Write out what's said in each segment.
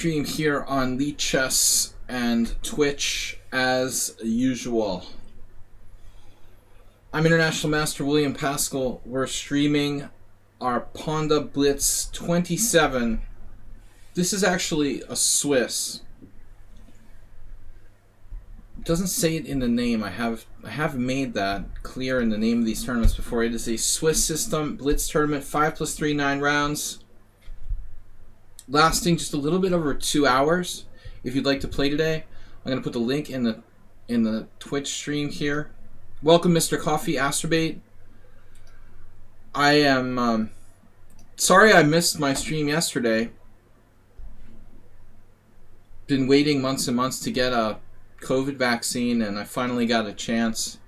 Stream here on lichess and Twitch as usual. I'm International Master William Pascal. We're streaming our Pawnda Blitz 27. This is actually a Swiss. It doesn't say it in the name. I have made that clear in the name of these tournaments before. It is a Swiss system Blitz tournament, 5+3, 9 rounds. Lasting just a little bit over 2 hours. If you'd like to play today, I'm going to put the link in the Twitch stream here. Welcome, Mr. Coffee Astrobate. I am sorry I missed my stream yesterday. Been waiting months and months to get a COVID vaccine, and I finally got a chance.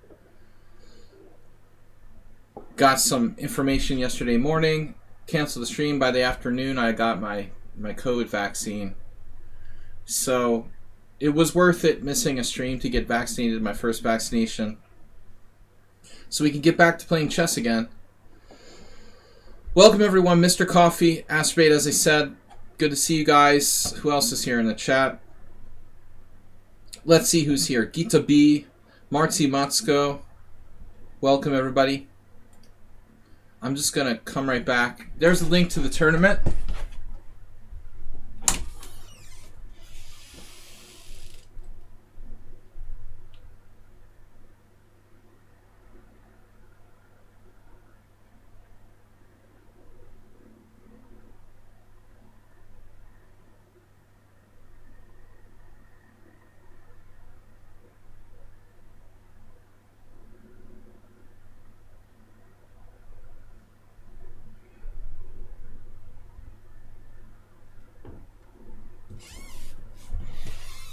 Got some information yesterday morning. Canceled the stream. By the afternoon, I got my COVID vaccine. So it was worth it missing a stream to get vaccinated, my first vaccination. So we can get back to playing chess again. Welcome everyone, Mr. Coffee, Astrobate, as I said. Good to see you guys. Who else is here in the chat? Let's see who's here. Gita B, Marty Matsko. Welcome everybody. I'm just gonna come right back. There's a link to the tournament.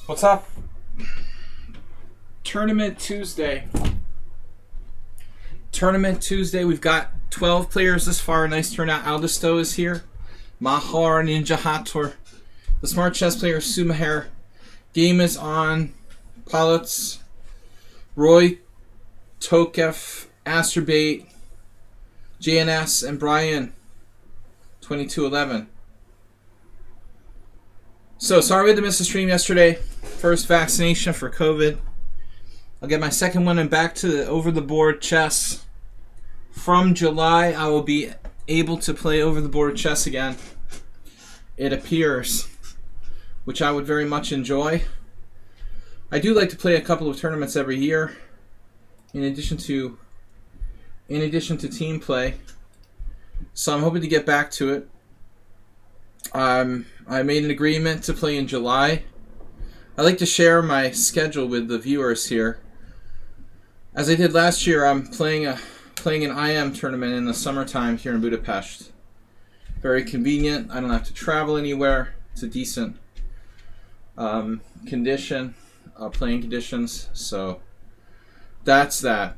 What's up? Tournament Tuesday. Tournament Tuesday. We've got 12 players this far. Nice turnout. Aldisto is here. Mahar, Ninja Hator. The Smart Chess player, Sumaher. Game is on. Politz. Roy. Tokef. Astrobate. JNS. And Brian. 2211. So, sorry we had to miss the stream yesterday. First vaccination for COVID. I'll get my second one and back to the over-the-board chess. From July, I will be able to play over-the-board chess again. It appears, which I would very much enjoy. I do like to play a couple of tournaments every year, in addition to team play. So I'm hoping to get back to it. I made an agreement to play in July. I like to share my schedule with the viewers here. As I did last year, I'm playing an IM tournament in the summertime here in Budapest. Very convenient. I don't have to travel anywhere. It's a decent playing conditions. So that's that.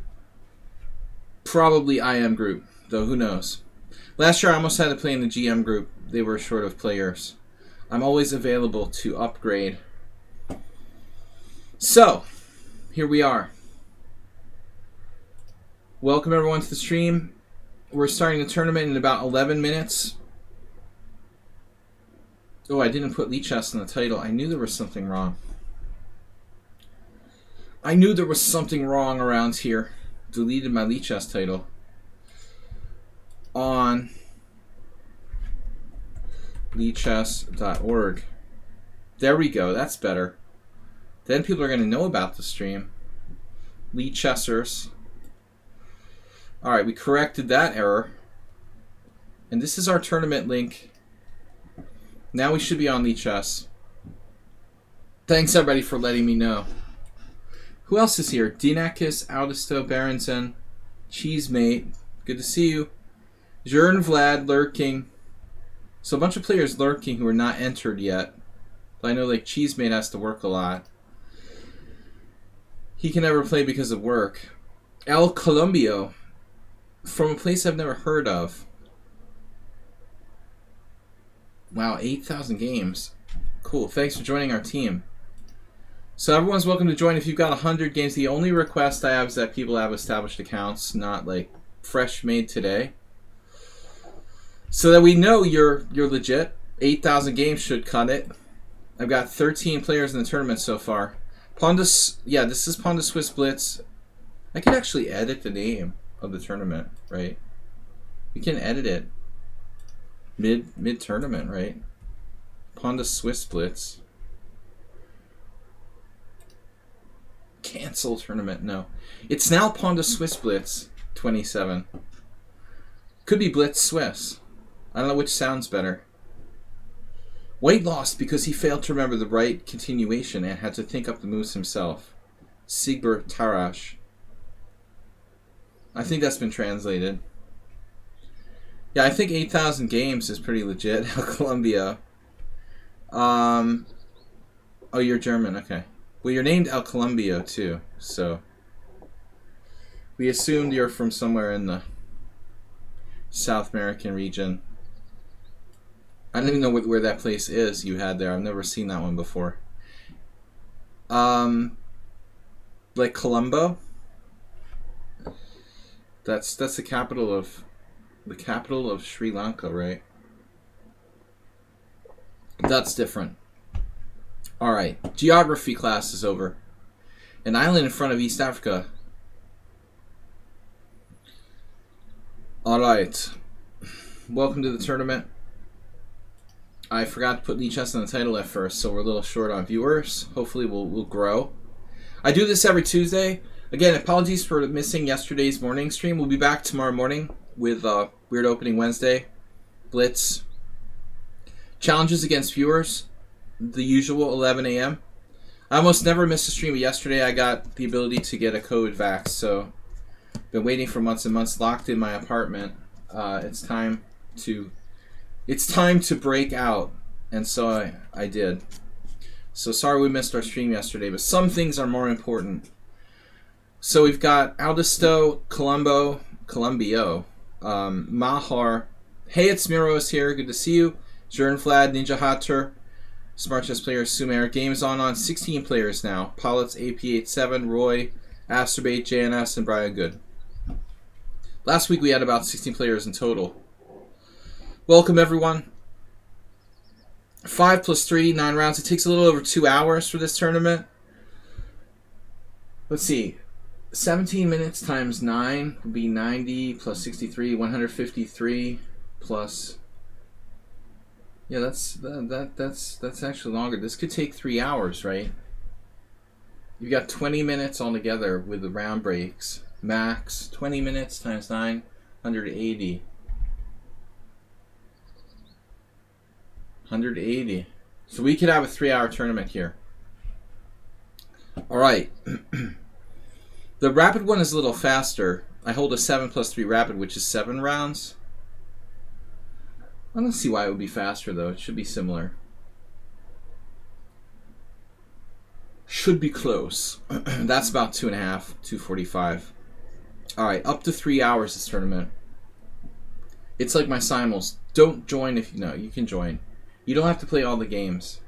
Probably IM group, though who knows. Last year I almost had to play in the GM group. They were short of players. I'm always available to upgrade. So, here we are. Welcome everyone to the stream. We're starting the tournament in about 11 minutes. Oh, I didn't put lichess in the title. I knew there was something wrong. I knew there was something wrong around here. Deleted my lichess title. On lichess.org. There we go. That's better. Then people are going to know about the stream. Lichessers. Alright, we corrected that error. And this is our tournament link. Now we should be on lichess. Thanks everybody for letting me know. Who else is here? Dinakis, Audisto, Berenson, Cheesemate. Good to see you. Jern Vlad lurking. So a bunch of players lurking who are not entered yet. I know like Cheesemate has to work a lot. He can never play because of work. El Colombio. From a place I've never heard of. Wow, 8,000 games. Cool, thanks for joining our team. So everyone's welcome to join if you've got 100 games. The only request I have is that people have established accounts, not like fresh made today. So that we know you're legit. 8,000 games should cut it. I've got 13 players in the tournament so far. Pawnda, yeah, this is Pawnda Swiss Blitz. I could actually edit the name of the tournament, right? We can edit it mid tournament, right? Pawnda Swiss Blitz. Cancel tournament, no. It's now Pawnda Swiss Blitz 27. Could be Blitz Swiss. I don't know which sounds better. White lost because he failed to remember the right continuation and had to think up the moves himself. Sigbert Tarash. I think that's been translated. Yeah, I think 8,000 games is pretty legit. Colombia. Oh, you're German, okay. Well, you're named El Colombio, too, so... We assumed you're from somewhere in the South American region. I don't even know where that place is you had there. I've never seen that one before. Like Colombo? That's the capital of Sri Lanka, right? That's different. Alright, geography class is over. An island in front of East Africa. Alright. Welcome to the tournament. I forgot to put lichess in the title at first, so we're a little short on viewers. Hopefully we'll grow. I do this every Tuesday. Again, apologies for missing yesterday's morning stream. We'll be back tomorrow morning with Weird Opening Wednesday. Blitz. Challenges against viewers. The usual 11 a.m. I almost never missed a stream, but yesterday I got the ability to get a COVID vax, so been waiting for months and months, locked in my apartment. It's time to break out, and so I did. So sorry we missed our stream yesterday, but some things are more important. So we've got Aldisto, Columbio, Mahar. Hey, it's Miros here. Good to see you. Jernflad, Ninja Hatter. Smart Chess Player, Sumer. Game is on 16 players now. Politz, AP87, Roy, Asterbait, JNS, and Brian Good. Last week we had about 16 players in total. Welcome, everyone. 5 plus 3, 9 rounds. It takes a little over 2 hours for this tournament. Let's see. 17 minutes times 9 would be 90 plus 63, 153 plus... Yeah, that's actually longer. This could take 3 hours, right? You've got 20 minutes altogether with the round breaks. Max, 20 minutes times 9, 180. 180. So we could have a 3-hour tournament here. Alright. The rapid one is a little faster. I hold a 7 plus 3 rapid, which is 7 rounds. I don't see why it would be faster, though. It should be similar. Should be close. That's about 2.5, 2:45. Alright, up to 3 hours this tournament. It's like my simul's. Don't join if you know. You can join. You don't have to play all the games.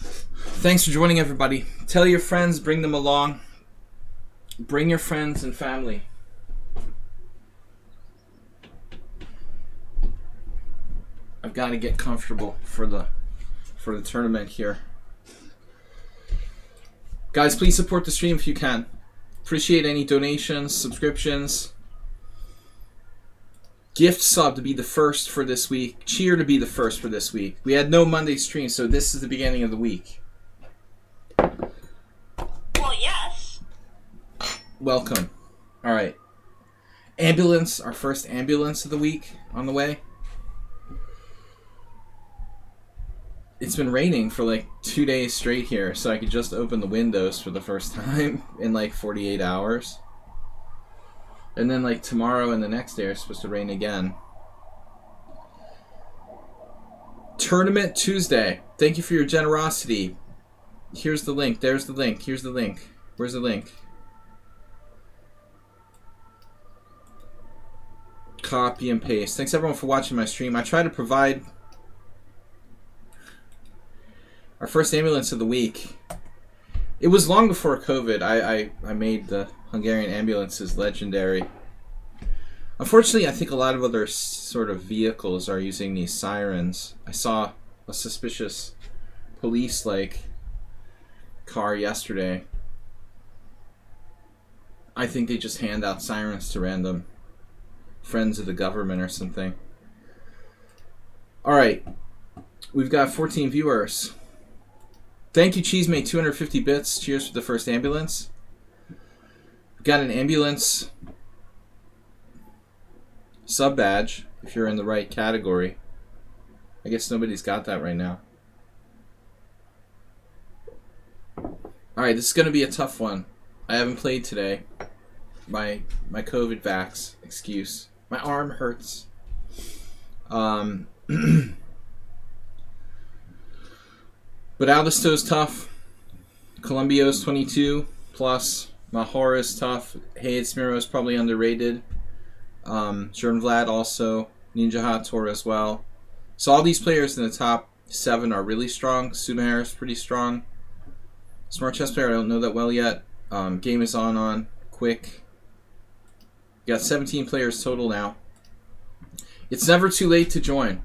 Thanks for joining, everybody. Tell your friends, bring them along. Bring your friends and family. I've got to get comfortable for the tournament here. Guys, please support the stream if you can. Appreciate any donations, subscriptions. Gift sub to be the first for this week. Cheer to be the first for this week. We had no Monday stream, so this is the beginning of the week. Well, yes. Welcome. All right. Ambulance, our first ambulance of the week on the way. It's been raining for like 2 days straight here, so I could just open the windows for the first time in like 48 hours. And then like tomorrow and the next day are supposed to rain again. Tournament Tuesday. Thank you for your generosity. Here's the link. There's the link. Here's the link. Where's the link? Copy and paste. Thanks everyone for watching my stream. I try to provide our first ambulance of the week. It was long before COVID. I made the Hungarian ambulances legendary. Unfortunately, I think a lot of other sort of vehicles are using these sirens. I saw a suspicious police-like car yesterday. I think they just hand out sirens to random friends of the government or something. Alright. We've got 14 viewers. Thank you, Cheesemate. 250 bits. Cheers for the first ambulance. We've got an ambulance sub badge if you're in the right category. I guess nobody's got that right now. Alright, this is going to be a tough one. I haven't played today. My COVID vax excuse. My arm hurts. But Aldisto's tough. Columbio's 22 plus. Mahora's tough. Hayed Smiro's probably underrated. Jern Vlad also. Ninja Hator as well. So all these players in the top 7 are really strong. Sumahar's pretty strong. Smart chess player I don't know that well yet. Game is on quick. Got 17 players total now. It's never too late to join.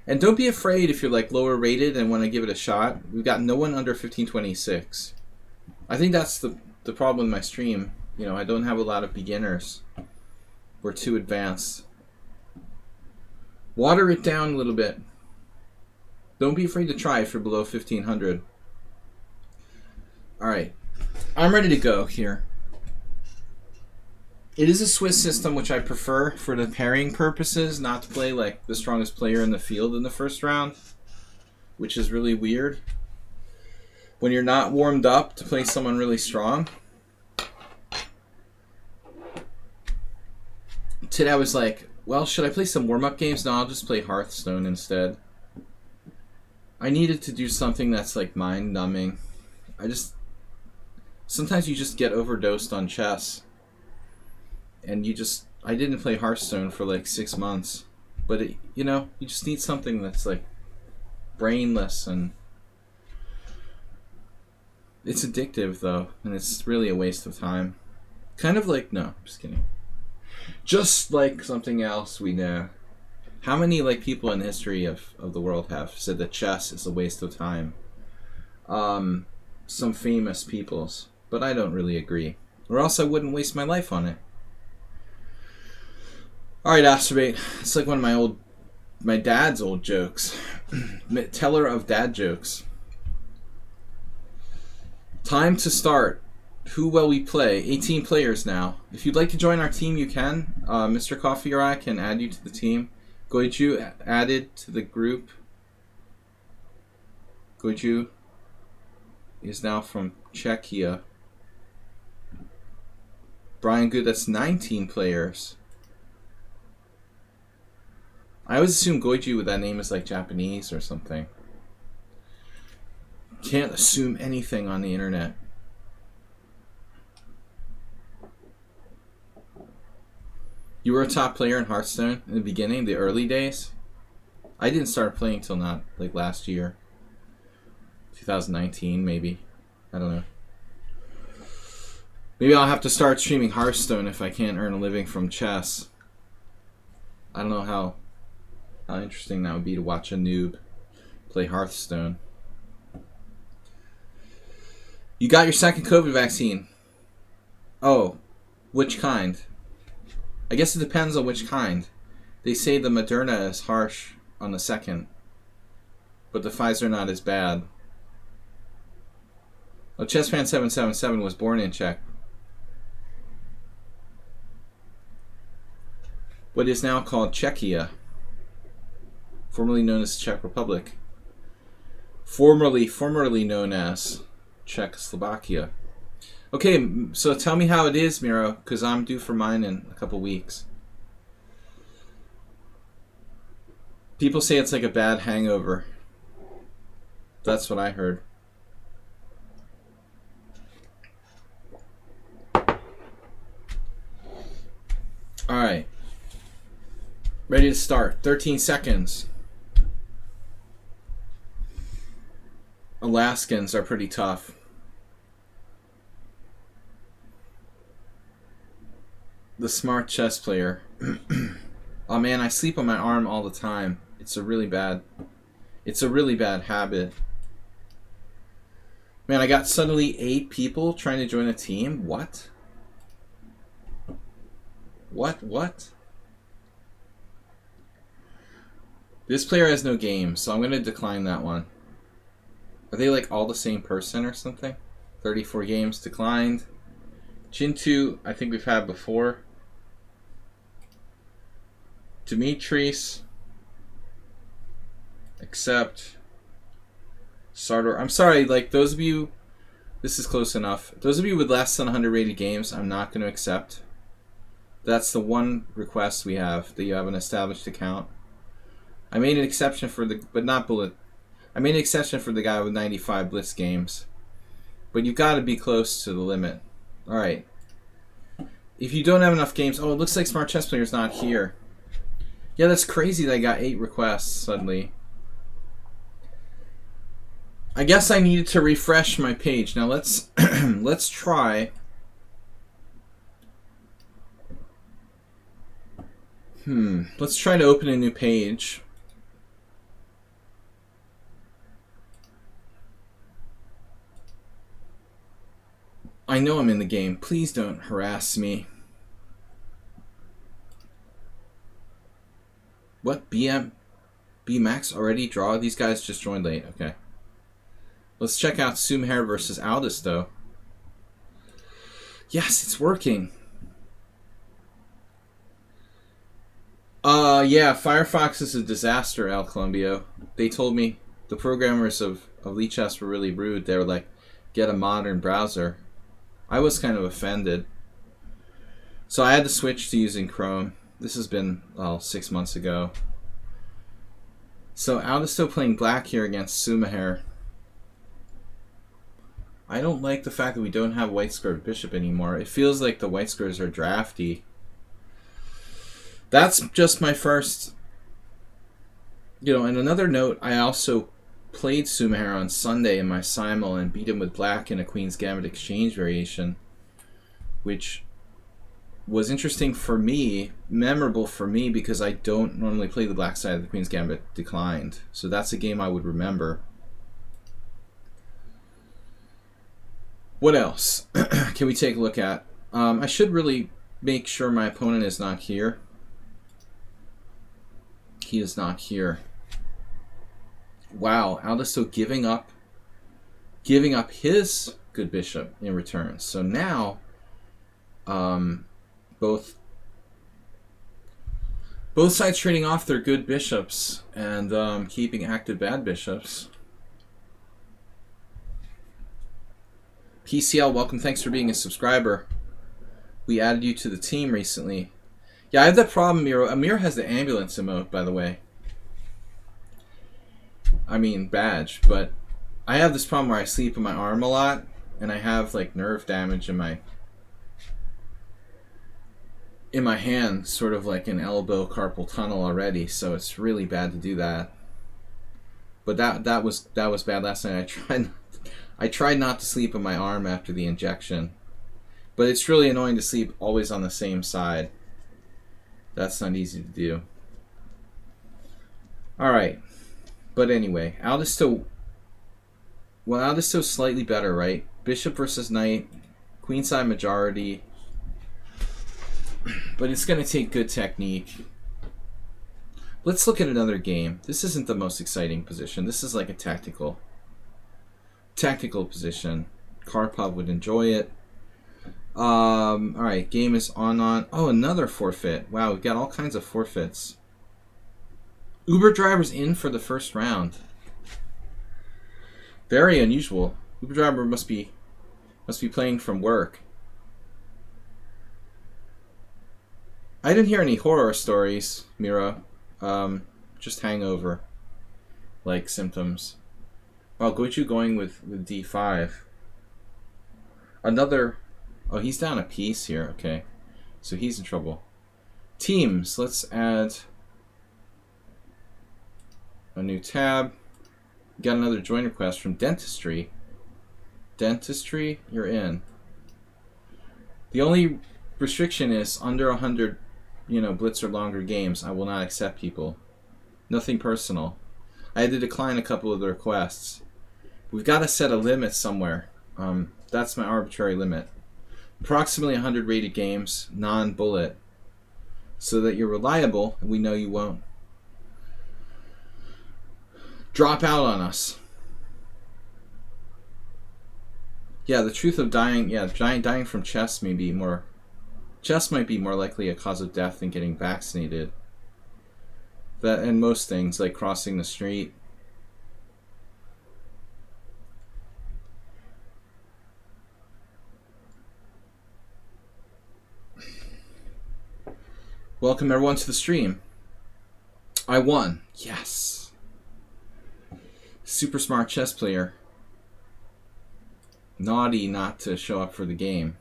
And don't be afraid if you're like lower rated and want to give it a shot. We've got no one under 1526. I think that's the problem with my stream. You know, I don't have a lot of beginners. We're too advanced. Water it down a little bit. Don't be afraid to try if you're below 1500. Alright. I'm ready to go here. It is a Swiss system, which I prefer for the pairing purposes, not to play like the strongest player in the field in the first round, which is really weird. When you're not warmed up to play someone really strong. Today I was like, well, should I play some warm-up games? No, I'll just play Hearthstone instead. I needed to do something that's like mind-numbing. Sometimes you just get overdosed on chess. And I didn't play Hearthstone for like 6 months. But, you know, you just need something that's like brainless and... It's addictive though, and it's really a waste of time. Kind of like, no, just kidding. Just like something else we know. How many like people in history of the world have said that chess is a waste of time? Some famous peoples. But I don't really agree. Or else I wouldn't waste my life on it. Alright, Astrobate. It's like one of my dad's old jokes. Teller of dad jokes. Time to start. Who will we play? 18 players now. If you'd like to join our team, you can. Mr. Coffee or I can add you to the team. Goiju added to the group. Goiju is now from Czechia. Brian Good, that's 19 players. I always assume Goiju with that name is like Japanese or something. Can't assume anything on the internet. You were a top player in Hearthstone in the beginning, the early days? I didn't start playing till not like last year. 2019 maybe. I don't know. Maybe I'll have to start streaming Hearthstone if I can't earn a living from chess. I don't know how interesting that would be to watch a noob play Hearthstone. You got your second COVID vaccine. Oh, which kind? I guess it depends on which kind. They say the Moderna is harsh on the second, but the Pfizer not as bad. Oh, Chessfan777 was born in Czech. What is now called Czechia, formerly known as the Czech Republic. Formerly known as Czechoslovakia. Okay, so tell me how it is, Miro, because I'm due for mine in a couple weeks. People say it's like a bad hangover. That's what I heard. Alright. Ready to start. 13 seconds. Alaskans are pretty tough. The smart chess player. Oh man, I sleep on my arm all the time. It's a really bad It's a really bad habit. Man, I got suddenly 8 people trying to join a team? What? What? This player has no game, so I'm going to decline that one. Are they like all the same person or something? 34 games declined. Chintu, I think we've had before. Dimitris. Accept. Sardor. I'm sorry, like those of you, this is close enough. Those of you with less than 100 rated games, I'm not going to accept. That's the one request we have, that you have an established account. I made an exception for the, but not Bullet. I made an exception for the guy with 95 Blitz games. But you've got to be close to the limit. Alright. If you don't have enough games, oh, it looks like Smart Chess Player's not here. Yeah, that's crazy that I got 8 requests suddenly. I guess I needed to refresh my page. Now let's let's try. Let's try to open a new page. I know I'm in the game. Please don't harass me. What? BMax already draw? These guys just joined late. Okay. Let's check out Sumaher versus Aldis, though. Yes, it's working. Yeah, Firefox is a disaster, Al Columbio. They told me, the programmers of lichess were really rude. They were like, get a modern browser. I was kind of offended. So I had to switch to using Chrome. This has been, well, 6 months ago. So Aldis still playing black here against Sumaher. I don't like the fact that we don't have white squared bishop anymore. It feels like the white squares are drafty. That's just my first... and another note, I also played Sumaher on Sunday in my simul and beat him with black in a Queen's Gambit exchange variation, which was interesting for me, memorable for me, because I don't normally play the black side of the Queen's Gambit declined. So that's a game I would remember. What else can we take a look at? I should really make sure my opponent is not here. He is not here. Wow, Aldisto giving up his good bishop in return. So now, both sides trading off their good bishops and keeping active bad bishops. PCL, welcome. Thanks for being a subscriber. We added you to the team recently. Yeah, I have that problem, Miro. Amir has the ambulance emote, by the way. I mean, badge. But I have this problem where I sleep in my arm a lot, and I have, like, nerve damage in my hand, sort of like an elbow carpal tunnel already, so it's really bad to do that. But that was bad last night. I tried not to sleep on my arm after the injection. But it's really annoying to sleep always on the same side. That's not easy to do. Alright. But anyway, Aldisto slightly better, right? Bishop versus knight. Queenside majority. But it's going to take good technique. Let's look at another game. This isn't the most exciting position. This is like a tactical position. Karpov would enjoy it. Alright, game is on. Oh, another forfeit. Wow, we've got all kinds of forfeits. Uber driver's in for the first round. Very unusual. Uber driver must be playing from work. I didn't hear any horror stories, Mira. Just hangover like symptoms. Oh, Gochu going with D5. Another. Oh, he's down a piece here. Okay, so he's in trouble. Teams. Let's add a new tab. Got another join request from Dentistry. Dentistry, you're in. The only restriction is under 100, Blitz or longer games. I will not accept people. Nothing personal. I had to decline a couple of the requests. We've got to set a limit somewhere. That's my arbitrary limit. Approximately 100 rated games, non-bullet, so that you're reliable and we know you won't drop out on us. Yeah, the truth of dying, dying from chess may be more... Chess might be more likely a cause of death than getting vaccinated. That, and most things, like crossing the street. Welcome everyone to the stream. I won. Yes. Super smart chess player. Naughty not to show up for the game.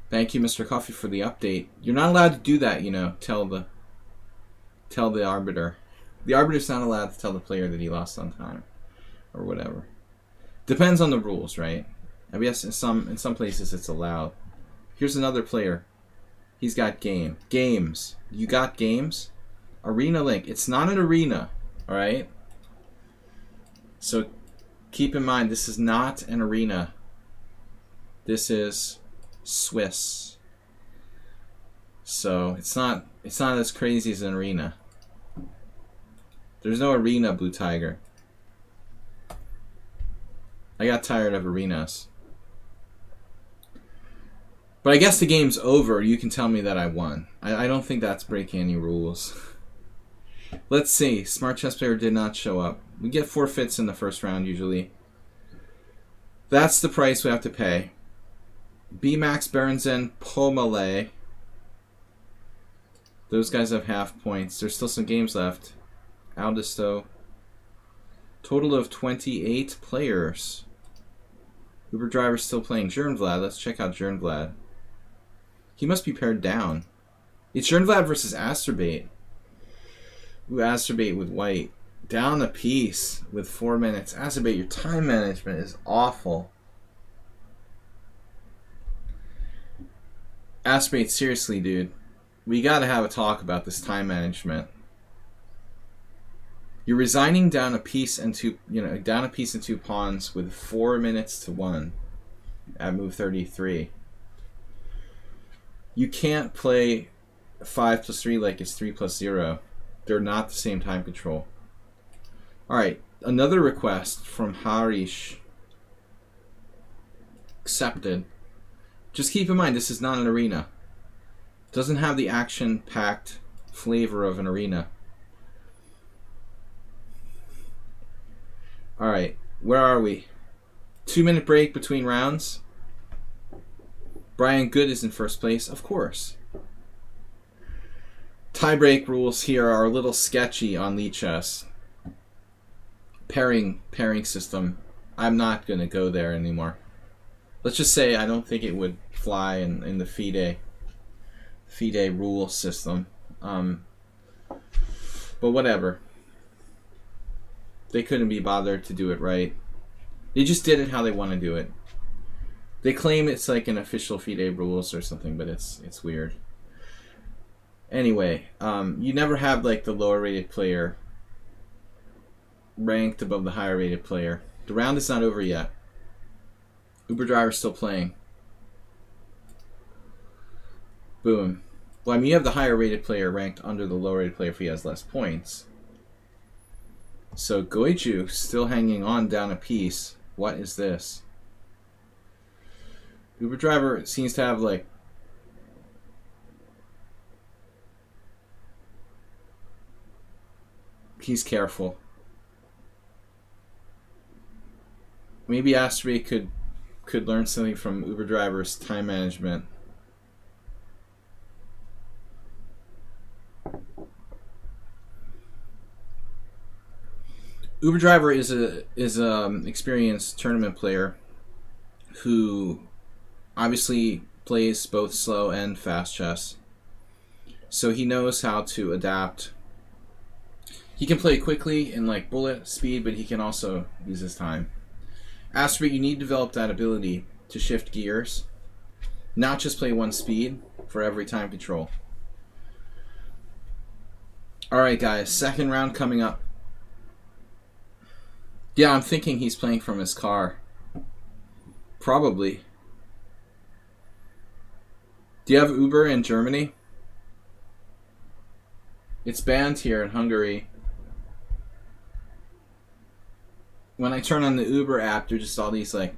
Thank you, Mr. Coffee, for the update. You're not allowed to do that, you know. Tell the arbiter. The arbiter's not allowed to tell the player that he lost on time, or whatever. Depends on the rules, right? I guess in some places it's allowed. Here's another player. He's got games. You got games? Arena link. It's not an arena, all right? So keep in mind, this is not an arena. This is Swiss. So it's not as crazy as an arena. There's no arena, Blue Tiger. I got tired of arenas. But I guess the game's over. You can tell me that I won. I don't think that's breaking any rules. Let's see. Smart chess player did not show up. We get forfeits in the first round usually. That's the price we have to pay. B Max, Berenzen, Pomale. Those guys have half points. There's still some games left. Aldisto. Total of 28 players. Uber Driver's still playing. Jernvlad. Let's check out Jernvlad. He must be paired down. It's Jernvlad versus Asterbait. Ooh, Asterbait with white. Down a piece with 4 minutes. Asterbait, your time management is awful. Asterbait, seriously, dude. We gotta have a talk about this time management. You're resigning down a piece and two pawns with 4 minutes to 1 at move 33. You can't play 5 plus 3 like it's 3 plus 0. They're not the same time control. Alright, another request from Harish. Accepted. Just keep in mind, this is not an arena. It doesn't have the action-packed flavor of an arena. Alright, where are we? 2-minute break between rounds. Brian Good is in first place, of course. Tiebreak rules here are a little sketchy on lichess. Pairing system. I'm not going to go there anymore. Let's just say I don't think it would fly in the FIDE rule system. But whatever. They couldn't be bothered to do it right. They just did it how they want to do it. They claim it's like an official FIDE rules or something, but it's weird. Anyway, you never have like the lower rated player ranked above the higher rated player. The round is not over yet. Uber Driver's still playing. Boom. Well, I mean, you have the higher rated player ranked under the lower rated player if he has less points. So Goiju still hanging on down a piece. What is this? Uber Driver seems to have like he's careful. Maybe Astray could learn something from Uber Driver's time management. Uber Driver is a experienced tournament player who obviously plays both slow and fast chess. So he knows how to adapt. He can play quickly in like bullet speed, but he can also use his time. Asteroid, you need to develop that ability to shift gears. Not just play one speed for every time control. Alright, guys. Second round coming up. Yeah, I'm thinking he's playing from his car. Probably. Do you have Uber in Germany? It's banned here in Hungary. When I turn on the Uber app, there's just all these, like,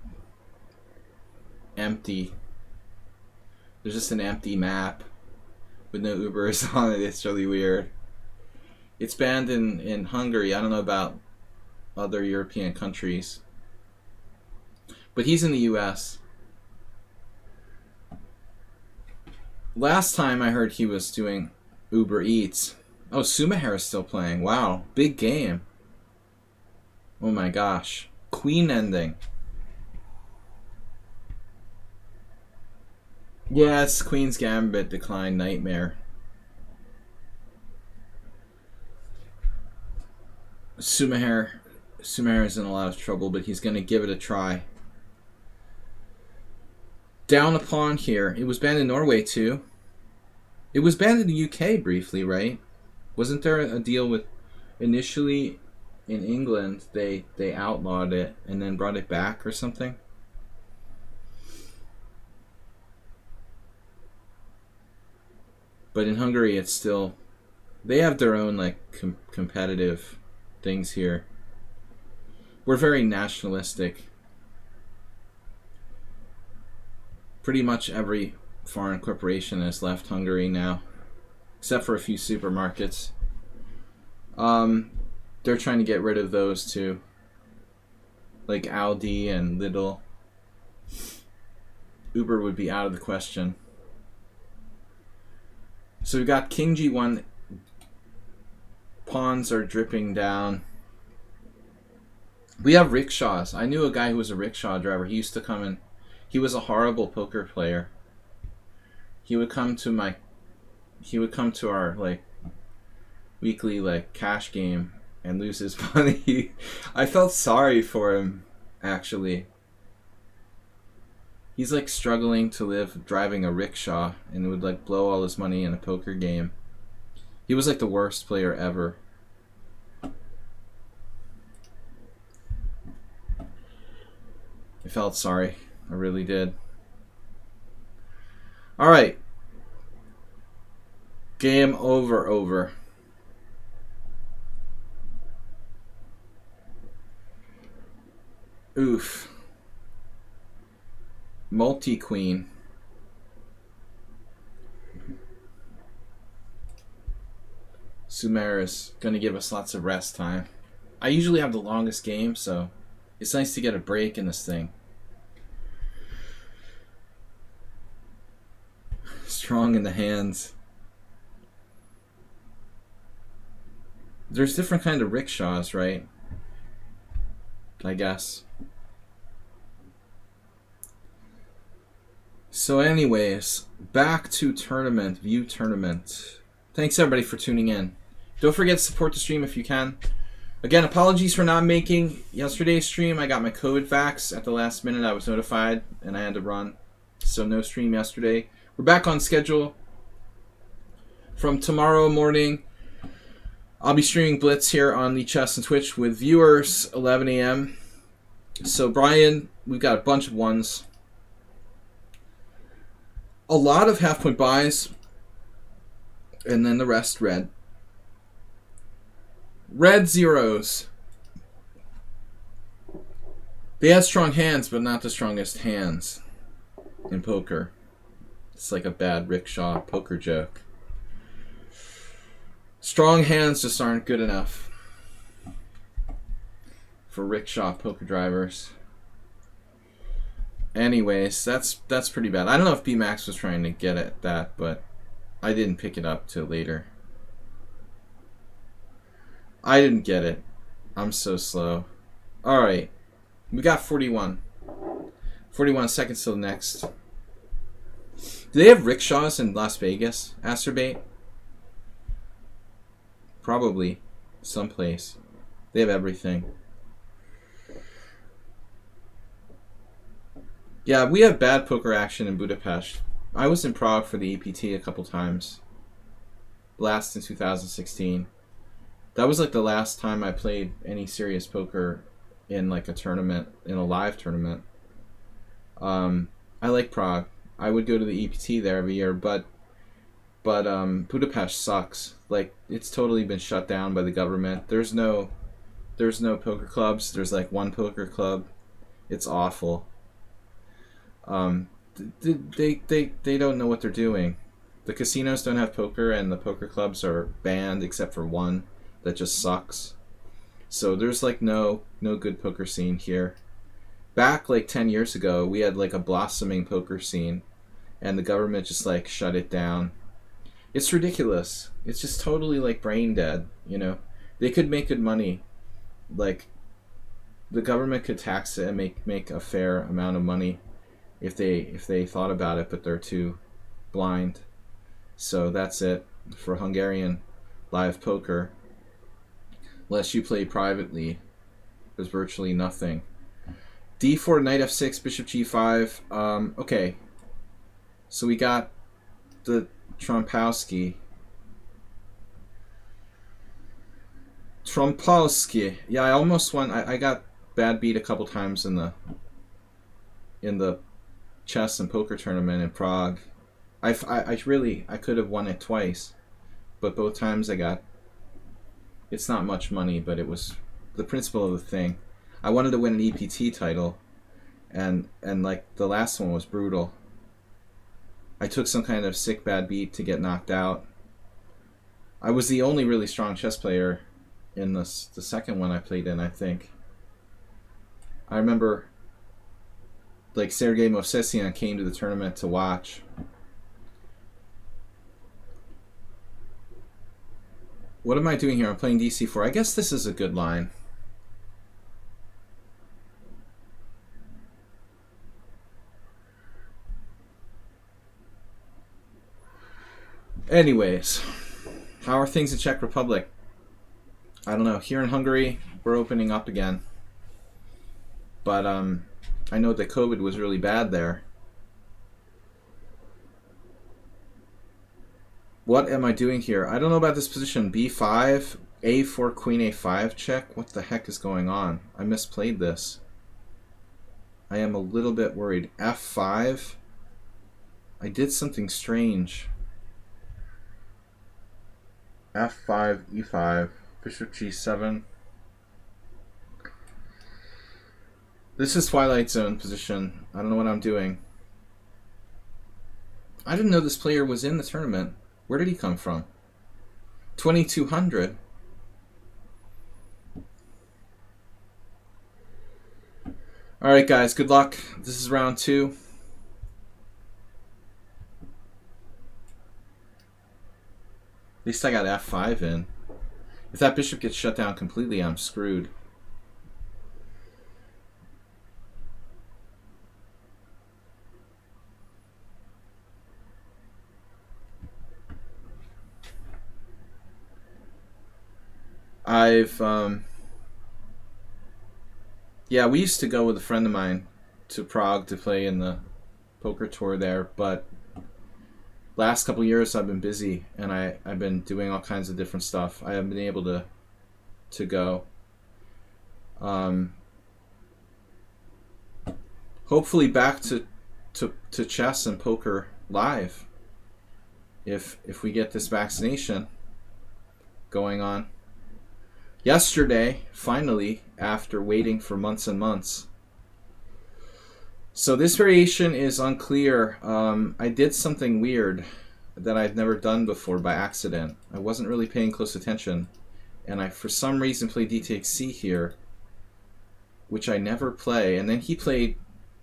empty. There's just an empty map with no Ubers on it. It's really weird. It's banned in Hungary. I don't know about other European countries. But he's in the US. Last time I heard he was doing Uber Eats. Oh, Sumaher is still playing. Wow. Big game. Oh my gosh. Queen ending. Yes, Queen's Gambit decline nightmare. Sumaher is in a lot of trouble, but he's going to give it a try. Down a pawn here. It was banned in Norway too. It was banned in the UK briefly, right? Wasn't there a deal with initially in England they outlawed it and then brought it back or something? But in Hungary it's still, they have their own like competitive things here. We're very nationalistic. Pretty much every foreign corporation has left Hungary now, except for a few supermarkets. They're trying to get rid of those too, like Aldi and Lidl. Uber would be out of the question. So we've got King G1. Pawns are dripping down. We have rickshaws. I knew a guy who was a rickshaw driver. He used to come in. He was a horrible poker player. He would come to our like weekly like cash game and lose his money. I felt sorry for him, actually. He's like struggling to live driving a rickshaw and would like blow all his money in a poker game. He was like the worst player ever. I felt sorry. I really did. Alright. Game over. Oof. Multi-queen. Sumer is going to give us lots of rest time. I usually have the longest game, so it's nice to get a break in this thing. Strong in the hands. There's different kind of rickshaws, right? I guess. So anyways, back to tournament, view tournament. Thanks everybody for tuning in. Don't forget to support the stream if you can. Again, apologies for not making yesterday's stream. I got my COVID vax at the last minute. I was notified and I had to run. So no stream yesterday. We're back on schedule from tomorrow morning. I'll be streaming Blitz here on lichess and Twitch with viewers 11 a.m. So Brian, we've got a bunch of ones. A lot of half-point buys. And then the rest red. Red zeros. They had strong hands, but not the strongest hands in poker. It's like a bad rickshaw poker joke. Strong hands just aren't good enough for rickshaw poker drivers. Anyways, that's pretty bad. I don't know if B-Max was trying to get at that, but I didn't pick it up till later. I didn't get it. I'm so slow. Alright. We got 41. 41 seconds till next. Do they have rickshaws in Las Vegas? Asterbait? Probably. Someplace. They have everything. Yeah, we have bad poker action in Budapest. I was in Prague for the APT a couple times. Last in 2016. That was like the last time I played any serious poker in like a tournament, in a live tournament. I like Prague. I would go to the EPT there every year, but Budapest sucks. Like, it's totally been shut down by the government. There's no poker clubs. There's like one poker club. It's awful. They don't know what they're doing. The casinos don't have poker, and the poker clubs are banned except for one that just sucks. So there's like no good poker scene here. Back like 10 years ago, we had like a blossoming poker scene, and the government just like shut it down. It's ridiculous. It's just totally like brain dead, you know. They could make good money. Like, the government could tax it and make a fair amount of money if they thought about it, but they're too blind. So that's it for Hungarian live poker. Unless you play privately, there's virtually nothing. D4, knight f6, bishop g5. Okay. So we got the Trompowski. Yeah, I almost won. I got bad beat a couple times in the chess and poker tournament in Prague. I could have won it twice, but both times I got. It's not much money, but it was the principle of the thing. I wanted to win an EPT title, and like the last one was brutal. I took some kind of sick bad beat to get knocked out. I was the only really strong chess player in the second one I played in, I think. I remember like Sergei Movsesian came to the tournament to watch. What am I doing here? I'm playing DC4. I guess this is a good line. Anyways, how are things in Czech Republic? I don't know. Here in Hungary, we're opening up again. But I know that COVID was really bad there. What am I doing here? I don't know about this position. B5, A4, Queen A5 check. What the heck is going on? I misplayed this. I am a little bit worried. F5. I did something strange. F5, E5, Bishop G7. This is Twilight Zone position. I don't know what I'm doing. I didn't know this player was in the tournament. Where did he come from? 2200. Alright guys, good luck. This is round 2. At least I got F5 in. If that bishop gets shut down completely, I'm screwed. Yeah, we used to go with a friend of mine to Prague to play in the poker tour there, but last couple years I've been busy and I've been doing all kinds of different stuff. I haven't been able to go. Hopefully back to chess and poker live if we get this vaccination going on. Yesterday, finally, after waiting for months and months. So this variation is unclear. I did something weird that I've never done before by accident. I wasn't really paying close attention, and I for some reason played D takes C here, which I never play, and then he played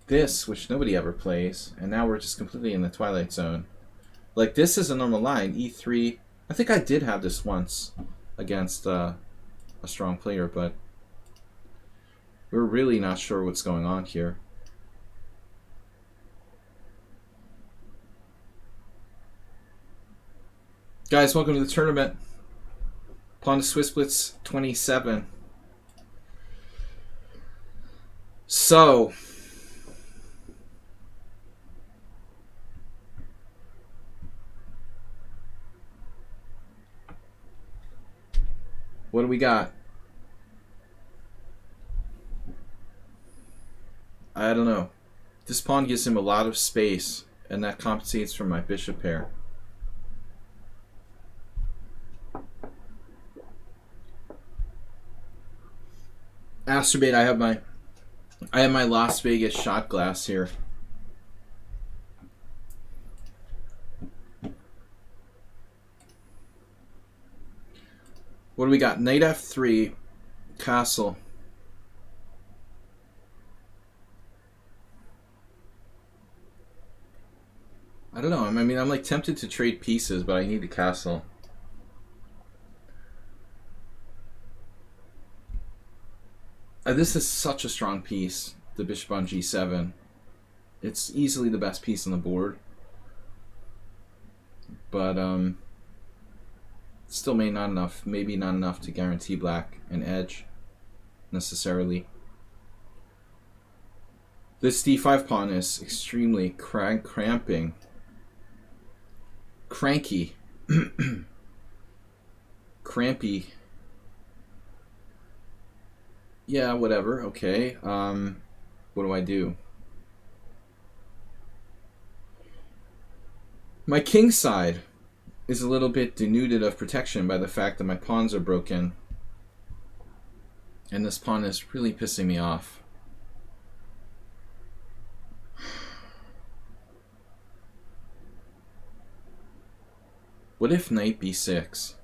this, which nobody ever plays, and now we're just completely in the Twilight Zone. Like, this is a normal line, E3. I think I did have this once against a strong player, but we're really not sure what's going on here. Guys, welcome to the tournament. Pawnda Swiss Blitz 27. So, what do we got? I don't know. This pawn gives him a lot of space, and that compensates for my bishop pair. Astrobate, I have my Las Vegas shot glass here. What do we got? Knight f3, castle. I don't know. I mean, I'm like tempted to trade pieces, but I need the castle. This is such a strong piece, the bishop on g7. It's easily the best piece on the board. But still maybe not enough to guarantee black an edge necessarily. This d5 pawn is extremely cramping. Cranky. Crampy. Yeah, whatever. Okay. What do I do? My king side is a little bit denuded of protection by the fact that my pawns are broken. And this pawn is really pissing me off. What if knight b6?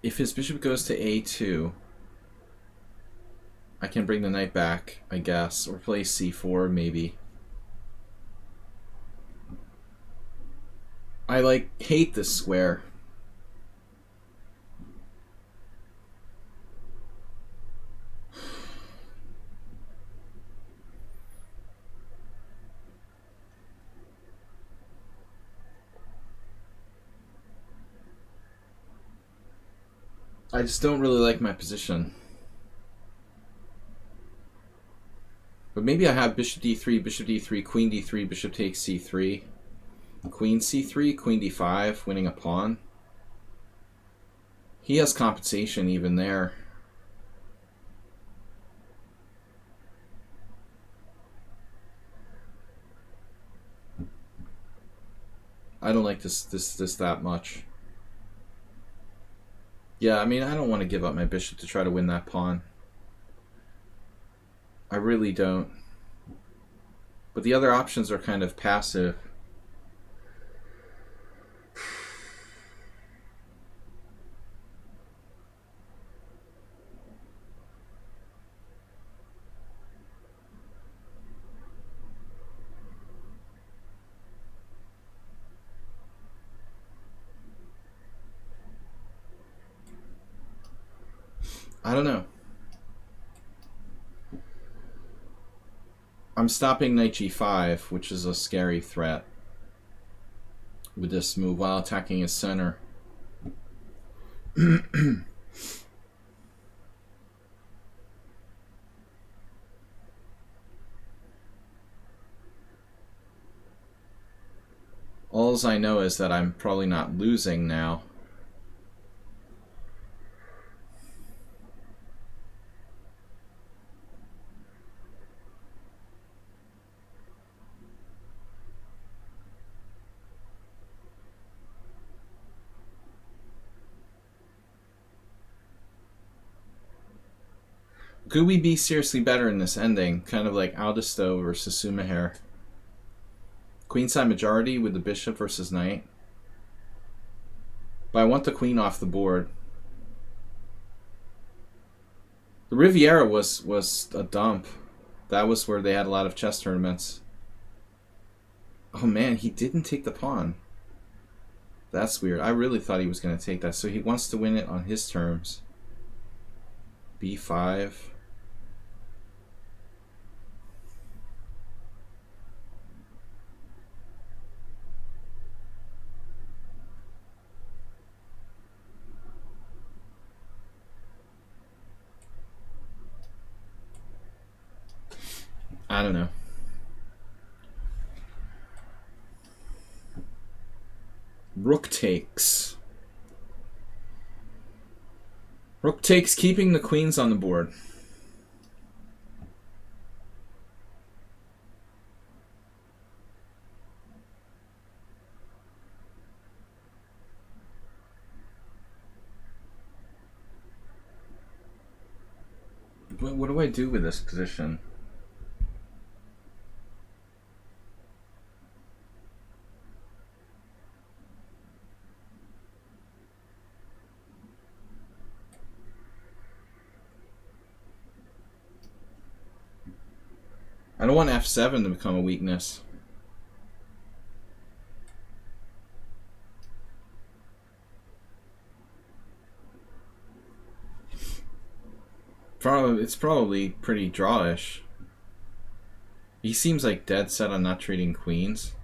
If his bishop goes to a2, I can bring the knight back, I guess, or play c4 maybe. I like hate this square. I just don't really like my position. But maybe I have bishop d3, queen d3, bishop takes c3, queen c3, queen d5, winning a pawn. He has compensation even there. I don't like this that much. Yeah, I mean, I don't want to give up my bishop to try to win that pawn. I really don't. But the other options are kind of passive. I don't know. I'm stopping knight g5, which is a scary threat with this move while attacking his center. All I know is that I'm probably not losing now. Could we be seriously better in this ending? Kind of like Aldisto versus Sumaher. Queenside majority with the bishop versus knight. But I want the queen off the board. The Riviera was a dump. That was where they had a lot of chess tournaments. Oh man, he didn't take the pawn. That's weird. I really thought he was going to take that. So he wants to win it on his terms. b5. I don't know. Rook takes. Rook takes, keeping the queens on the board. What do I do with this position? I don't want f7 to become a weakness. It's probably pretty drawish. He seems like dead set on not treating queens.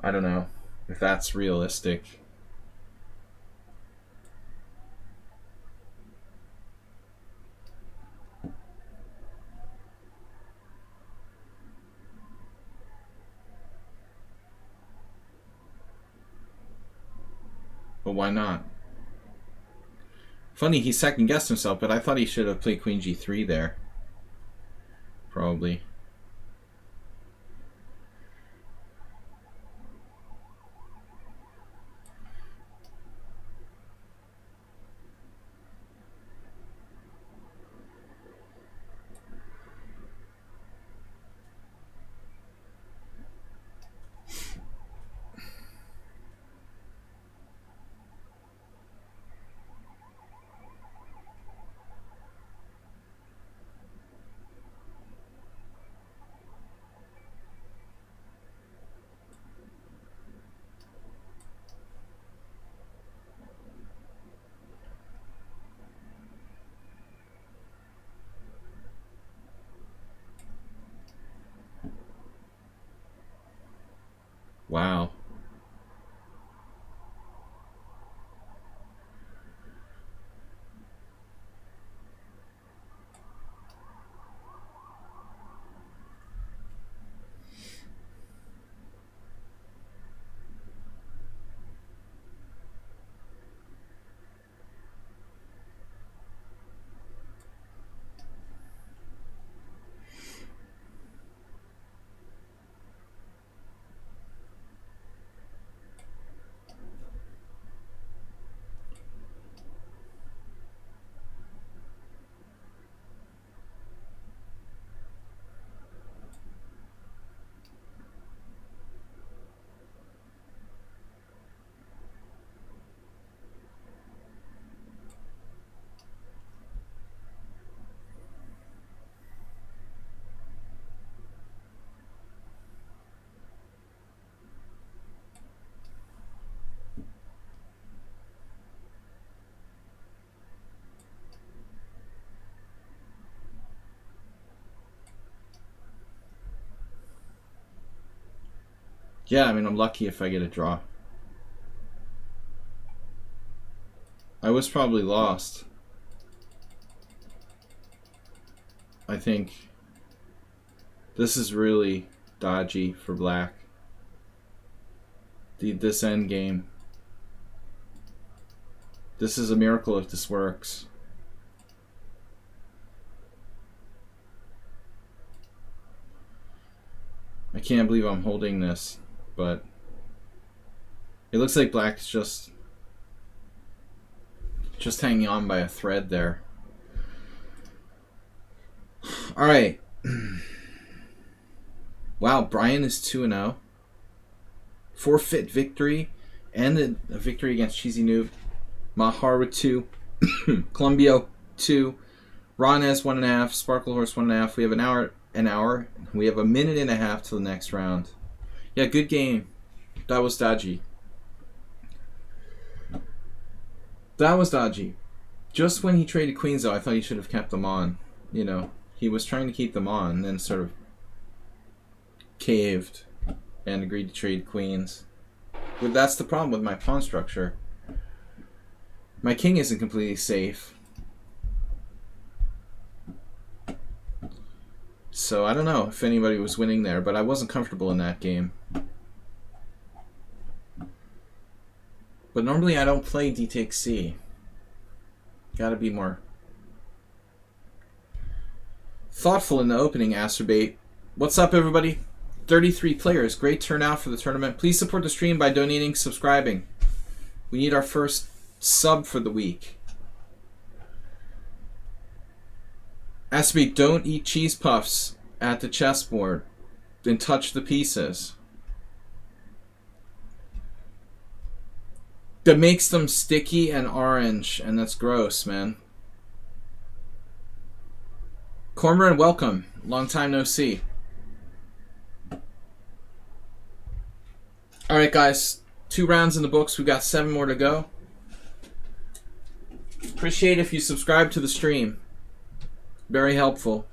I don't know if that's realistic. But why not? Funny, he second-guessed himself, but I thought he should have played queen g3 there. Probably. Wow. Yeah, I mean, I'm lucky if I get a draw. I was probably lost. I think this is really dodgy for black. This end game. This is a miracle if this works. I can't believe I'm holding this, but it looks like black is just hanging on by a thread there. All right. Wow, Brian is 2-0. Forfeit victory and a victory against Cheesy Noob. Mahar with 2. Columbio 2. Ronez 1.5. Sparkle Horse 1.5. We have an hour. We have a minute and a half till the next round. Yeah, good game. That was dodgy. Just when he traded queens, though, I thought he should have kept them on. You know, he was trying to keep them on and then sort of caved and agreed to trade queens. But that's the problem with my pawn structure. My king isn't completely safe. So I don't know if anybody was winning there, but I wasn't comfortable in that game. But normally I don't play D takes C. Gotta be more thoughtful in the opening, Acerbate. What's up, everybody? 33 players. Great turnout for the tournament. Please support the stream by donating, subscribing. We need our first sub for the week. Acerbate, don't eat cheese puffs at the chessboard. Then touch the pieces. That makes them sticky and orange, and that's gross, man. Cormoran, welcome. Long time no see. Alright, guys. 2 rounds in the books. We've got 7 more to go. Appreciate if you subscribe to the stream. Very helpful.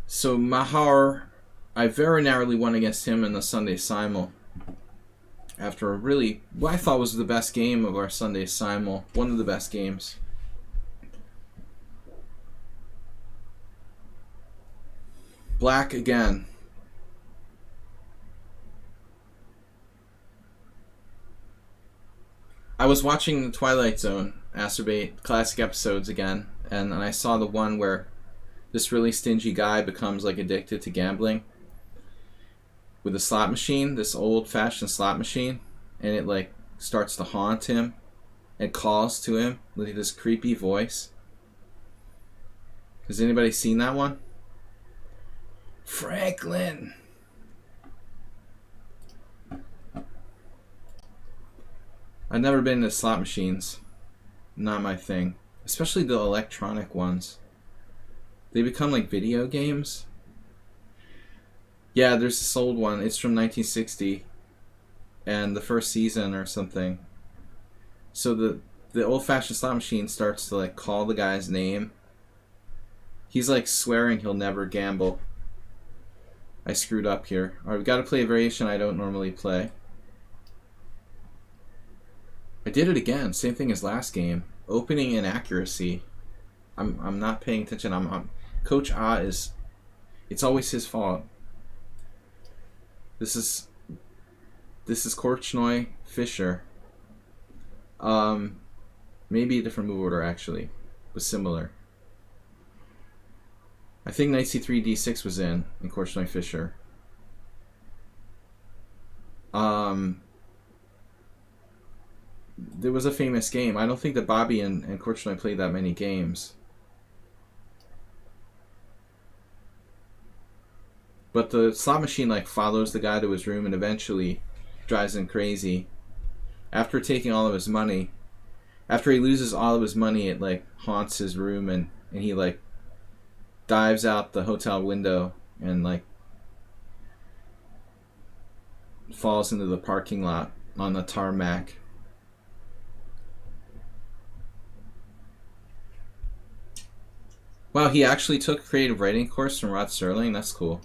So, Mahar, I very narrowly won against him in the Sunday Simul. After a really, what I thought was the best game of our Sunday Simul. One of the best games. Black again. I was watching the Twilight Zone, Acerbate, classic episodes again, and I saw the one where this really stingy guy becomes like addicted to gambling with a slot machine, this old-fashioned slot machine, and it like starts to haunt him and calls to him with this creepy voice. Has anybody seen that one? Franklin! I've never been into slot machines. Not my thing. Especially the electronic ones. They become like video games. Yeah, there's this old one. It's from 1960. And the first season or something. So the old-fashioned slot machine starts to like call the guy's name. He's like swearing he'll never gamble. I screwed up here. Alright, we've got to play a variation I don't normally play. I did it again. Same thing as last game. Opening inaccuracy. I'm not paying attention. Coach Ah is... It's always his fault. This is Korchnoi Fischer. Maybe a different move order actually, but similar. I think knight c3 d6 was in Korchnoi Fischer. There was a famous game. I don't think that Bobby and Korchnoi played that many games. But the slot machine like follows the guy to his room and eventually drives him crazy. After taking all of his money, after he loses all of his money, it like haunts his room and he like dives out the hotel window and like falls into the parking lot on the tarmac. Wow, he actually took a creative writing course from Rod Serling. That's cool.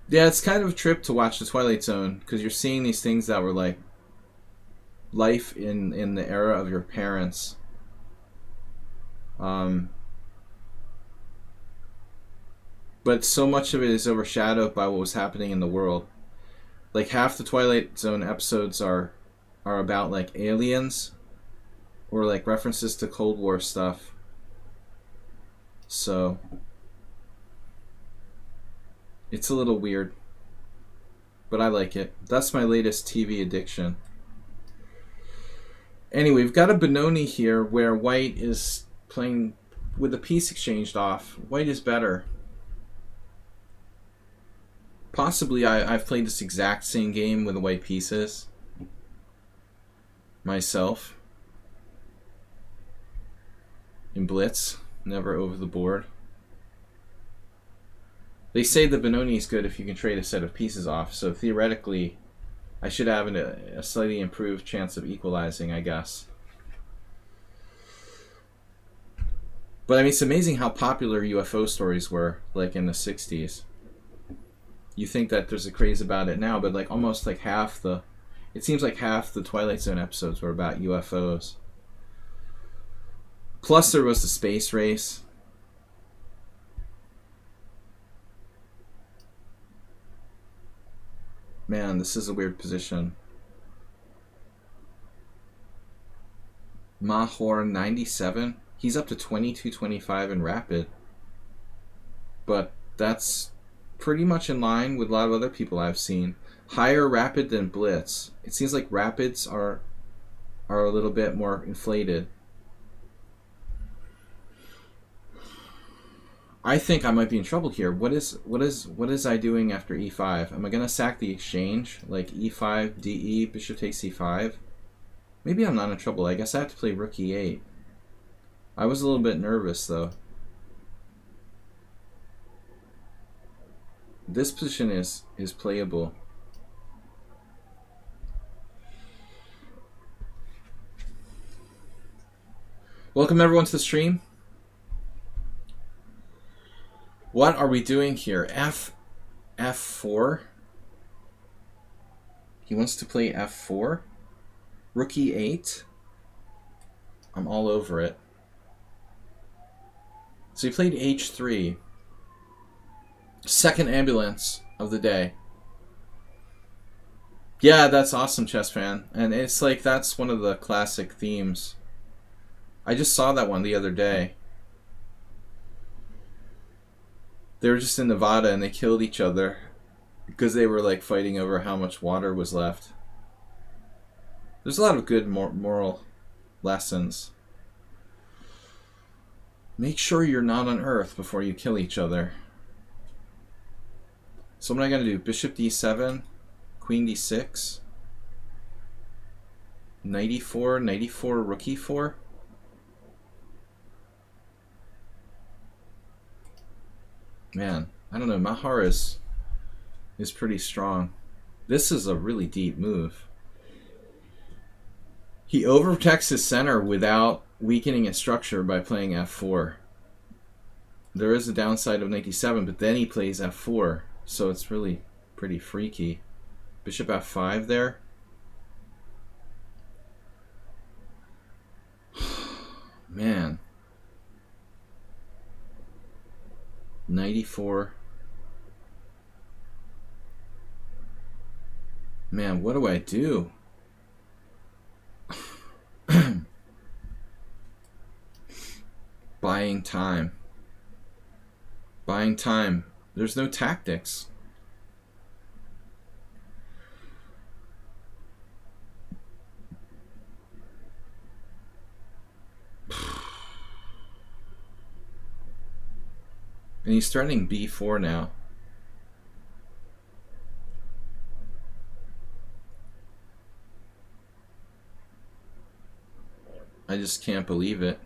Yeah, it's kind of a trip to watch The Twilight Zone because you're seeing these things that were like life in the era of your parents. But so much of it is overshadowed by what was happening in the world. Like half the Twilight Zone episodes are about like aliens or like references to Cold War stuff. So it's a little weird, but I like it. That's my latest TV addiction. Anyway, we've got a Benoni here where white is playing with the piece exchanged off. White is better. Possibly I've played this exact same game with the white pieces myself in Blitz, never over the board. They say the Benoni is good if you can trade a set of pieces off, so theoretically I should have a slightly improved chance of equalizing, I guess. But I mean, it's amazing how popular UFO stories were, like in the 60s. You think that there's a craze about it now, but like almost like half the... It seems like half the Twilight Zone episodes were about UFOs. Plus there was the space race. Man, this is a weird position. Mahor 97. He's up to 22-25 in rapid. But that's pretty much in line with a lot of other people I've seen. Higher rapid than blitz. It seems like rapids are a little bit more inflated. I think I might be in trouble here. What is I doing after e5? Am I gonna sack the exchange? Like e5, de, bishop takes c5? Maybe I'm not in trouble. I guess I have to play rook e8. I was a little bit nervous though. This position is playable. Welcome everyone to the stream. What are we doing here? F4? He wants to play f4? Rook e8? I'm all over it. So he played h3. Second ambulance of the day. Yeah, that's awesome, chess fan. And it's like, that's one of the classic themes. I just saw that one the other day. They were just in Nevada and they killed each other because they were like fighting over how much water was left. There's a lot of good moral lessons. Make sure you're not on Earth before you kill each other. So what am I going to do? Bishop d7, queen d6, knight e4, knight e4, rook e4. Man, I don't know. Mahar is pretty strong. This is a really deep move. He overprotects his center without weakening his structure by playing f4. There is a downside of knight d7, but then he plays f4, so it's really pretty freaky. Bishop f5 there. Man. Knight e4. Man, what do I do? Buying time. Buying time. There's no tactics. And he's threatening b4 now. I just can't believe it.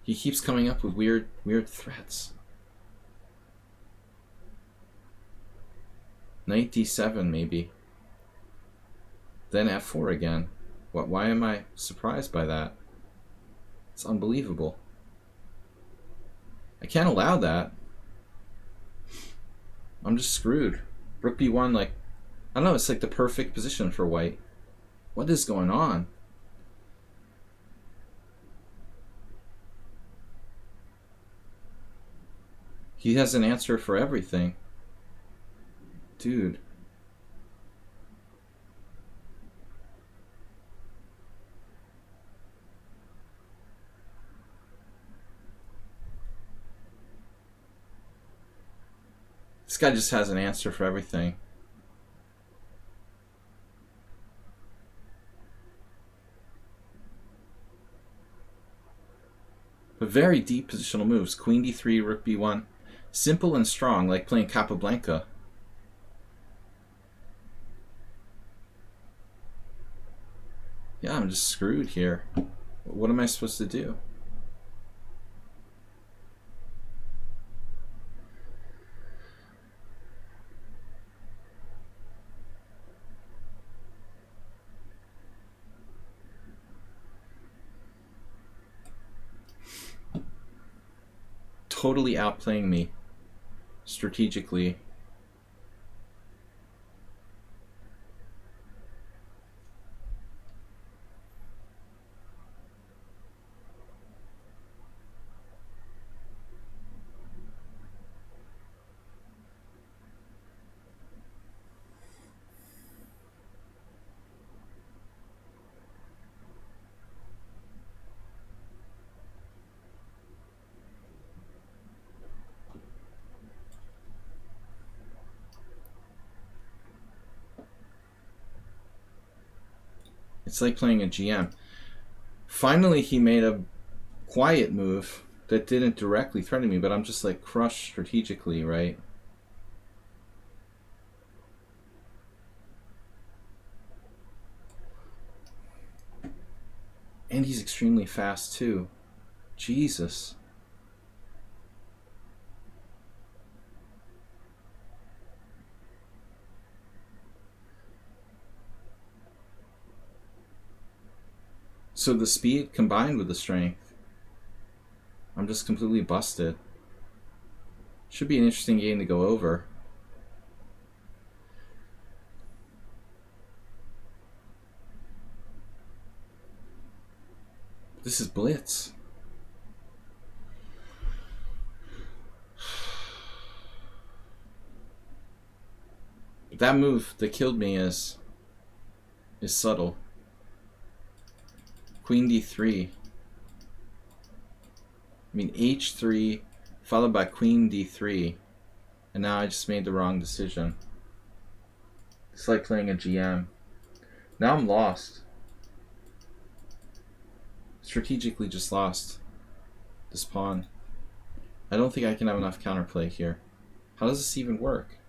He keeps coming up with weird threats. Knight d7 maybe. Then f4 again. Why am I surprised by that? It's unbelievable. I can't allow that. I'm just screwed. Rook b1, like, I don't know, it's like the perfect position for white. What is going on? He has an answer for everything. Dude. This guy just has an answer for everything. But very deep positional moves. Queen d3, rook b1. Simple and strong, like playing Capablanca. Yeah, I'm just screwed here. What am I supposed to do? Totally outplaying me strategically. It's like playing a GM. Finally, he made a quiet move that didn't directly threaten me, but I'm just like crushed strategically, right? And he's extremely fast too. Jesus. So the speed combined with the strength. I'm just completely busted. Should be an interesting game to go over. This is Blitz. That move that killed me is subtle. Queen d3. I mean h3 followed by queen d3. And now I just made the wrong decision. It's like playing a GM. Now I'm lost. Strategically just lost this pawn. I don't think I can have enough counterplay here. How does this even work?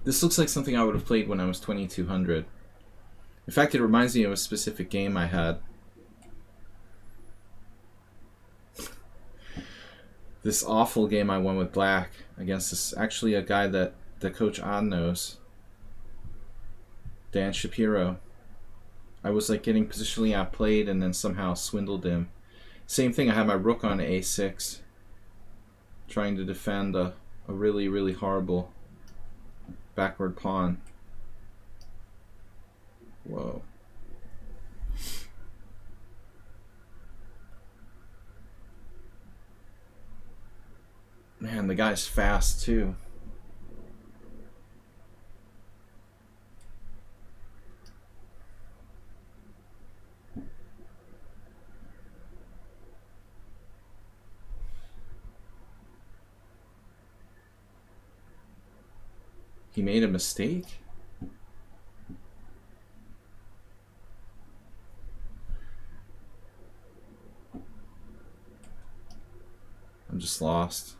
This looks like something I would have played when I was 2200. In fact, it reminds me of a specific game I had. This awful game I won with black against this, actually a guy that Coach Ahn knows. Dan Shapiro. I was like getting positionally outplayed and then somehow swindled him. Same thing, I had my rook on a6. Trying to defend a really, really horrible backward pawn. Whoa. Man, the guy's fast too. He made a mistake? I'm just lost.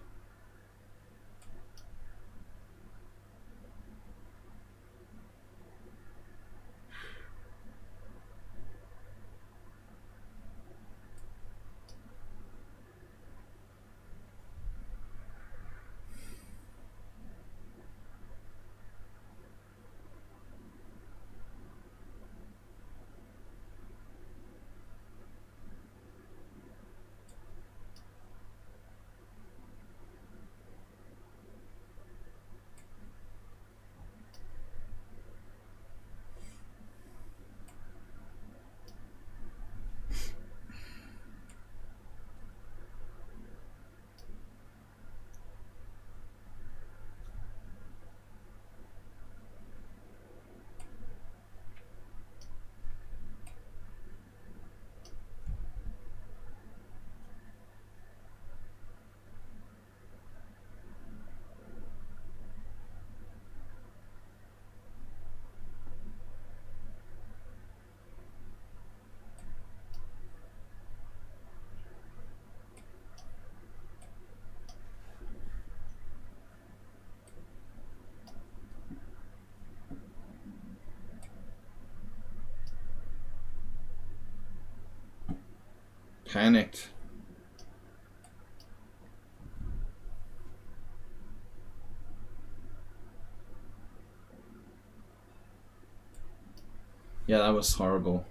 Panicked. Yeah, that was horrible.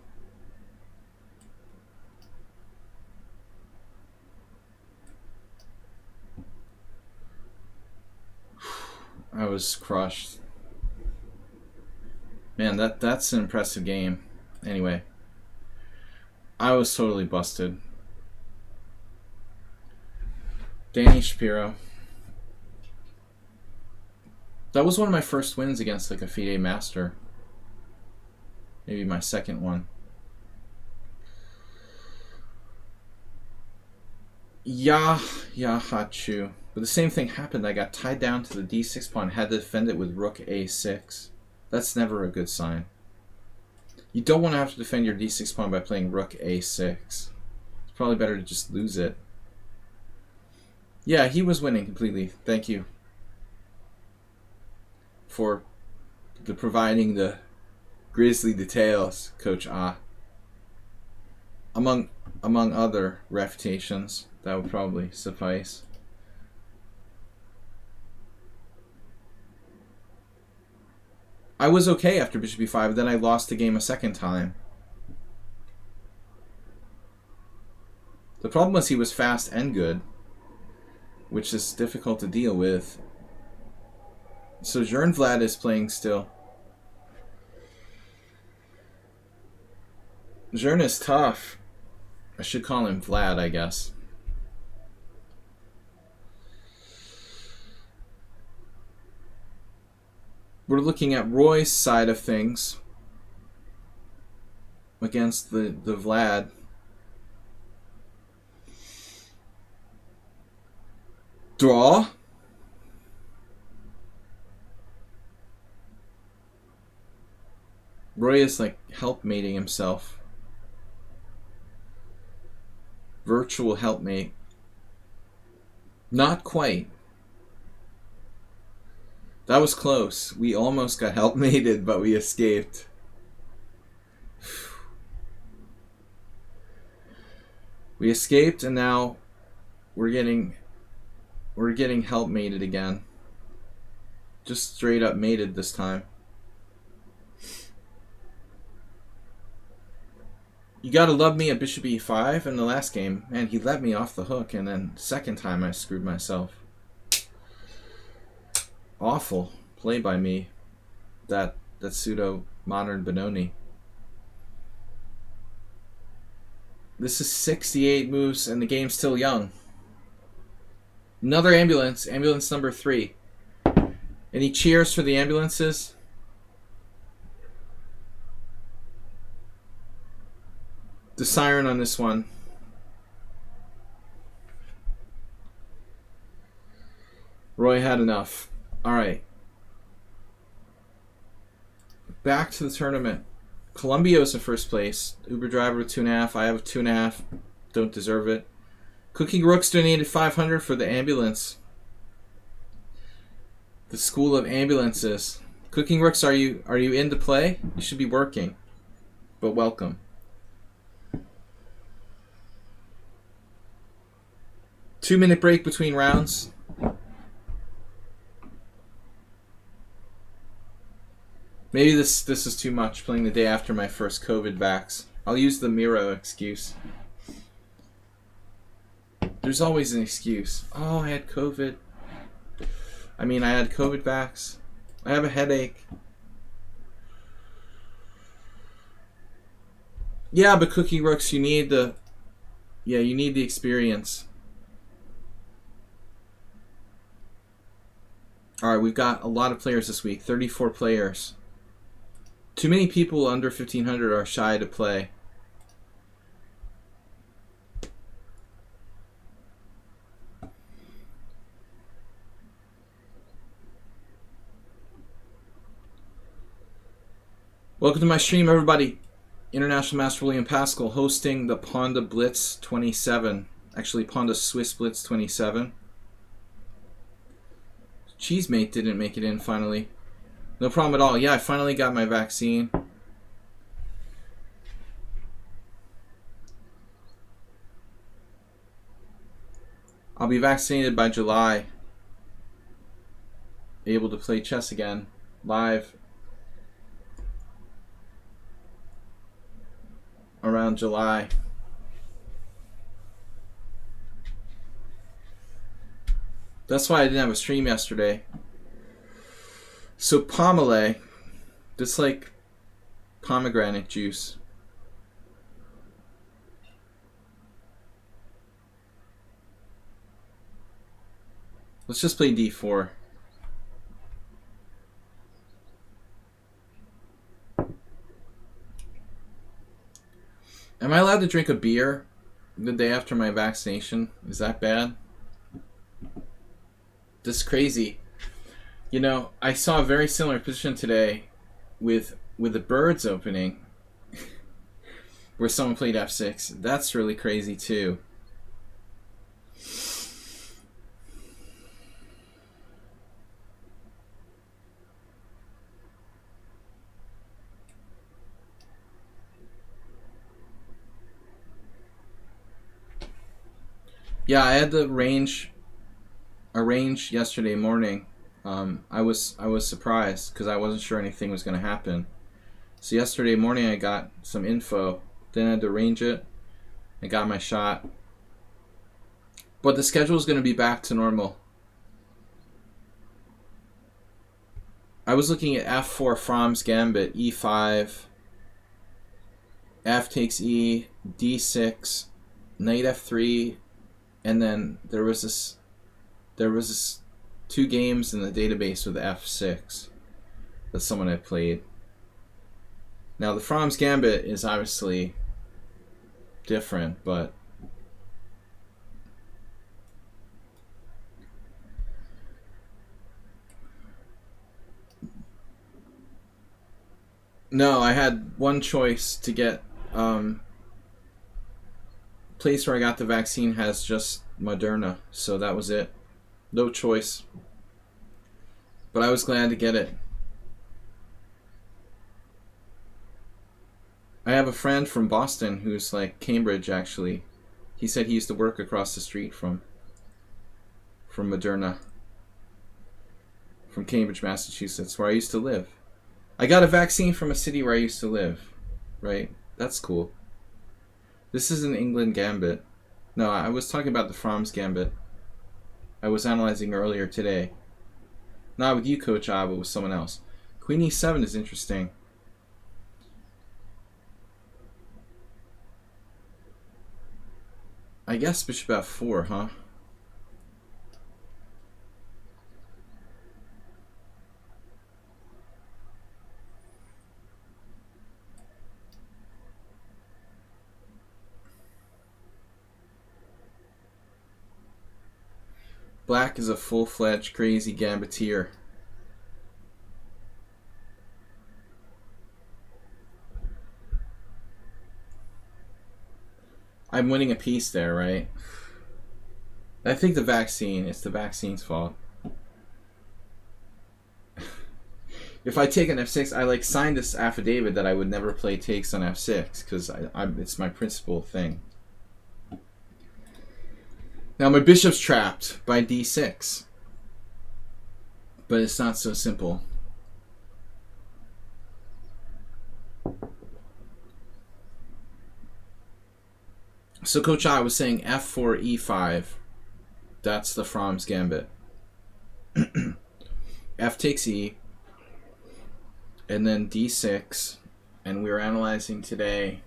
I was crushed. Man, that's an impressive game. Anyway, I was totally busted. Danny Shapiro. That was one of my first wins against like a FIDE master. Maybe my second one. Yahachu. But the same thing happened. I got tied down to the d6 pawn, had to defend it with rook a6. That's never a good sign. You don't want to have to defend your d6 pawn by playing rook a6. It's probably better to just lose it. Yeah, he was winning completely. Thank you for providing the grisly details, Coach Ah. Among other refutations, that would probably suffice. I was okay after bishop e5, then I lost the game a second time. The problem was he was fast and good, which is difficult to deal with. So Jern Vlad is playing still. Jern is tough. I should call him Vlad, I guess. We're looking at Roy's side of things against the Vlad. Draw. Roy is like helpmating himself. Virtual helpmate. Not quite. That was close. We almost got helpmated, but we escaped. We escaped, and now we're getting helpmated again. Just straight up mated this time. You gotta love me at bishop e5 in the last game. Man, he let me off the hook, and then second time I screwed myself. Awful play by me. That pseudo modern Benoni. This is 68 moves, and the game's still young. Another ambulance. Ambulance number 3. Any cheers for the ambulances? The siren on this one. Roy had enough. Alright. Back to the tournament. Columbio's in first place. Uber driver with 2.5. I have 2.5. Don't deserve it. Cooking Rooks donated 500 for the ambulance. The School of Ambulances. Cooking Rooks, are you into play? You should be working. But welcome. Two-minute break between rounds. Maybe this is too much, playing the day after my first COVID vax. I'll use the Miro excuse. There's always an excuse. Oh, I had COVID. I mean, I had COVID vax. I have a headache. Yeah, but Cookie Rooks, you need the experience. Alright, we've got a lot of players this week. 34 players. Too many people under 1,500 are shy to play. Welcome to my stream, everybody. International Master William Pascal hosting the Pawnda Blitz 27. Actually, Pawnda Swiss Blitz 27. Cheesemate didn't make it in finally. No problem at all. Yeah, I finally got my vaccine. I'll be vaccinated by July. Be able to play chess again, live. Around July. That's why I didn't have a stream yesterday. So pomele, that's like pomegranate juice. Let's just play d4. to drink a beer the day after my vaccination. Is that bad? This is crazy. You know, I saw a very similar position today with the birds opening where someone played f6. That's really crazy too. Yeah, I had the range arranged yesterday morning. I was surprised because I wasn't sure anything was going to happen. So yesterday morning I got some info, then I had to arrange it. I got my shot. But the schedule is going to be back to normal. I was looking at f4 Fromm's gambit, e5, f takes e, d6, knight f3, and then there was this 2 games in the database with f6 that someone had played. Now the Fromm's gambit is obviously different, but no, I had one choice to get. Place where I got the vaccine has just Moderna, so that was it. No choice. But I was glad to get it. I have a friend from Boston who's like Cambridge, actually. He said he used to work across the street from Moderna, from Cambridge, Massachusetts, where I used to live. I got a vaccine from a city where I used to live, right? That's cool. This is an England gambit. No, I was talking about the Fromm's gambit. I was analyzing earlier today. Not with you, Coach A, but with someone else. Queen e7 is interesting. I guess bishop f4, huh? Black is a full-fledged crazy gambiteer. I'm winning a piece there, right? I think it's the vaccine's fault. If I take an f6, I like signed this affidavit that I would never play takes on f6 because it's my principal thing. Now my bishop's trapped by d6, but it's not so simple. So Coach I was saying f4 e5. That's the Fromm's gambit. F takes e, and then d6, and we were analyzing today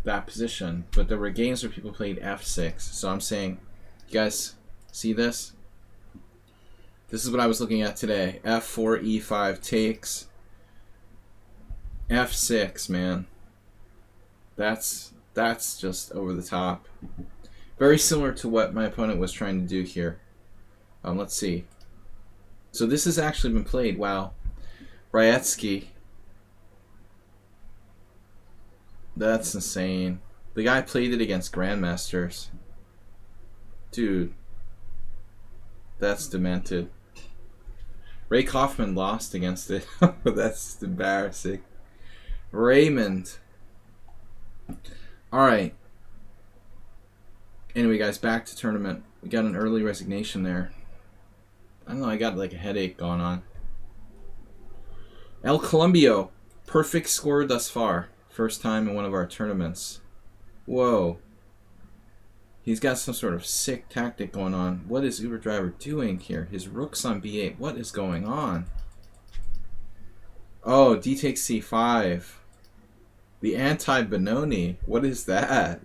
that position, but there were games where people played f6. So I'm saying, you guys see this? This is what I was looking at today. f4 e5 takes f6, man. That's just over the top. Very similar to what my opponent was trying to do here. Let's see. So this has actually been played. Wow. Ryatsky. That's insane. The guy played it against grandmasters. Dude. That's demented. Ray Kaufman lost against it. That's embarrassing. Raymond. Alright. Anyway, guys, back to tournament. We got an early resignation there. I don't know, I got like a headache going on. El Columbio. Perfect score thus far. First time in one of our tournaments. Whoa. He's got some sort of sick tactic going on. What is Uber Driver doing here? His rook's on b8. What is going on? Oh, d takes c5. The anti-Benoni. What is that?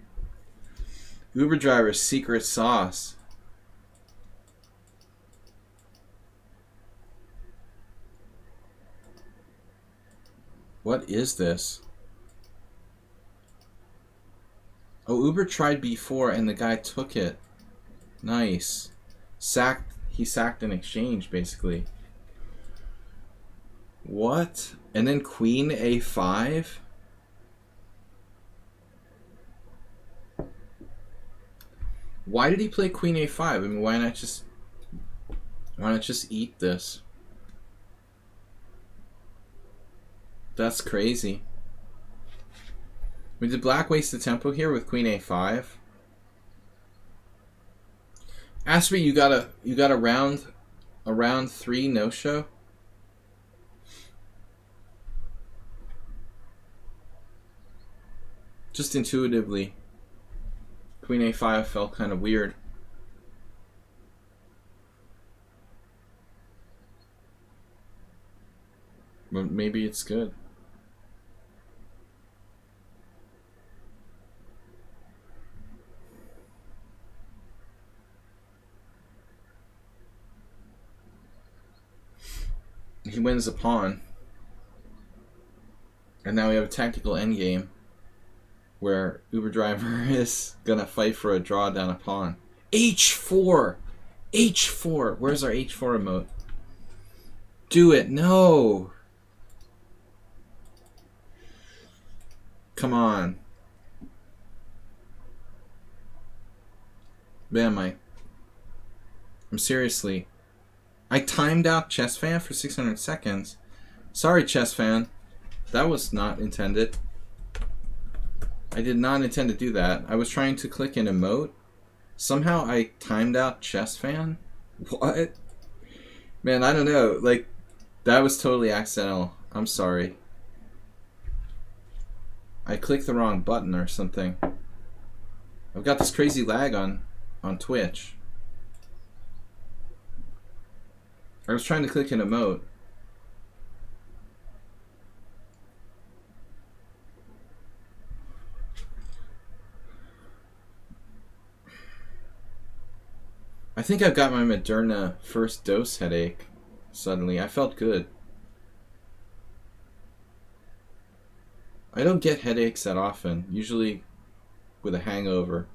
Uber Driver's secret sauce. What is this? Oh, Uber tried b4 and the guy took it. Nice. Sacked. He sacked an exchange, basically. What? And then queen a5? Why did he play queen a5? I mean, why not just eat this? That's crazy. I mean, did black waste the tempo here with queen a5? Ashby, you got a round 3 no show. Just intuitively, queen a5 felt kind of weird. But maybe it's good. He wins a pawn. And now we have a tactical endgame where Uber Driver is gonna fight for a draw down a pawn. H4! H4! Where's our H4 emote? Do it! No! Come on. Man, I'm seriously. I timed out Chess Fan for 600 seconds. Sorry, Chess Fan. That was not intended. I did not intend to do that. I was trying to click an emote. Somehow I timed out Chess Fan? What? Man, I don't know. Like, that was totally accidental. I'm sorry. I clicked the wrong button or something. I've got this crazy lag on Twitch. I was trying to click an emote. I think I've got my Moderna first dose headache suddenly. I felt good. I don't get headaches that often, usually with a hangover.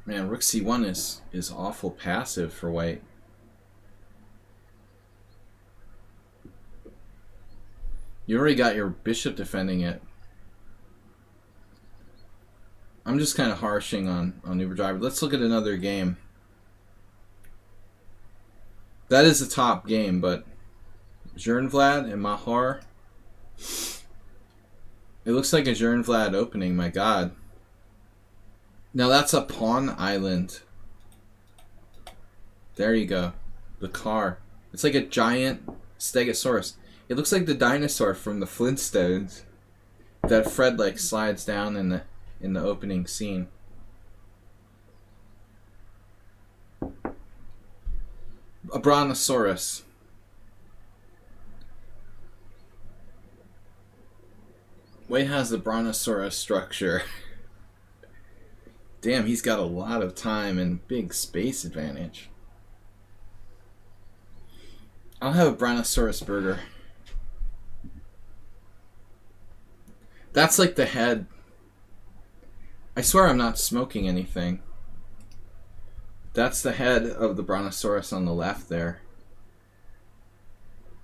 Man, Rook C1 is awful passive for white. You already got your bishop defending it. I'm just kind of harshing on Uber Driver. Let's look at another game. That is the top game, but Jernvlad and Mahar. It looks like a Jernvlad opening, my god. Now that's a pawn island. There you go. The car. It's like a giant Stegosaurus. It looks like the dinosaur from the Flintstones that Fred like slides down in the opening scene. A brontosaurus. White has the brontosaurus structure. Damn, he's got a lot of time and big space advantage. I'll have a brontosaurus burger. That's like the head. I swear I'm not smoking anything. That's the head of the brontosaurus on the left there.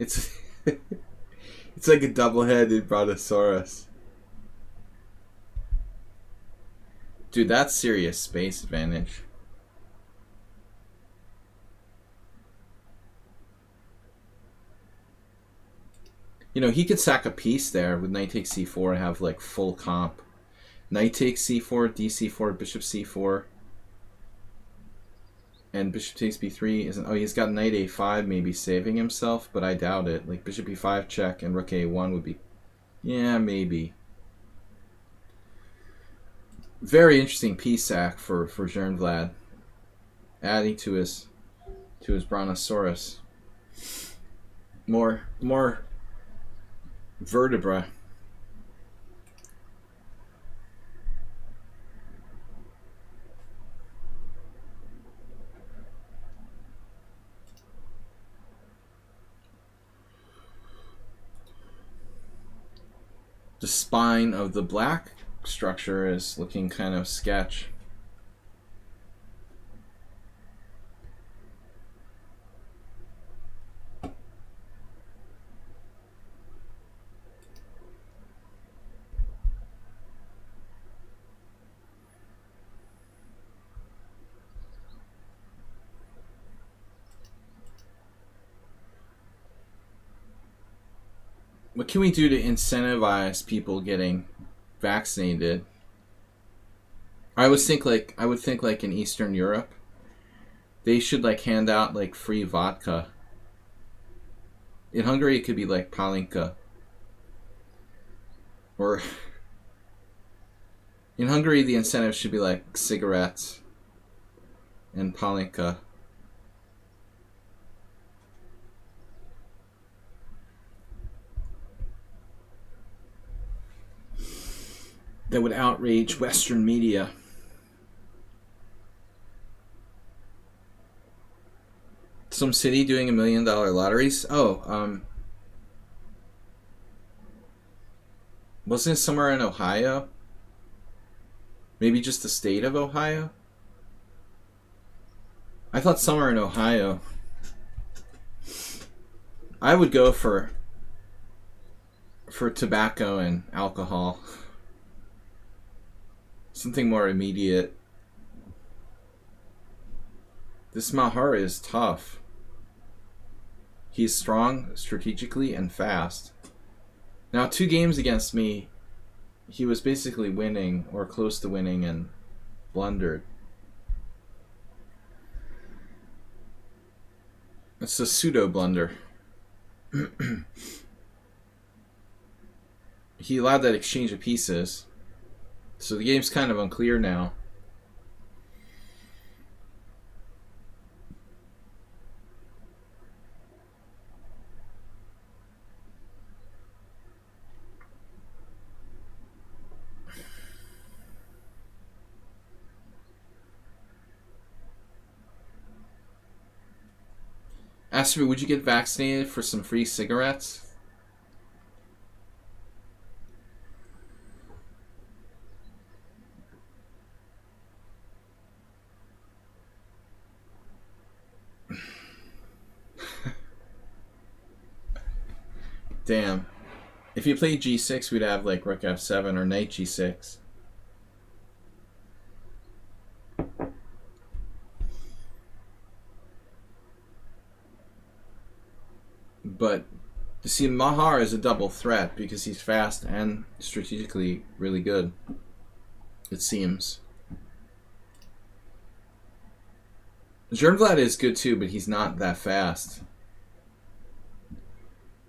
It's it's like a double-headed brontosaurus. Dude, that's serious space advantage. You know, he could sack a piece there with knight takes c4 and have like full comp. Knight takes c4, dc4, bishop c4. And bishop takes b3 isn't... Oh, he's got knight a5 maybe saving himself, but I doubt it. Like bishop e5 check and rook a1 would be... Yeah, maybe. Very interesting piece sack for Jernvlad. Adding to his brontosaurus. More vertebra. The spine of the black structure is looking kind of sketch. What can we do to incentivize people getting vaccinated? I would think like in Eastern Europe, they should like hand out like free vodka. In Hungary, it could be like palinka. Or in Hungary, the incentive should be like cigarettes and palinka. That would outrage Western media. Some city doing $1 million lotteries? Oh, wasn't it somewhere in Ohio? Maybe just the state of Ohio? I thought somewhere in Ohio. I would go for tobacco and alcohol. Something more immediate. This Mahar is tough. He's strong strategically and fast. Now, 2 games against me, he was basically winning or close to winning and blundered. It's a pseudo blunder. He allowed that exchange of pieces. So the game's kind of unclear now. Astrid, would you get vaccinated for some free cigarettes? Damn. If you played g6, we'd have like rook f7 or knight g6. But you see, Mahar is a double threat because he's fast and strategically really good, it seems. Jernblad is good too, but he's not that fast.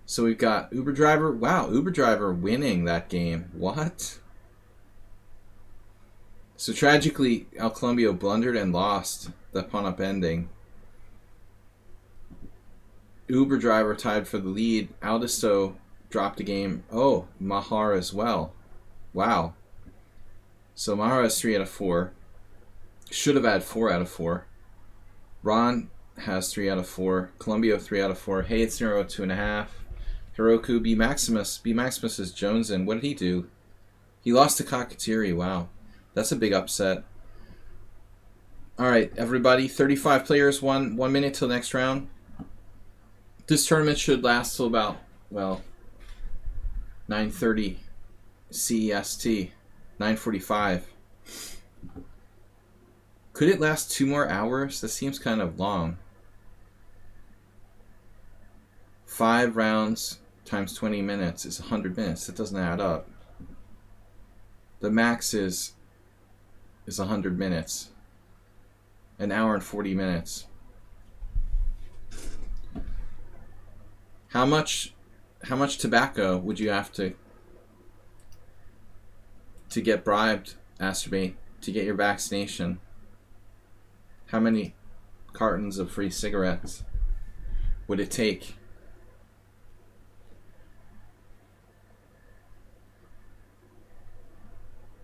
So we've got Uber Driver. Wow, Uber Driver winning that game. What? So tragically, El Colombio blundered and lost the pawn-up ending. Uber Driver tied for the lead. Aldisto dropped a game. Oh, Mahar as well. Wow. So Mahar has 3 out of 4. Should have had 4 out of 4. Ron has 3 out of 4. Colombio 3 out of 4. Hey, it's Nero 2.5. Hiroku B Maximus. B Maximus is Jonesin. What did he do? He lost to Kakatiri. Wow. That's a big upset. Alright, everybody. 35 players, 1 minute till next round. This tournament should last till about, well, 9:30 CEST. 9:45. Could it last 2 more hours? That seems kind of long. 5 rounds times 20 minutes is 100 minutes. That doesn't add up. The max is 100 minutes. An hour and 40 minutes. How much tobacco would you have to get bribed, Astrobate, to get your vaccination? How many cartons of free cigarettes would it take?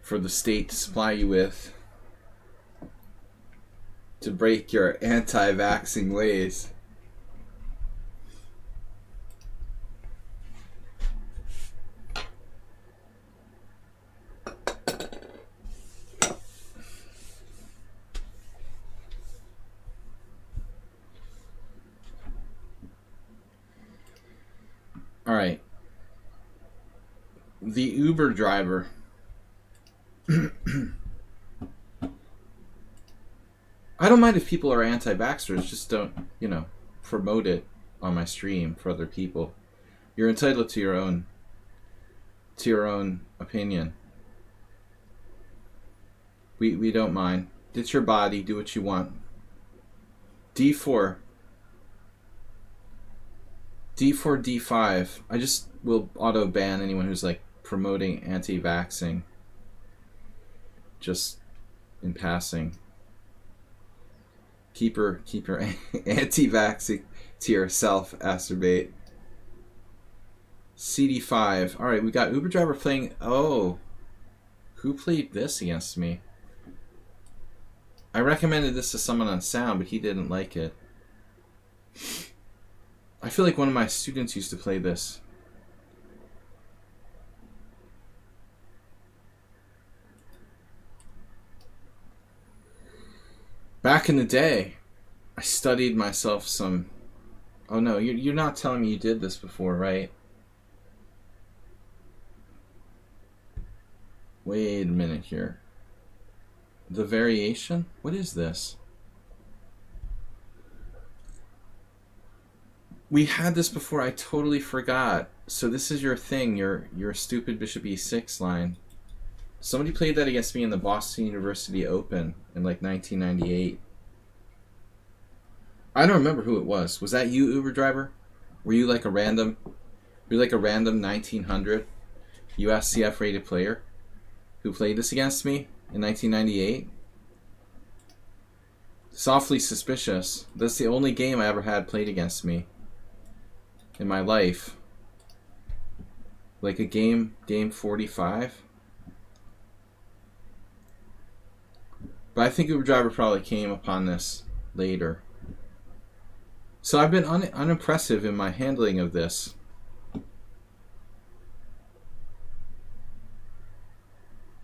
For the state to supply you with to break your anti-vaxxing ways? All right. The Uber driver. I don't mind if people are anti-vaxxers, just don't, promote it on my stream for other people. You're entitled to your own opinion. We don't mind. It's your body, do what you want. D4. D4, D5. I just will auto ban anyone who's like promoting anti-vaxxing. Just in passing. Keep your anti-vaxxing to yourself, Acerbate. CD5. Alright, we got Uber Driver playing... Oh. Who played this against me? I recommended this to someone on sound, but he didn't like it. I feel like one of my students used to play this. Back in the day, I studied myself some... Oh no, you're not telling me you did this before, right? Wait a minute here. The variation? What is this? We had this before, I totally forgot. So this is your thing, your stupid bishop e6 line. Somebody played that against me in the Boston University Open in like 1998. I don't remember who it was. Was that you, Uber Driver? Were you like a random 1900 USCF rated player who played this against me in 1998? Softly suspicious. That's the only game I ever had played against me in my life. Like a game 45. But I think Uber Driver probably came upon this later. So I've been unimpressive in my handling of this.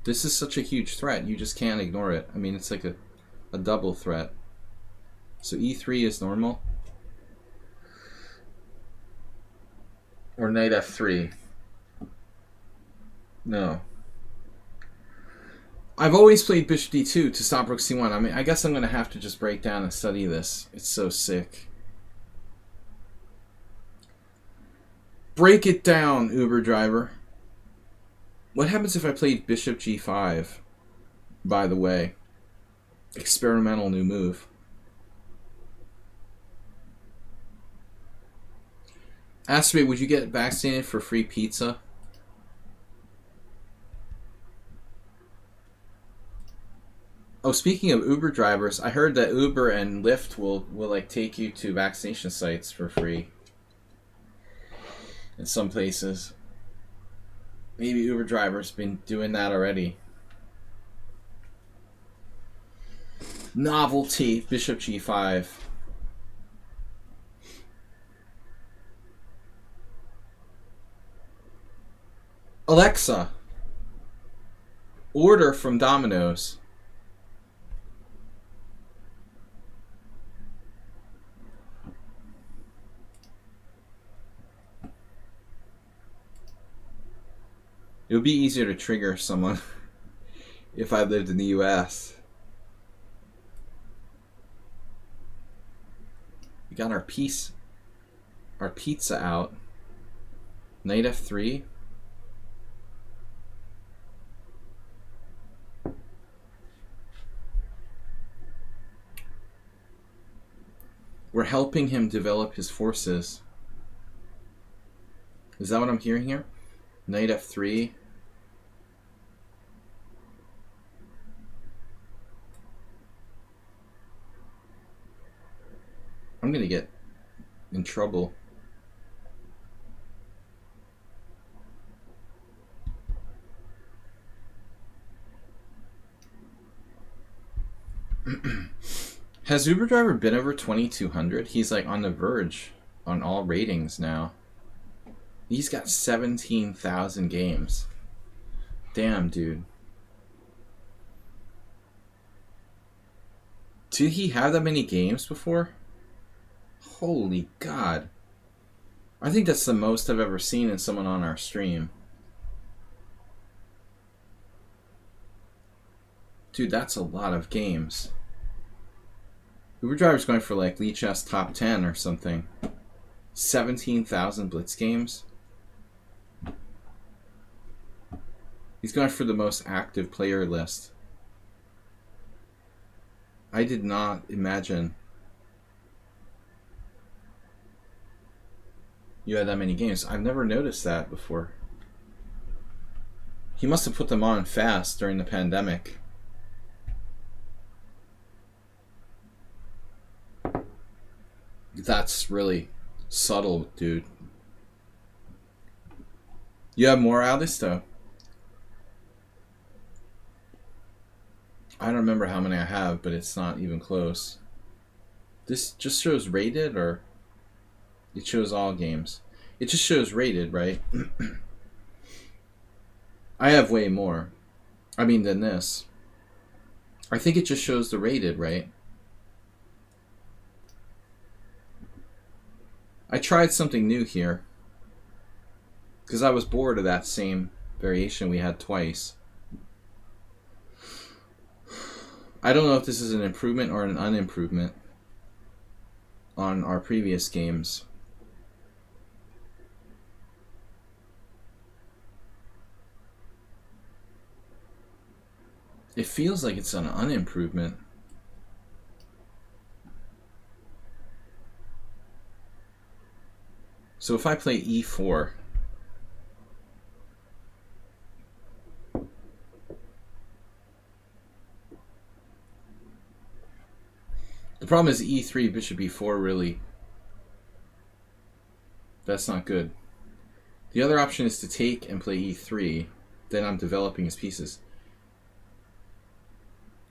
This is such a huge threat, you just can't ignore it. I mean, it's like a double threat. So E3 is normal. Or knight F3. No. I've always played bishop D2 to stop rook C1. I mean, I guess I'm going to have to just break down and study this. It's so sick. Break it down, Uber Driver. What happens if I played bishop G5, by the way? Experimental new move. Aspie, would you get vaccinated for free pizza? Oh, speaking of Uber drivers, I heard that Uber and Lyft will like take you to vaccination sites for free. In some places. Maybe Uber drivers been doing that already. Novelty, bishop G5. Alexa, order from Domino's. It would be easier to trigger someone if I lived in the US. We got our pizza out. Knight F3. We're helping him develop his forces. Is that what I'm hearing here? Knight F3. I'm gonna get in trouble. Has Uber Driver been over 2200? He's like on the verge on all ratings now. He's got 17,000 games. Damn, dude. Did he have that many games before? Holy God. I think that's the most I've ever seen in someone on our stream. Dude, that's a lot of games. Uber Driver's going for like lichess top 10 or something. 17,000 Blitz games. He's going for the most active player list. I did not imagine you had that many games. I've never noticed that before. He must have put them on fast during the pandemic. That's really subtle, dude. You have more Alice, though. I don't remember how many I have, but it's not even close. This just shows rated, or it shows all games? It just shows rated, right? I have way more. I mean, than this. I think it just shows the rated, right? I tried something new here, because I was bored of that same variation we had twice. I don't know if this is an improvement or an unimprovement on our previous games. It feels like it's an unimprovement. So if I play e4, the problem is e3, bishop e4 really, that's not good. The other option is to take and play e3, then I'm developing his pieces.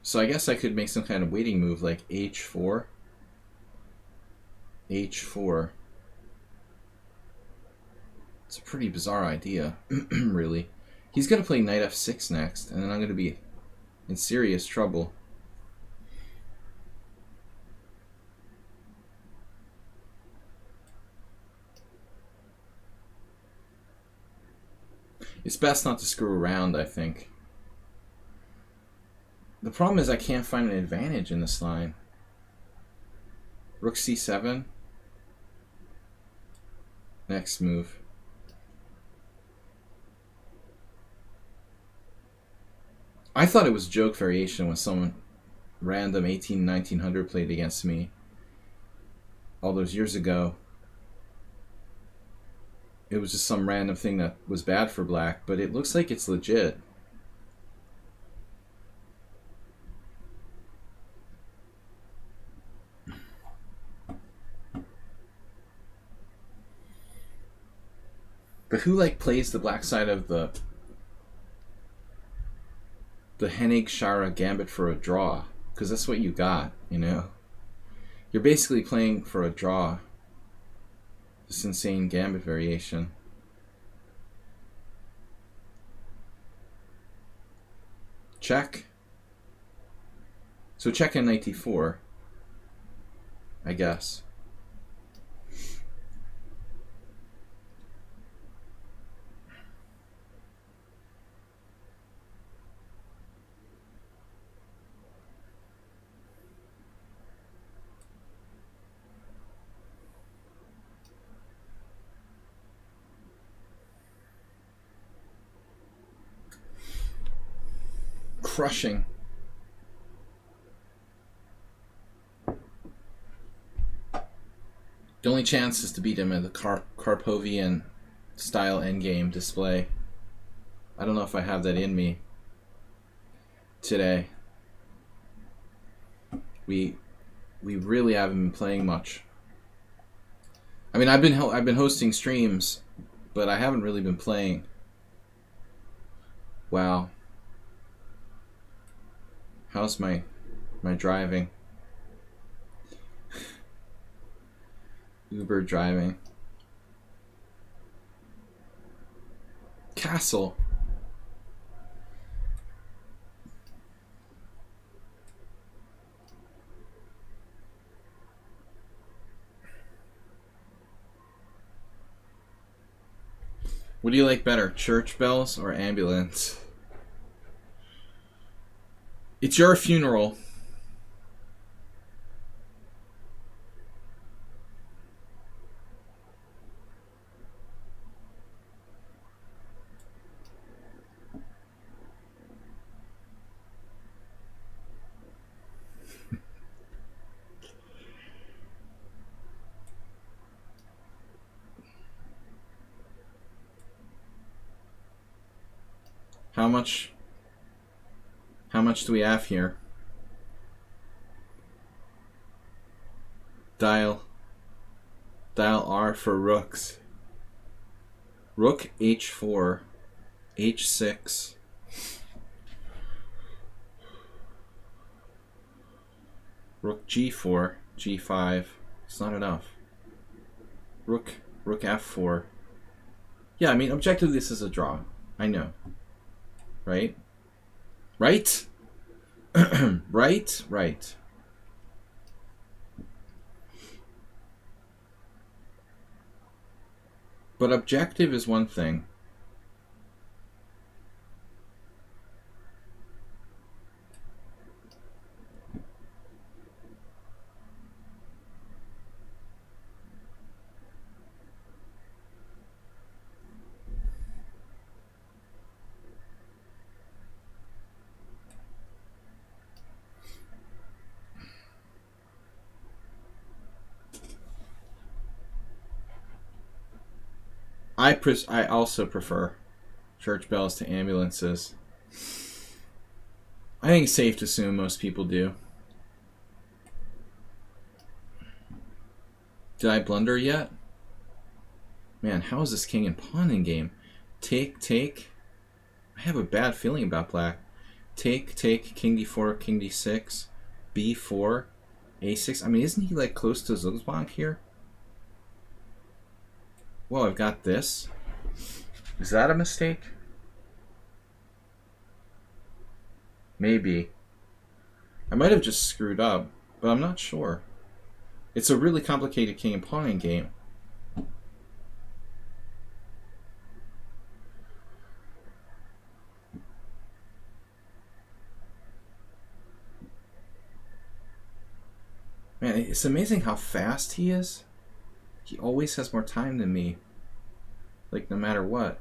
So I guess I could make some kind of waiting move like h4, h4. It's a pretty bizarre idea, really. He's going to play knight f6 next, and then I'm going to be in serious trouble. It's best not to screw around, I think. The problem is I can't find an advantage in this line. Rook c7. Next move. I thought it was joke variation when someone random 1900 played against me all those years ago. It was just some random thing that was bad for black, but it looks like it's legit. But who like plays the black side of the Hennig Shara gambit for a draw? Because that's what you got, you know? You're basically playing for a draw. This insane gambit variation. Check. So check in knight d4, I guess. Crushing. The only chance is to beat him at the Karpovian style endgame display. I don't know if I have that in me today. We really haven't been playing much. I mean, I've been hosting streams, but I haven't really been playing. Wow. How's my driving? Uber driving. Castle. What do you like better, church bells or ambulance? It's your funeral. How much do we have here? Dial R for rooks. Rook h4, h6. Rook g4, g5. It's not enough. Rook f4. Yeah, I mean, objectively this is a draw. I know. Right? Right? Right. But objective is one thing. I also prefer church bells to ambulances. I think it's safe to assume most people do. Did I blunder yet? Man, how is this king and pawn in game? Take. I have a bad feeling about black. Take, king d4, king d6, b4, a6. I mean, isn't he like close to Zugzwang here? Whoa, I've got this. Is that a mistake? Maybe. I might have just screwed up, but I'm not sure. It's a really complicated king and pawn game. Man, it's amazing how fast he is. He always has more time than me. Like, no matter what.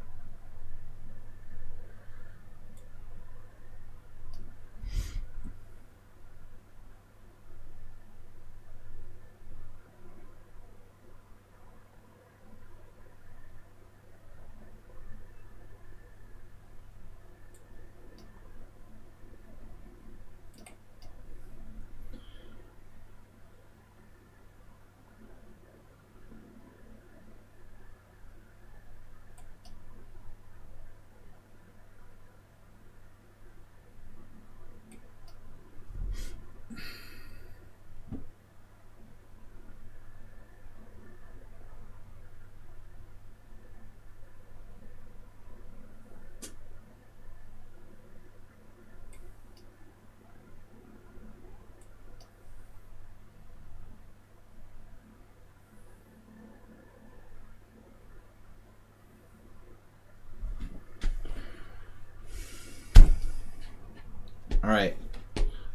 Alright.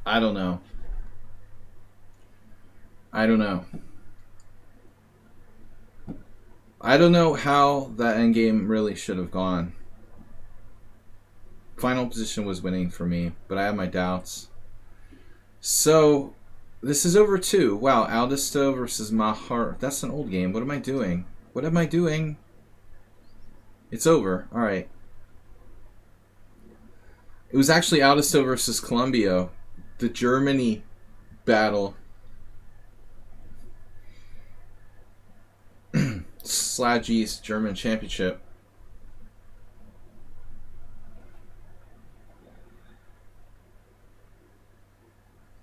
I don't know. I don't know how that endgame really should have gone. Final position was winning for me, but I have my doubts. So, this is over 2. Wow, Aldisto versus Mahar. That's an old game. What am I doing? What am I doing? It's over. Alright. It was actually Aldisto versus Colombia. The Germany battle. Slaggie's German championship.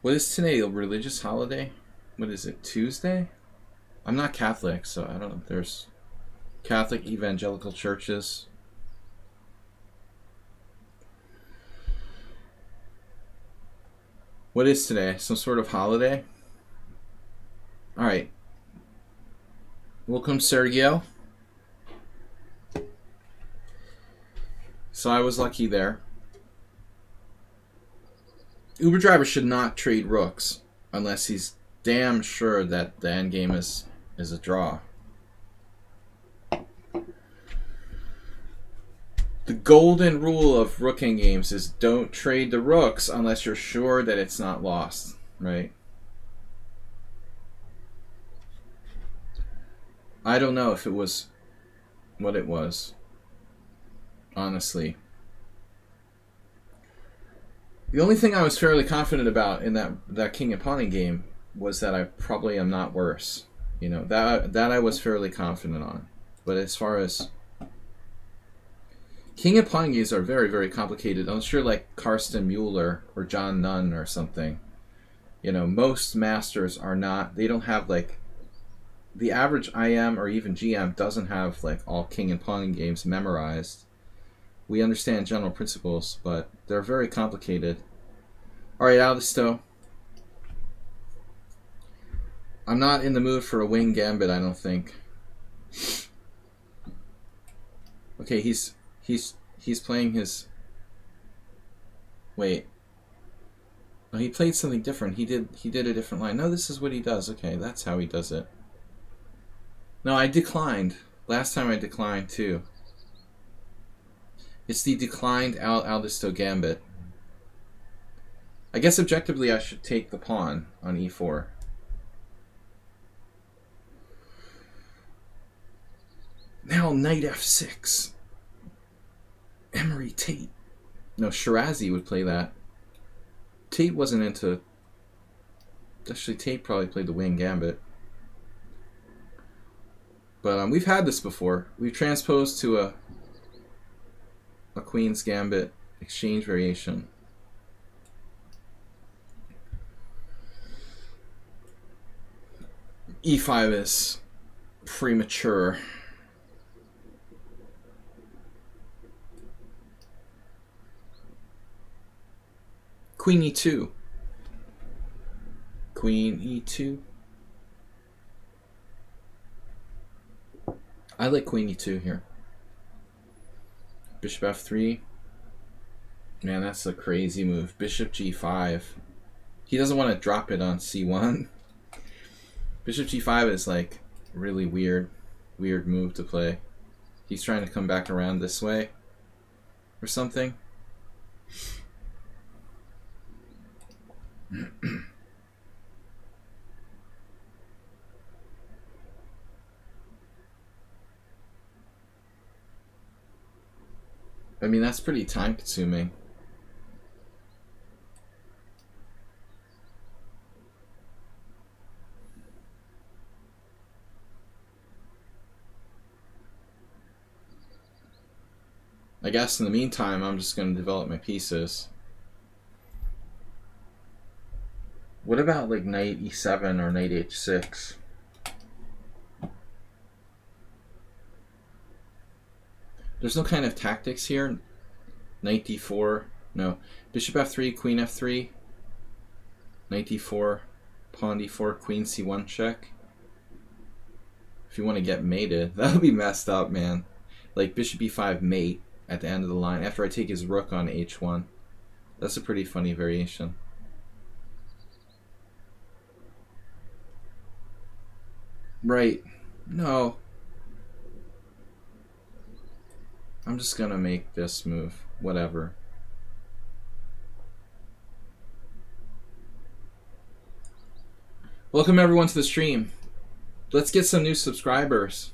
What is today? A religious holiday? What is it? Tuesday? I'm not Catholic, so I don't know. There's Catholic evangelical churches. What is today? Some sort of holiday? Alright. Welcome, Sergio. So I was lucky there. Uber driver should not trade rooks unless he's damn sure that the end game is a draw. The golden rule of rooking games is don't trade the rooks unless you're sure that it's not lost, right? I don't know if it was what it was, honestly. The only thing I was fairly confident about in that king and pawning game was that I probably am not worse. You know, that I was fairly confident on. But as far as king and pawning games are very, very complicated. I'm sure like Karsten Mueller or John Nunn or something. You know, most masters are not, they don't have like, the average IM or even GM doesn't have like all king and pawning games memorized. We understand general principles, but they're very complicated. Alright, Aldisto. I'm not in the mood for a wing gambit, I don't think. Okay, he's playing his... Wait. Oh, he played something different. He did a different line. No, this is what he does. Okay, that's how he does it. No, I declined. Last time I declined too. It's the declined Aldisto gambit. I guess objectively I should take the pawn on e4. Now knight f6. Emery Tate. No, Shirazi would play that. Tate wasn't into... Actually, Tate probably played the wing gambit. But we've had this before. We've transposed to a queen's gambit exchange variation. E5 is premature. Queen e2. Queen e2. I like queen e2 here. Bishop f3. Man, that's a crazy move. Bishop g5. He doesn't want to drop it on c1. Bishop g5 is like really weird move to play. He's trying to come back around this way or something. I mean, that's pretty time consuming. I guess in the meantime, I'm just going to develop my pieces. What about like knight e7 or knight h6? There's no kind of tactics here. Knight d4. No. Bishop f3, queen f3. Knight d4, pawn d4, queen c1 check. If you want to get mated, that would be messed up, man. Like bishop e5 mate at the end of the line after I take his rook on h1. That's a pretty funny variation. Right. No. I'm just gonna make this move. Whatever. Welcome everyone to the stream. Let's get some new subscribers.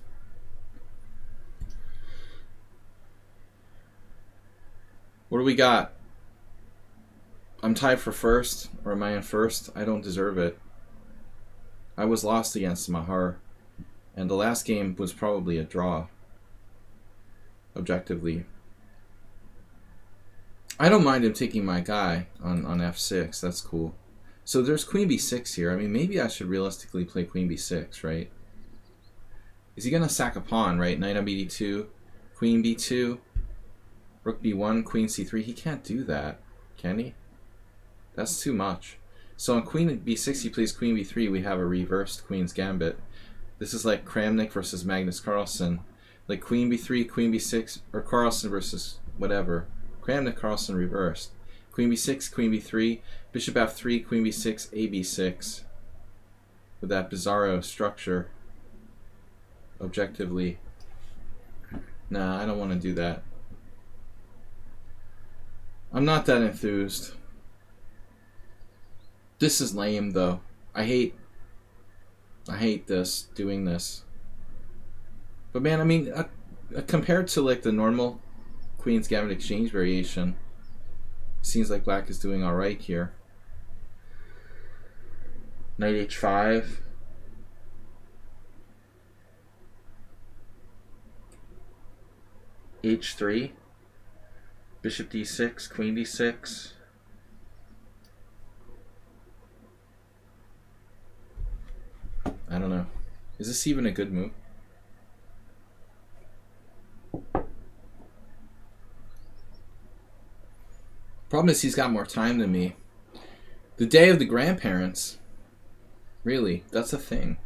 What do we got? I'm tied for first, or am I in first? I don't deserve it. I was lost against Mahar, and the last game was probably a draw. Objectively. I don't mind him taking my guy on f6. That's cool. So there's queen b6 here. I mean, maybe I should realistically play queen b6, right? Is he going to sack a pawn, right? Knight on bd2, queen b2, rook b1, queen c3. He can't do that, can he? That's too much. So on queen b6, he plays queen b3. We have a reversed queen's gambit. This is like Kramnik versus Magnus Carlsen. Like queen b3, queen b6, or Carlsen versus whatever. Cramnik Carlsen reversed. Queen b6, queen b3, bishop f3, queen b6, a b6. With that bizarro structure. Objectively. Nah, I don't want to do that. I'm not that enthused. This is lame, though. I hate this, doing this. But man, I mean, compared to like the normal Queen's Gambit exchange variation, seems like black is doing alright here. Knight h5. h3. Bishop d6, queen d6. I don't know. Is this even a good move? Problem is he's got more time than me. The day of the grandparents. Really, that's a thing.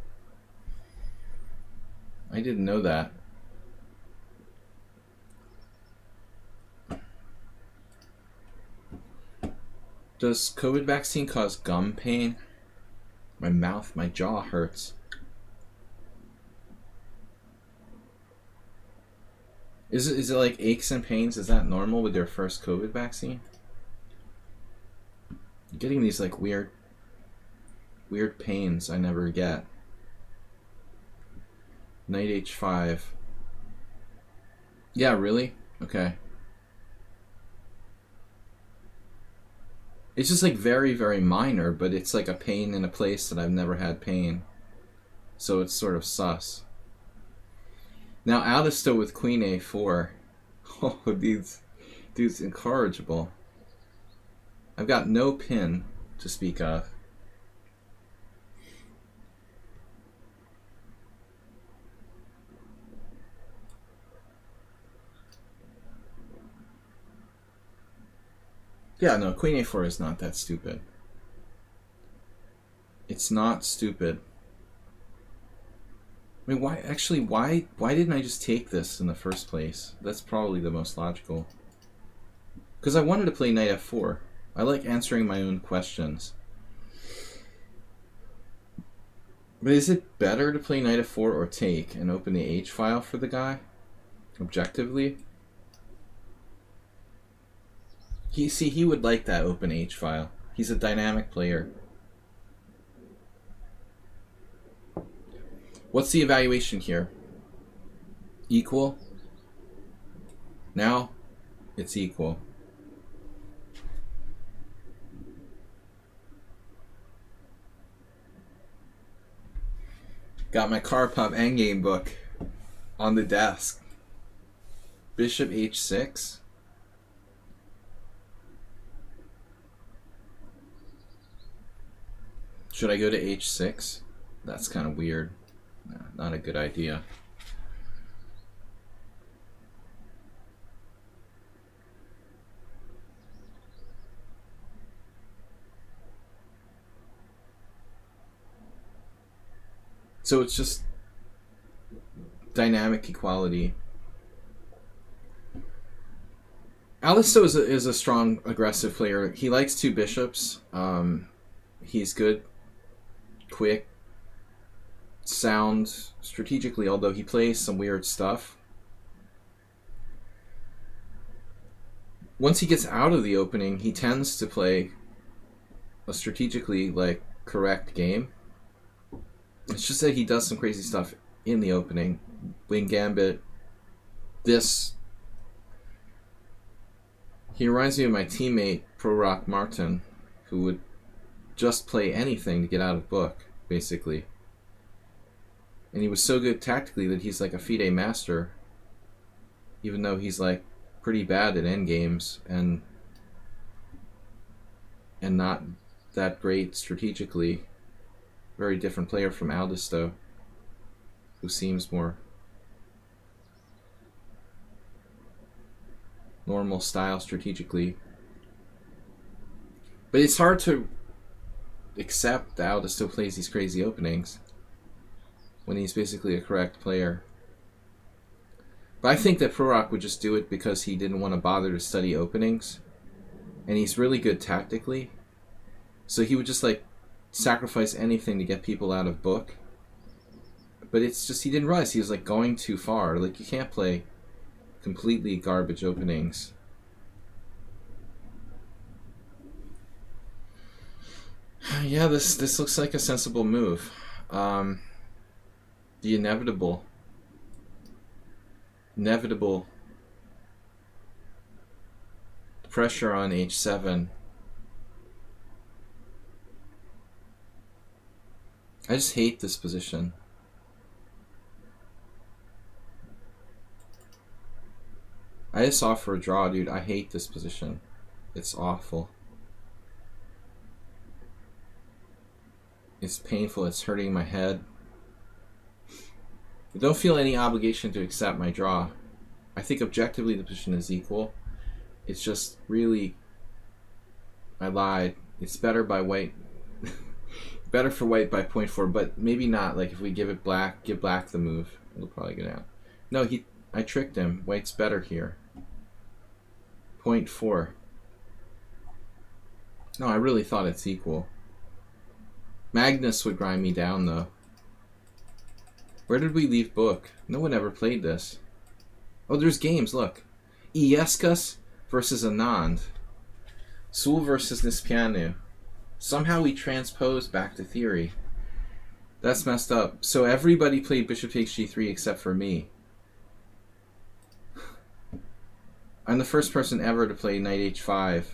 I didn't know that. Does COVID vaccine cause gum pain? My mouth, my jaw hurts. Is it like aches and pains? Is that normal with your first COVID vaccine? I'm getting these like weird pains I never get. Knight h5. Yeah, really? Okay. It's just like very, very minor, but it's like a pain in a place that I've never had pain. So it's sort of sus. Now Aldisto with queen a4. Oh, dude's incorrigible. I've got no pin to speak of. Yeah, no, queen a4 is not that stupid. It's not stupid. I mean, why didn't I just take this in the first place? That's probably the most logical. Because I wanted to play knight f4. I like answering my own questions. But is it better to play knight f4 or take and open the h file for the guy? Objectively? He would like that open h file. He's a dynamic player. What's the evaluation here? Equal? Now it's equal. Got my Karpov endgame book on the desk. Bishop h6. Should I go to h6? That's kind of weird. Not a good idea. So it's just dynamic equality. Aldisto is a strong, aggressive player. He likes two bishops. He's good, quick, sound strategically, although he plays some weird stuff. Once he gets out of the opening, he tends to play a strategically like correct game. It's just that he does some crazy stuff in the opening. Wing Gambit. This. He reminds me of my teammate, Pro Rock Martin, who would just play anything to get out of book, basically. And he was so good tactically that he's like a FIDE master, even though he's like pretty bad at endgames and not that great strategically. Very different player from Aldisto, who seems more normal style strategically. But it's hard to accept that Aldisto plays these crazy openings when he's basically a correct player. But I think that Prorok would just do it because he didn't want to bother to study openings. And he's really good tactically. So he would just, like, sacrifice anything to get people out of book. But it's just, he didn't realize he was, like, going too far. Like, you can't play completely garbage openings. Yeah, this looks like a sensible move. The inevitable pressure on h7. I just hate this position. I just offer a draw, dude. I hate this position. It's awful. It's painful. It's hurting my head. I don't feel any obligation to accept my draw. I think objectively the position is equal. It's just really... I lied. It's better by white. Better for white by 0.4, but maybe not. Like if we give black the move, it'll probably go down. No, I tricked him. White's better here. 0.4. No, I really thought it's equal. Magnus would grind me down though. Where did we leave book? No one ever played this. Oh, there's games, look. Iescas versus Anand. Sul versus Nispianu. Somehow we transposed back to theory. That's messed up. So everybody played bishop takes g3 except for me. I'm the first person ever to play knight h5.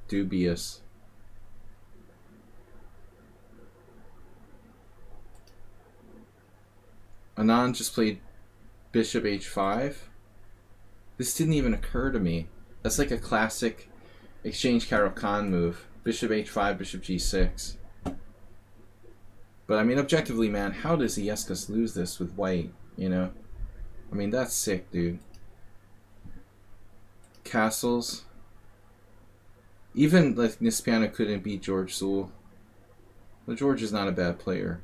Dubious. Anand just played bishop h5. This didn't even occur to me. That's like a classic exchange Caro-Kann move. Bishop h5, bishop g6. But I mean, objectively, man, how does Iescas lose this with white, you know? I mean, that's sick, dude. Castles. Even like Nispianu couldn't beat George Sul. Well, George is not a bad player.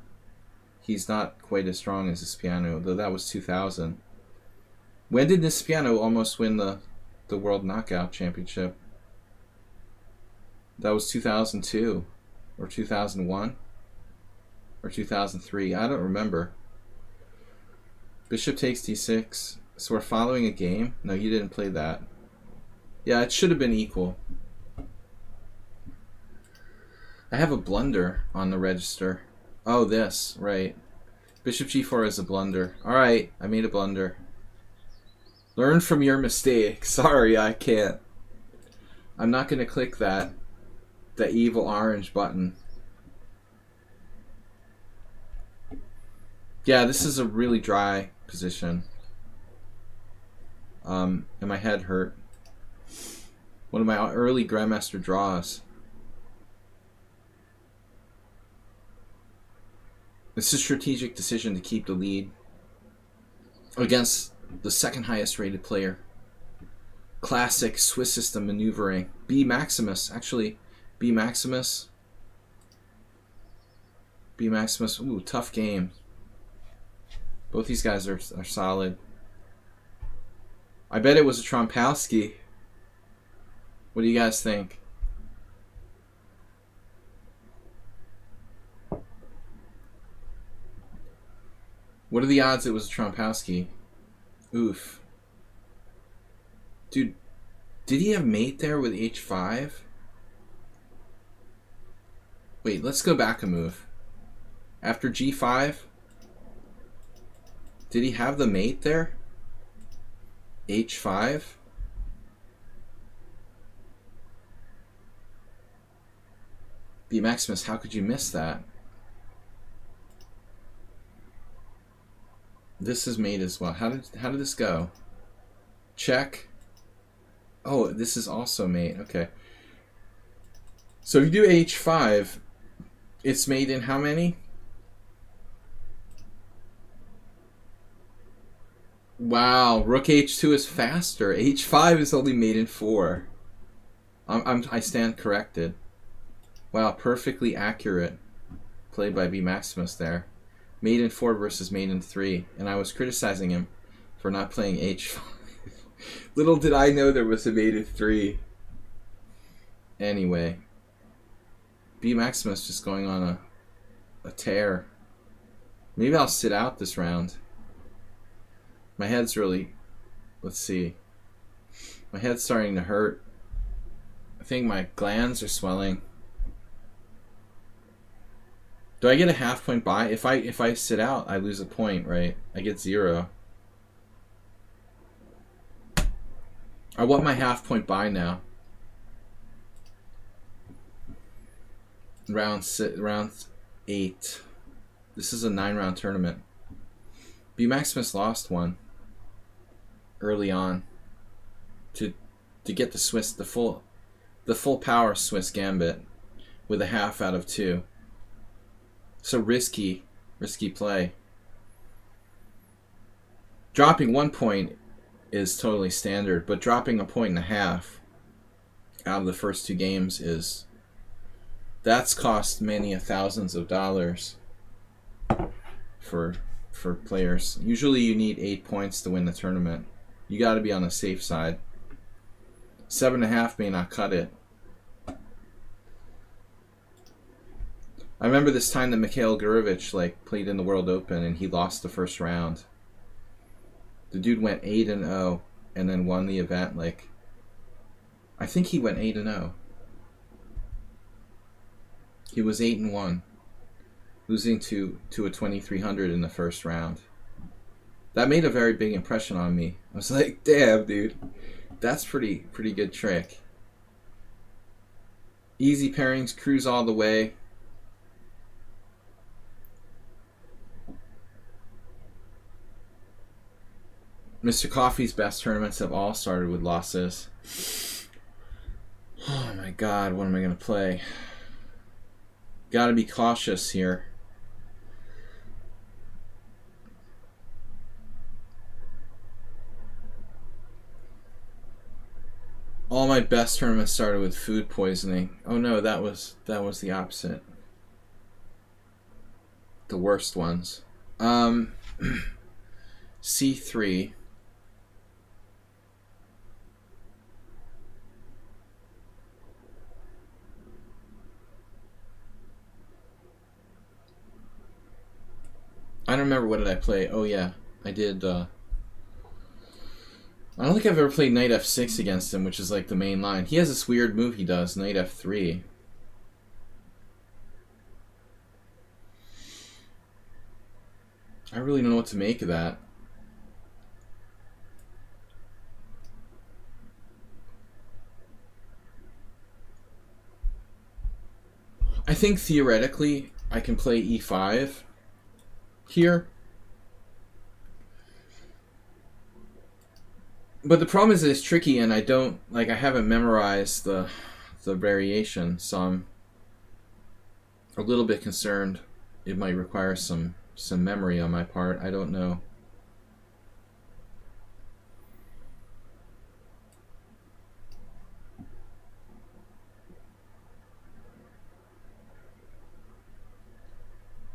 He's not quite as strong as Nispianu, though that was 2000. When did Nispianu almost win the World Knockout Championship? That was 2002 or 2001 or 2003. I don't remember. Bishop takes d6. So we're following a game? No, you didn't play that. Yeah, it should have been equal. I have a blunder on the register. Oh, this, right. Bishop g4 is a blunder. Alright, I made a blunder. Learn from your mistake. Sorry, I can't. I'm not going to click that evil orange button. Yeah, this is a really dry position. And my head hurt. One of my early Grandmaster draws. It's a strategic decision to keep the lead against the second highest rated player. Classic Swiss system maneuvering. B Maximus, actually. B Maximus. B Maximus. Ooh, tough game. Both these guys are solid. I bet it was a Trompowsky. What do you guys think? What are the odds it was a Trompowsky? Oof. Dude, did he have mate there with h5? Wait, let's go back a move. After g5? Did he have the mate there? h5? B Maximus, how could you miss that? This is mate as well. How did this go? Check. Oh, this is also mate. Okay. So if you do h5, it's mate in how many? Wow, rook h2 is faster. h5 is only mate in 4. I stand corrected. Wow, perfectly accurate play by B Maximus there. Mate in 4 versus mate in 3, and I was criticizing him for not playing h5. Little did I know there was a mate of 3. Anyway, B Maximus just going on a tear. Maybe I'll sit out this round. My head's really... Let's see. My head's starting to hurt. I think my glands are swelling. Do I get a half point buy? If I sit out, I lose a point, right? I get 0. I want my half point buy now. Round 8. This is a 9-round tournament. B Maximus lost one early on to get the Swiss, the full power Swiss gambit with a half out of 2. So risky play. Dropping 1 point is totally standard, but dropping 1.5 points out of the first 2 games that's cost many thousands of dollars for players. Usually you need 8 points to win the tournament. You got to be on the safe side. 7.5 may not cut it. I remember this time that Mikhail Gurevich played in the World Open and he lost the first round. The dude went 8-0 and then won the event. I think he went 8-0. He was 8-1, losing to a 2300 in the first round. That made a very big impression on me. I was like, damn, dude, that's pretty good trick. Easy pairings, cruise all the way. Mr. Coffee's best tournaments have all started with losses. Oh my god, what am I going to play? Gotta be cautious here. All my best tournaments started with food poisoning. Oh no, that was the opposite. The worst ones. C3. I don't remember, what did I play? Oh yeah, I did. I don't think I've ever played knight f6 against him, which is the main line. He has this weird move he does, knight f3. I really don't know what to make of that. I think theoretically I can play e5 here. But the problem is that it's tricky and I haven't memorized the variation, so I'm a little bit concerned it might require some memory on my part. I don't know.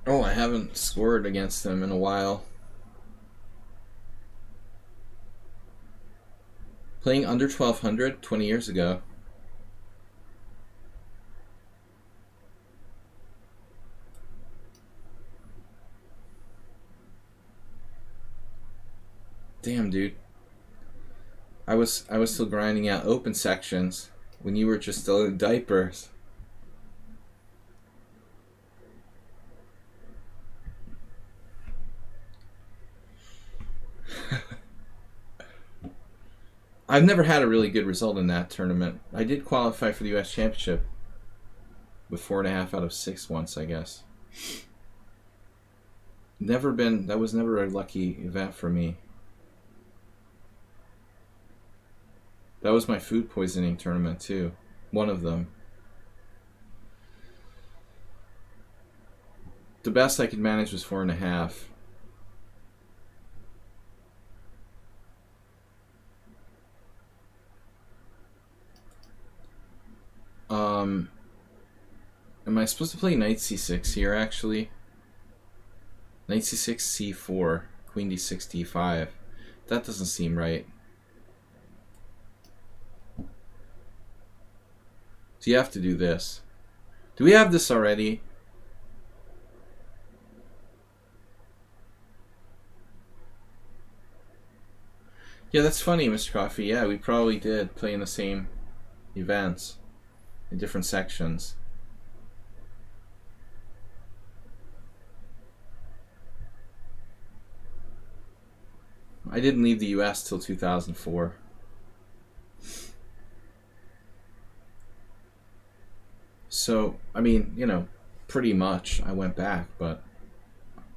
Oh, I haven't scored against him in a while. Playing under 1200 20 years ago. Damn, dude. I was still grinding out open sections when you were just still in diapers. I've never had a really good result in that tournament. I did qualify for the US Championship with 4.5 out of 6 once, I guess. That was never a lucky event for me. That was my food poisoning tournament too. One of them. The best I could manage was 4.5. Am I supposed to play knight c6 here, actually? Knight c6, c4, queen d6, d5. That doesn't seem right. So you have to do this. Do we have this already? Yeah, that's funny, Mr. Coffee. Yeah, we probably did play in the same events in different sections. I didn't leave the US till 2004. So, I mean, you know, pretty much I went back, but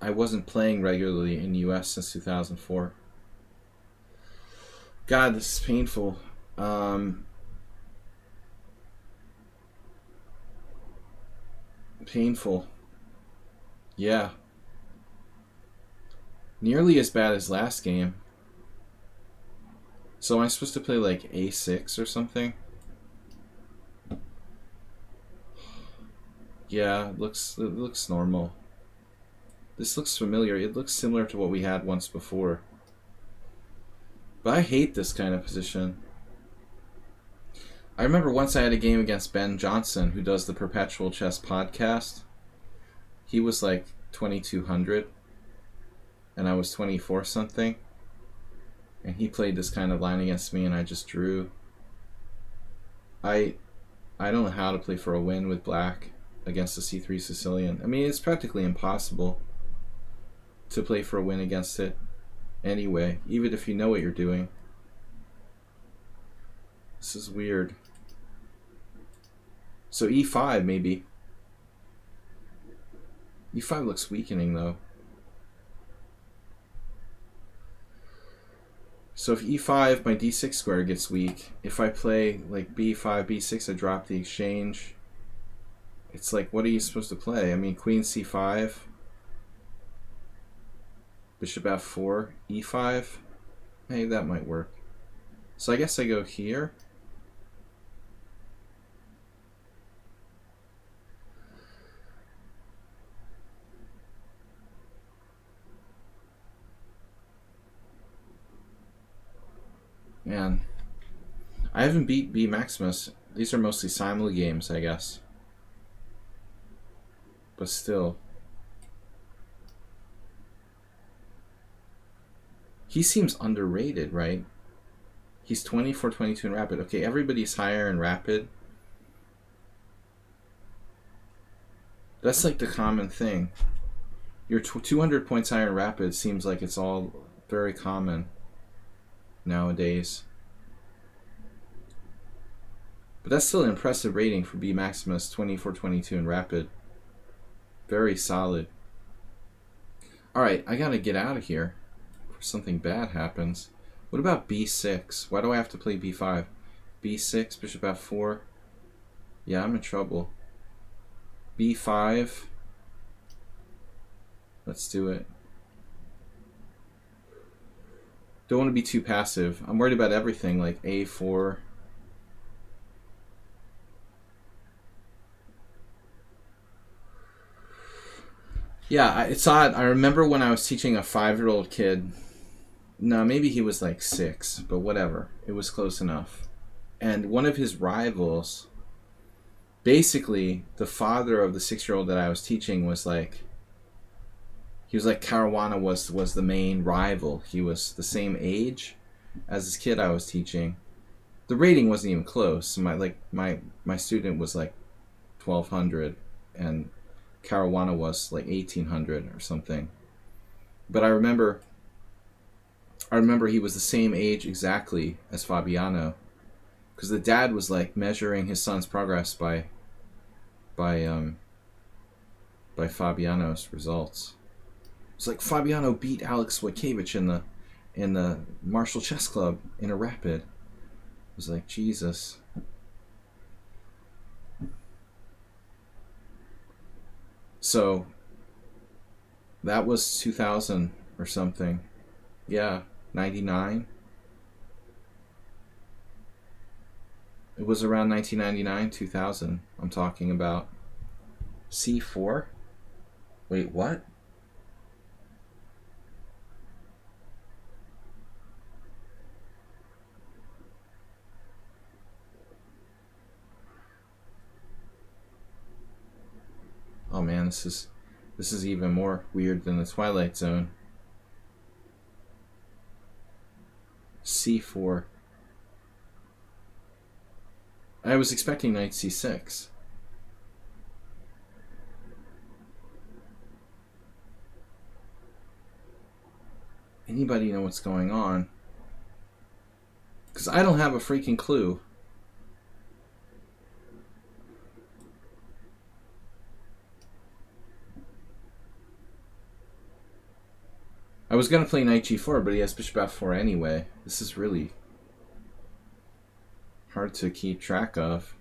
I wasn't playing regularly in the US since 2004. God, this is painful. Painful. Yeah. Nearly as bad as last game. So am I supposed to play like A6 or something? Yeah, it looks normal. This looks familiar. It looks similar to what we had once before. But I hate this kind of position. I remember once I had a game against Ben Johnson, who does the Perpetual Chess podcast. He was like 2200, and I was 24 something. And he played this kind of line against me, and I just drew. I don't know how to play for a win with black against the C3 Sicilian. I mean, it's practically impossible to play for a win against it anyway, even if you know what you're doing. This is weird. So E5 maybe. E5 looks weakening though. So if E5, my D6 square gets weak. If I play like B5, B6, I drop the exchange. It's like, what are you supposed to play? I mean, Queen C5, Bishop F4, E5. Hey, that might work. So I guess I go here. Man, I haven't beat B Maximus. These are mostly simul games, I guess. But still. He seems underrated, right? He's 24, 22 in rapid. Okay, everybody's higher in rapid. That's like the common thing. You're 200 points higher in rapid seems like it's all very common nowadays. But that's still an impressive rating for B Maximus, 24, 22 in rapid. Very solid. Alright, I gotta get out of here before something bad happens. What about B6? Why do I have to play B5? B6, Bishop F4. Yeah, I'm in trouble. B5. Let's do it. Don't want to be too passive. I'm worried about everything, like A4. Yeah, it's odd. I remember when I was teaching a 5-year-old kid. No, maybe he was like 6, but whatever. It was close enough. And one of his rivals, basically, the father of the 6-year-old that I was teaching was like, he was like Caruana was the main rival. He was the same age as this kid I was teaching. The rating wasn't even close. My student was like 1200, and Caruana was like 1800 or something. But I remember he was the same age exactly as Fabiano, because the dad was like measuring his son's progress by Fabiano's results. It's like Fabiano beat Alex Wojciech in the Marshall Chess Club in a rapid. It was like, Jesus. So that was 2000 or something. Yeah, 99. It was around 1999, 2000. I'm talking about. C4? Wait, what? man, this is even more weird than the Twilight Zone. C4. I was expecting knight c6. Anybody know what's going on? Because I don't have a freaking clue. I was going to play knight g4, but he has bishop f4 anyway. This is really hard to keep track of.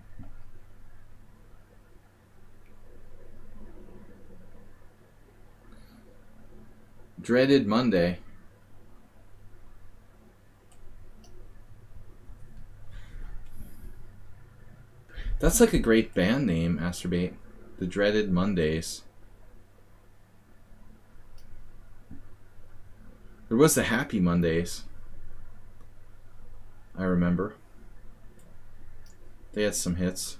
Dreaded Monday. That's like a great band name, Asterbait. The Dreaded Mondays. There was the Happy Mondays. I remember. They had some hits.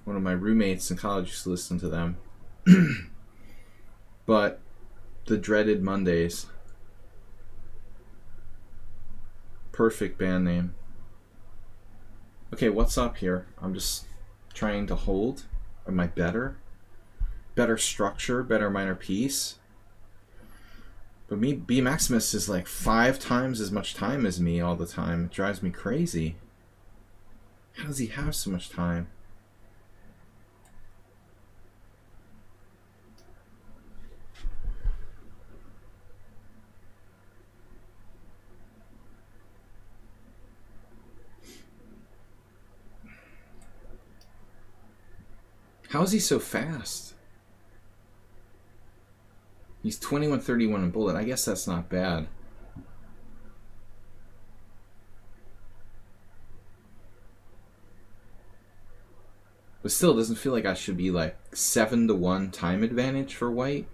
One of my roommates in college used to listen to them. But the Dreaded Mondays. Perfect band name. Okay, what's up here? I'm just trying to hold. Am I better? Better structure, better minor piece. But B Maximus is like 5 times as much time as me all the time. It drives me crazy. How does he have so much time? How is he so fast? He's 21-31 in bullet. I guess that's not bad. But still, it doesn't feel like I should be like 7-1 time advantage for white.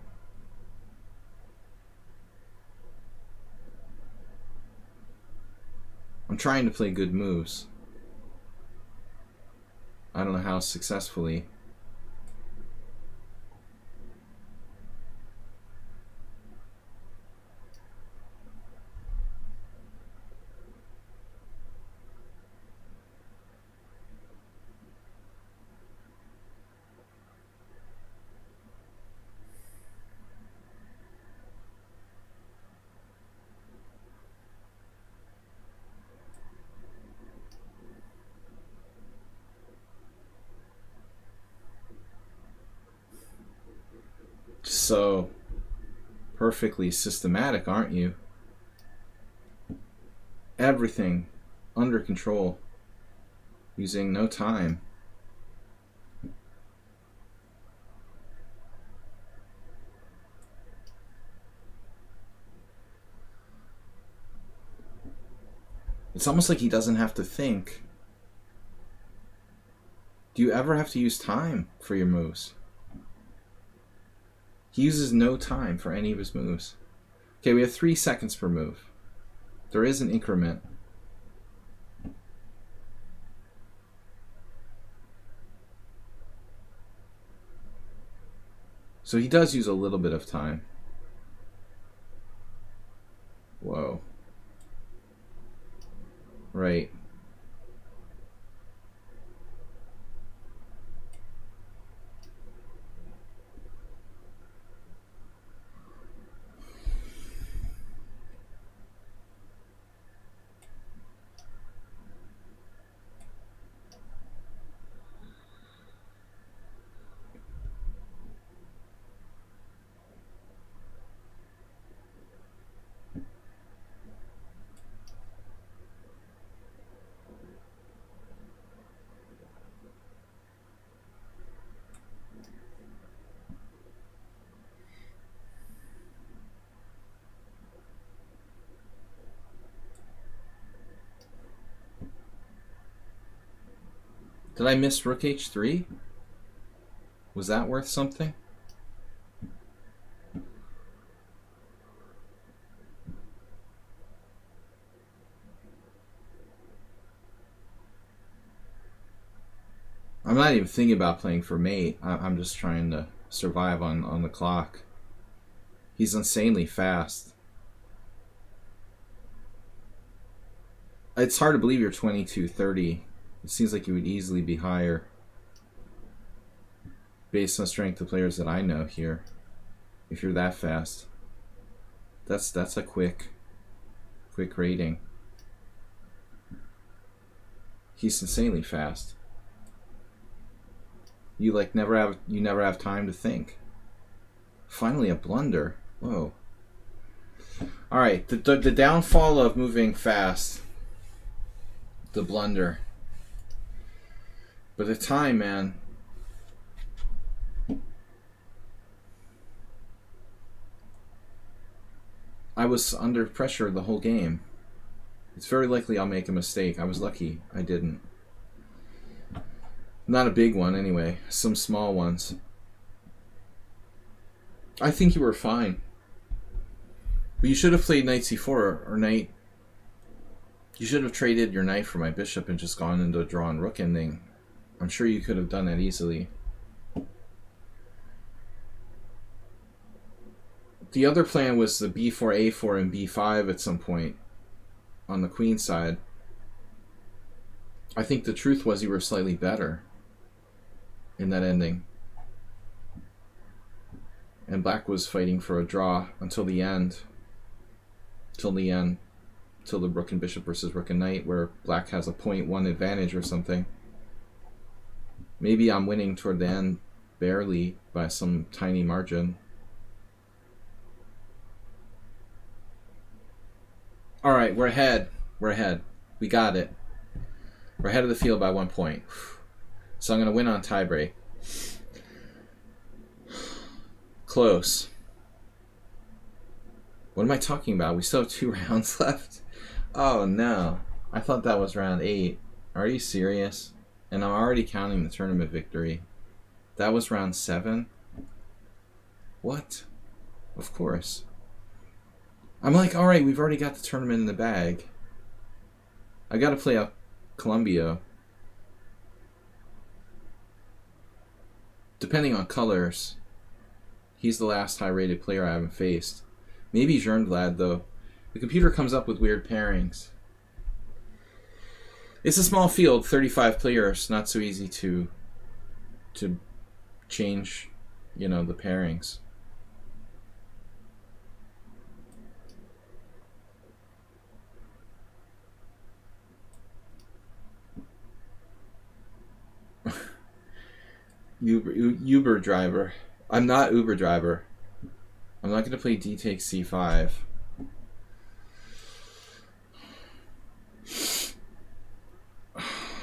I'm trying to play good moves. I don't know how successfully. So perfectly systematic, aren't you? Everything under control, using no time. It's almost like he doesn't have to think. Do you ever have to use time for your moves? He uses no time for any of his moves. Okay, we have 3 seconds per move. There is an increment. So he does use a little bit of time. Whoa. Right. Did I miss rook h3? Was that worth something? I'm not even thinking about playing for mate. I'm just trying to survive on the clock. He's insanely fast. It's hard to believe you're 22-30. It seems like you would easily be higher based on the strength of players that I know here. If you're that fast. That's a quick rating. He's insanely fast. You like never have time to think. Finally a blunder. Whoa. All right, the downfall of moving fast. The blunder. But the time, man. I was under pressure the whole game. It's very likely I'll make a mistake. I was lucky I didn't. Not a big one anyway. Some small ones. I think you were fine. But you should have played knight c4 or knight. You should have traded your knight for my bishop and just gone into a draw and rook ending. I'm sure you could have done that easily. The other plan was the b4, a4, and b5 at some point on the queen side. I think the truth was you were slightly better in that ending. And black was fighting for a draw until the end. Till the rook and bishop versus rook and knight, where black has a 0.1 advantage or something. Maybe I'm winning toward the end barely by some tiny margin. All right, we're ahead. We're ahead. We got it. We're ahead of the field by 1 point. So I'm going to win on tiebreak. Close. What am I talking about? We still have 2 rounds left. Oh, no. I thought that was round 8. Are you serious? And I'm already counting the tournament victory. That was round 7? What? Of course. I'm like, all right, we've already got the tournament in the bag. I got to play up Columbia. Depending on colors, he's the last high-rated player I haven't faced. Maybe Jernblad, though. The computer comes up with weird pairings. It's a small field, 35 players. Not so easy to change, the pairings. Uber driver. I'm not Uber driver. I'm not going to play d takes c5.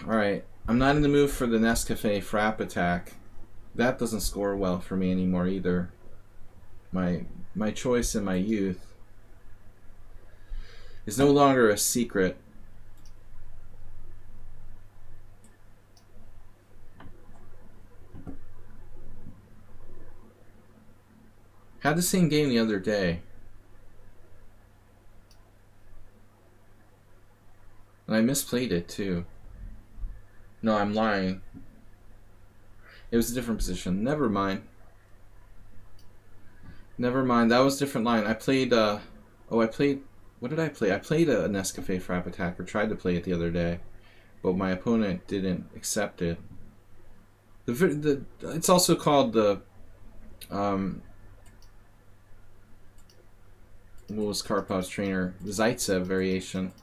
Alright. I'm not in the mood for the Nescafe Frap attack. That doesn't score well for me anymore either. My choice in my youth is no longer a secret. Had the same game the other day. And I misplayed it too. No, I'm lying. It was a different position. Never mind. Never mind. That was a different line. I played, what did I play? I played a Nescafe Frap attack, or tried to play it the other day. But my opponent didn't accept it. It's also called the, what was Karpov's trainer? The Zaitsev variation.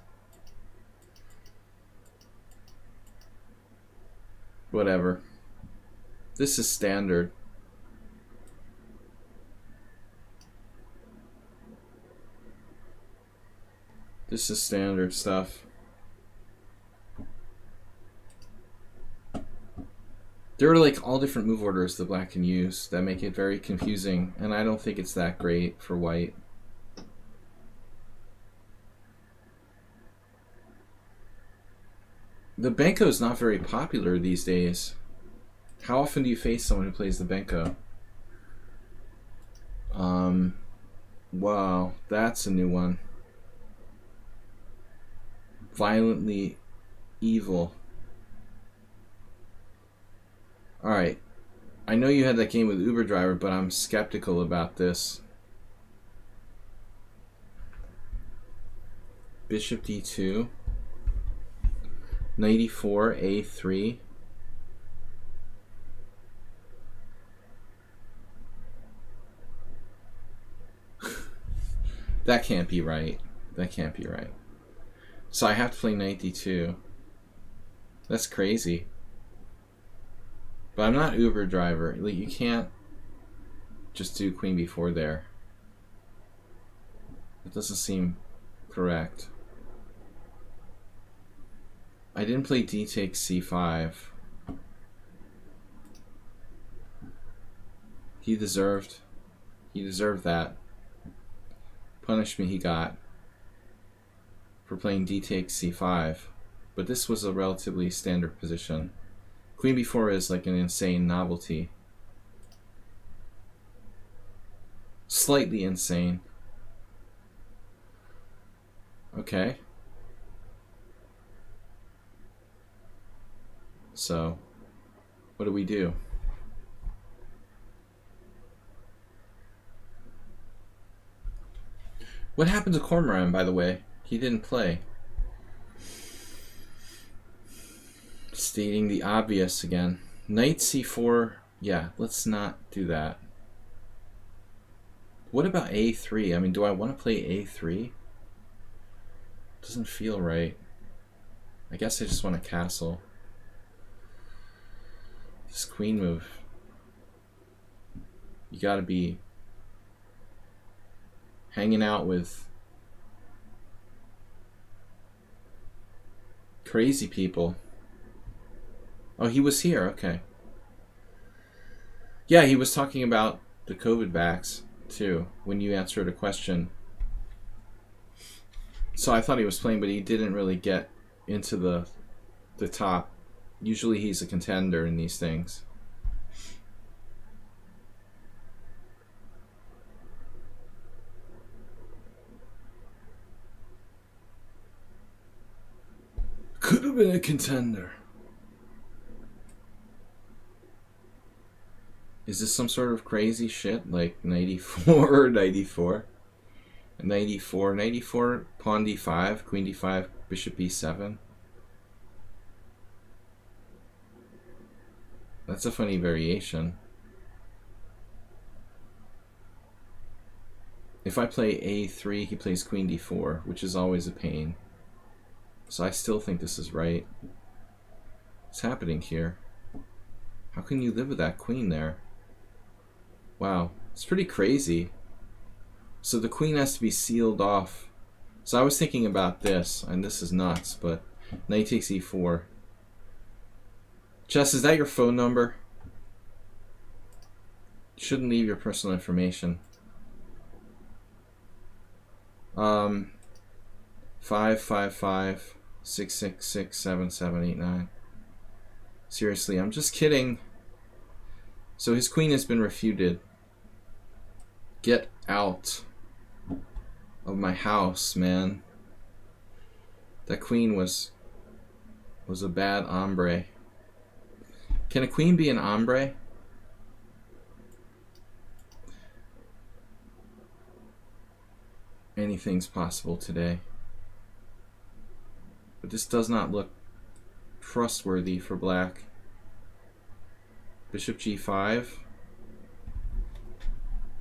Whatever. This is standard. This is standard stuff. There are like all different move orders that black can use that make it very confusing, and I don't think it's that great for white. The Benko is not very popular these days. How often do you face someone who plays the Benko? Wow, that's a new one. Violently evil. Alright. I know you had that game with Uber Driver, but I'm skeptical about this. Bishop d2. Knight e4, a3. That can't be right. That can't be right. So I have to play knight d2. That's crazy. But I'm not Uber Driver. Like, you can't just do queen b4 there. It doesn't seem correct. I didn't play d takes c5. He deserved that. Punishment he got for playing d takes c5. But this was a relatively standard position. Queen b4 is like an insane novelty. Slightly insane. Okay. So, what do we do? What happened to Cormoran, by the way? He didn't play. Stating the obvious again. Knight c4. Yeah, let's not do that. What about a3? I mean, do I want to play a3? Doesn't feel right. I guess I just want to castle. This queen move. You gotta be hanging out with crazy people. Oh, he was here, okay. Yeah, he was talking about the COVID vax, too, when you answered a question. So I thought he was playing, but he didn't really get into the top. Usually he's a contender in these things. Could have been a contender. Is this some sort of crazy shit like 94 or 94? 94, pawn d5, queen d5, bishop e7. That's a funny variation. If I play a3, he plays queen d4, which is always a pain. So I still think this is right. What's happening here? How can you live with that queen there? Wow, it's pretty crazy. So the queen has to be sealed off. So I was thinking about this, and this is nuts, but knight takes e4. Chess, is that your phone number? You shouldn't leave your personal information. 555-666-7789. Seriously, I'm just kidding. So his queen has been refuted. Get out of my house, man. That queen was a bad hombre. Can a queen be an hombre? Anything's possible today. But this does not look trustworthy for black. Bishop g5.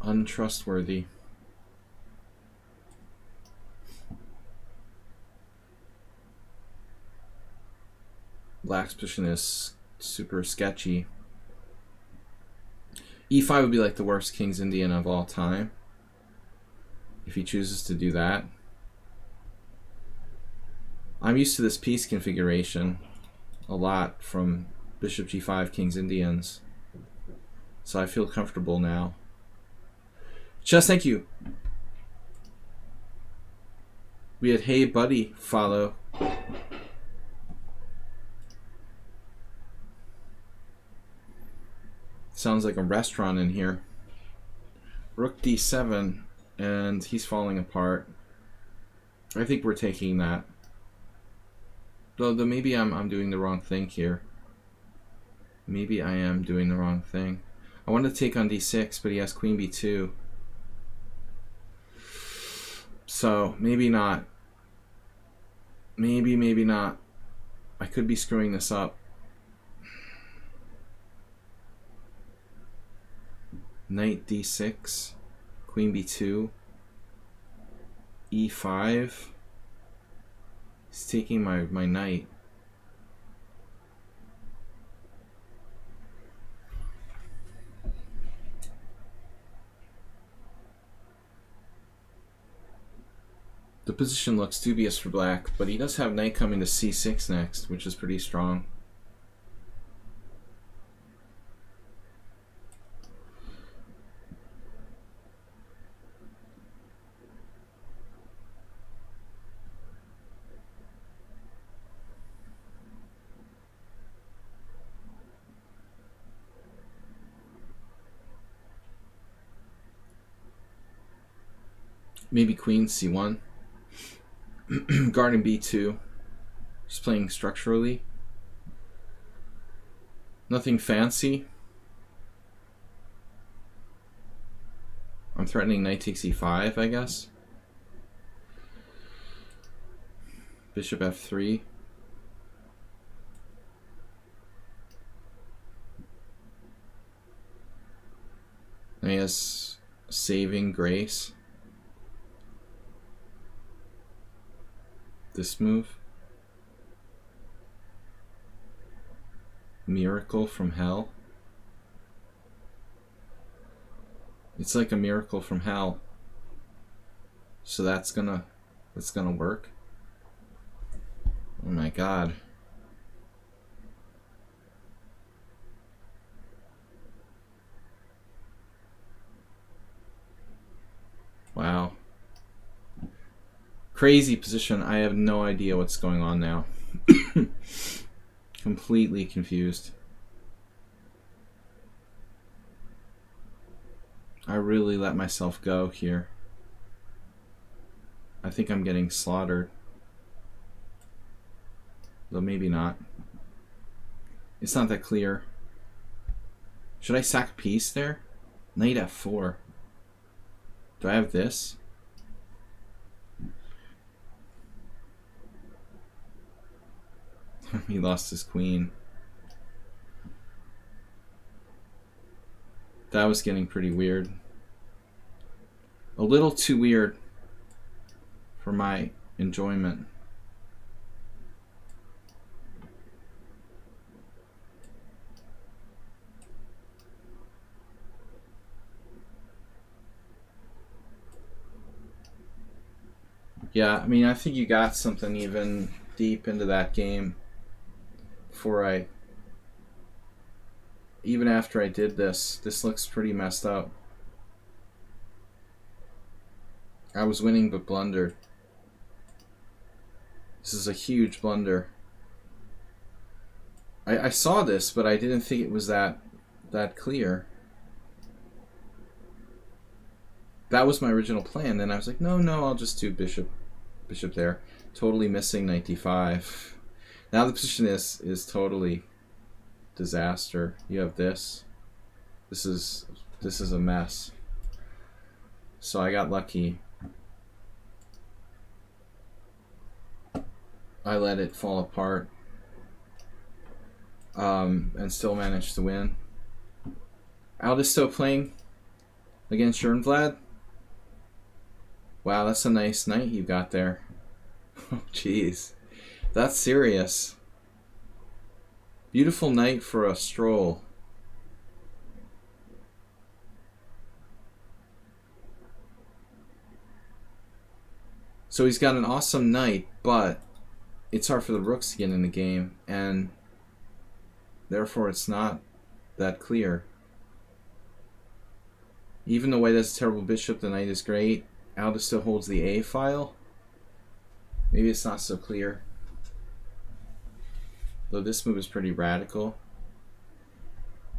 Untrustworthy. Black's position is super sketchy. e5 would be like the worst King's Indian of all time if he chooses to do that. I'm used to this piece configuration a lot from Bishop g5 King's Indians, so I feel comfortable now. Chess, thank you. We had Hey Buddy follow. Sounds like a restaurant in here. Rook d7, and he's falling apart. I think we're taking that. Though maybe I'm doing the wrong thing here. Maybe I am doing the wrong thing. I wanted to take on d6, but he has queen b2. So, maybe not. Maybe not. I could be screwing this up. Knight d6, queen b2, e5. He's taking my knight. The position looks dubious for black, but he does have knight coming to c6 next, which is pretty strong. Maybe queen c1. Guarding b2. Just playing structurally. Nothing fancy. I'm threatening knight takes e5, I guess. Bishop f3. And he has saving grace. This move. Miracle from hell. It's like a miracle from hell. So that's gonna work. Oh my god. Wow. Crazy position. I have no idea what's going on now. Completely confused. I really let myself go here. I think I'm getting slaughtered. Though maybe not. It's not that clear. Should I sack a piece there? Knight f4. Do I have this? He lost his queen. That was getting pretty weird. A little too weird for my enjoyment. Yeah, I mean, I think you got something even deep into that game before even after I did this. This looks pretty messed up. I was winning but blundered. This is a huge blunder. I saw this, but I didn't think it was that clear. That was my original plan. Then I was like, no, I'll just do bishop there. Totally missing knight d5. Now the position is totally disaster. You have this. This is a mess. So I got lucky. I let it fall apart. And still managed to win. Aldisto playing against Vlad. Wow, that's a nice knight you got there. Oh, jeez. That's serious. Beautiful night for a stroll. So he's got an awesome knight, but it's hard for the rooks to get in the game, and therefore it's not that clear. Even the white has a terrible bishop, the knight is great. Alda still holds the A file. Maybe it's not so clear. Though this move is pretty radical.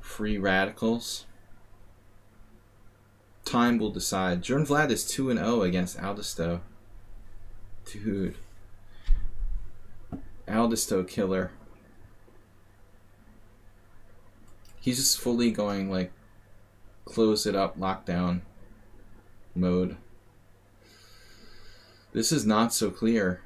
Free radicals. Time will decide. Vlad is 2-0 against Aldisto. Dude. Aldisto killer. He's just fully going like close it up, lockdown mode. This is not so clear.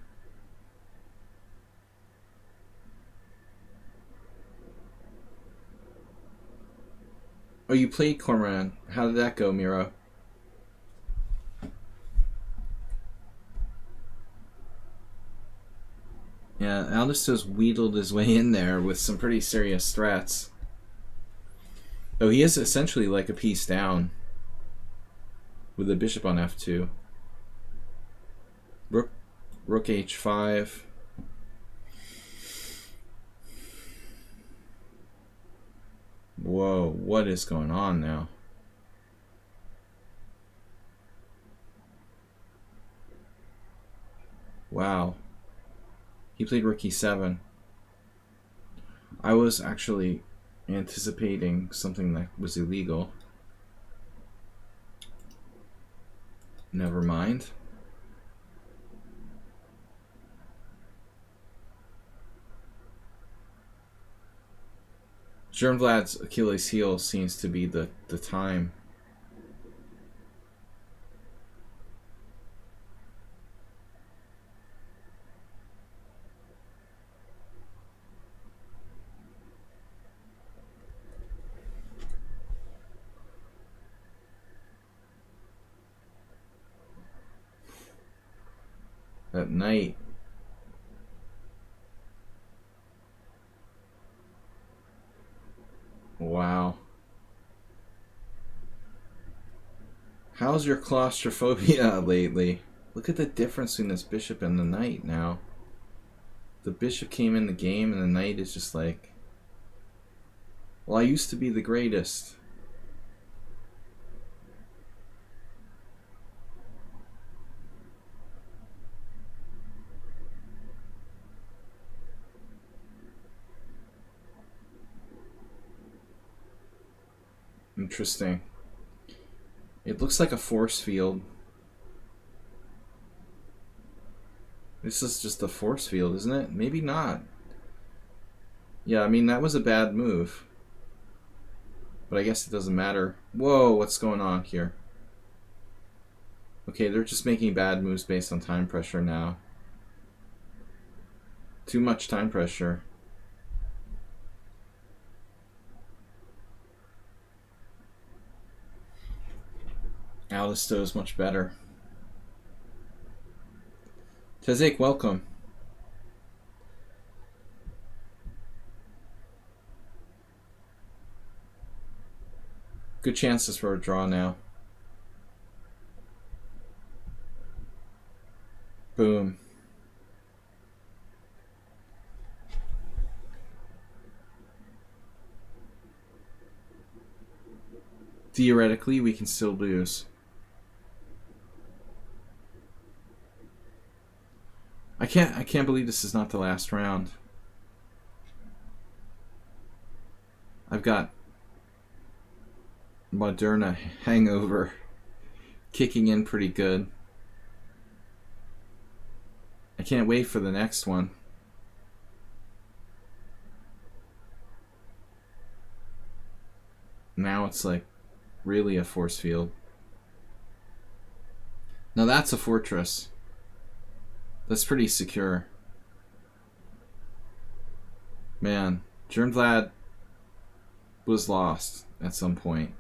Oh, you played Cormoran. How did that go, Miro? Yeah, Aldisto's wheedled his way in there with some pretty serious threats. Oh, he is essentially like a piece down with the bishop on f2. Rook h5. Whoa, what is going on now? Wow. He played rook e7. I was actually anticipating something that was illegal. Never mind. Vlad's Achilles heel seems to be the time. At night. Wow. How's your claustrophobia lately? Look at the difference between this bishop and the knight now. The bishop came in the game and the knight is just like, well, I used to be the greatest. Interesting. It looks like a force field. This is just a force field, isn't it? Maybe not. Yeah, I mean, that was a bad move. But I guess it doesn't matter. Whoa, what's going on here? Okay, they're just making bad moves based on time pressure now. Too much time pressure. Alisto is much better. Tezek, welcome. Good chances for a draw now. Boom. Theoretically, we can still lose. I can't believe this is not the last round. I've got Moderna hangover kicking in pretty good. I can't wait for the next one. Now it's like really a force field. Now that's a fortress. That's pretty secure. Man, Vlad was lost at some point.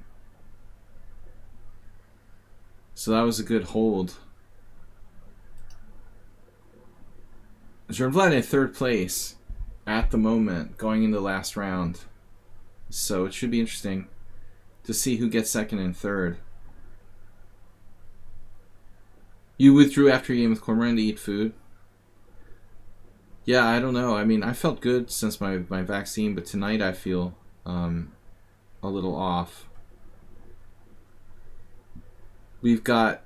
So that was a good hold. Vlad in third place at the moment, going into the last round. So it should be interesting to see who gets second and third. You withdrew after your game with Cormoran to eat food? Yeah, I don't know. I mean, I felt good since my vaccine, but tonight I feel a little off. We've got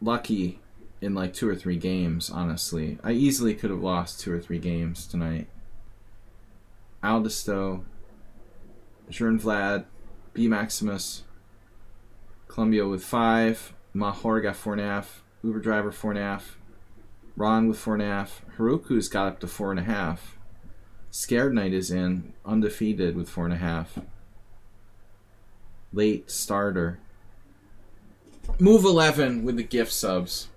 lucky in like 2 or 3 games, honestly. I easily could have lost 2 or 3 games tonight. Aldisto, Vlad, B Maximus, Columbia with 5, Mahor got 4.5, Uber Driver 4.5, Ron with 4.5, Haruku's got up to 4.5. Scared Knight is in, undefeated with 4.5. Late starter. Move 11 with the gift subs.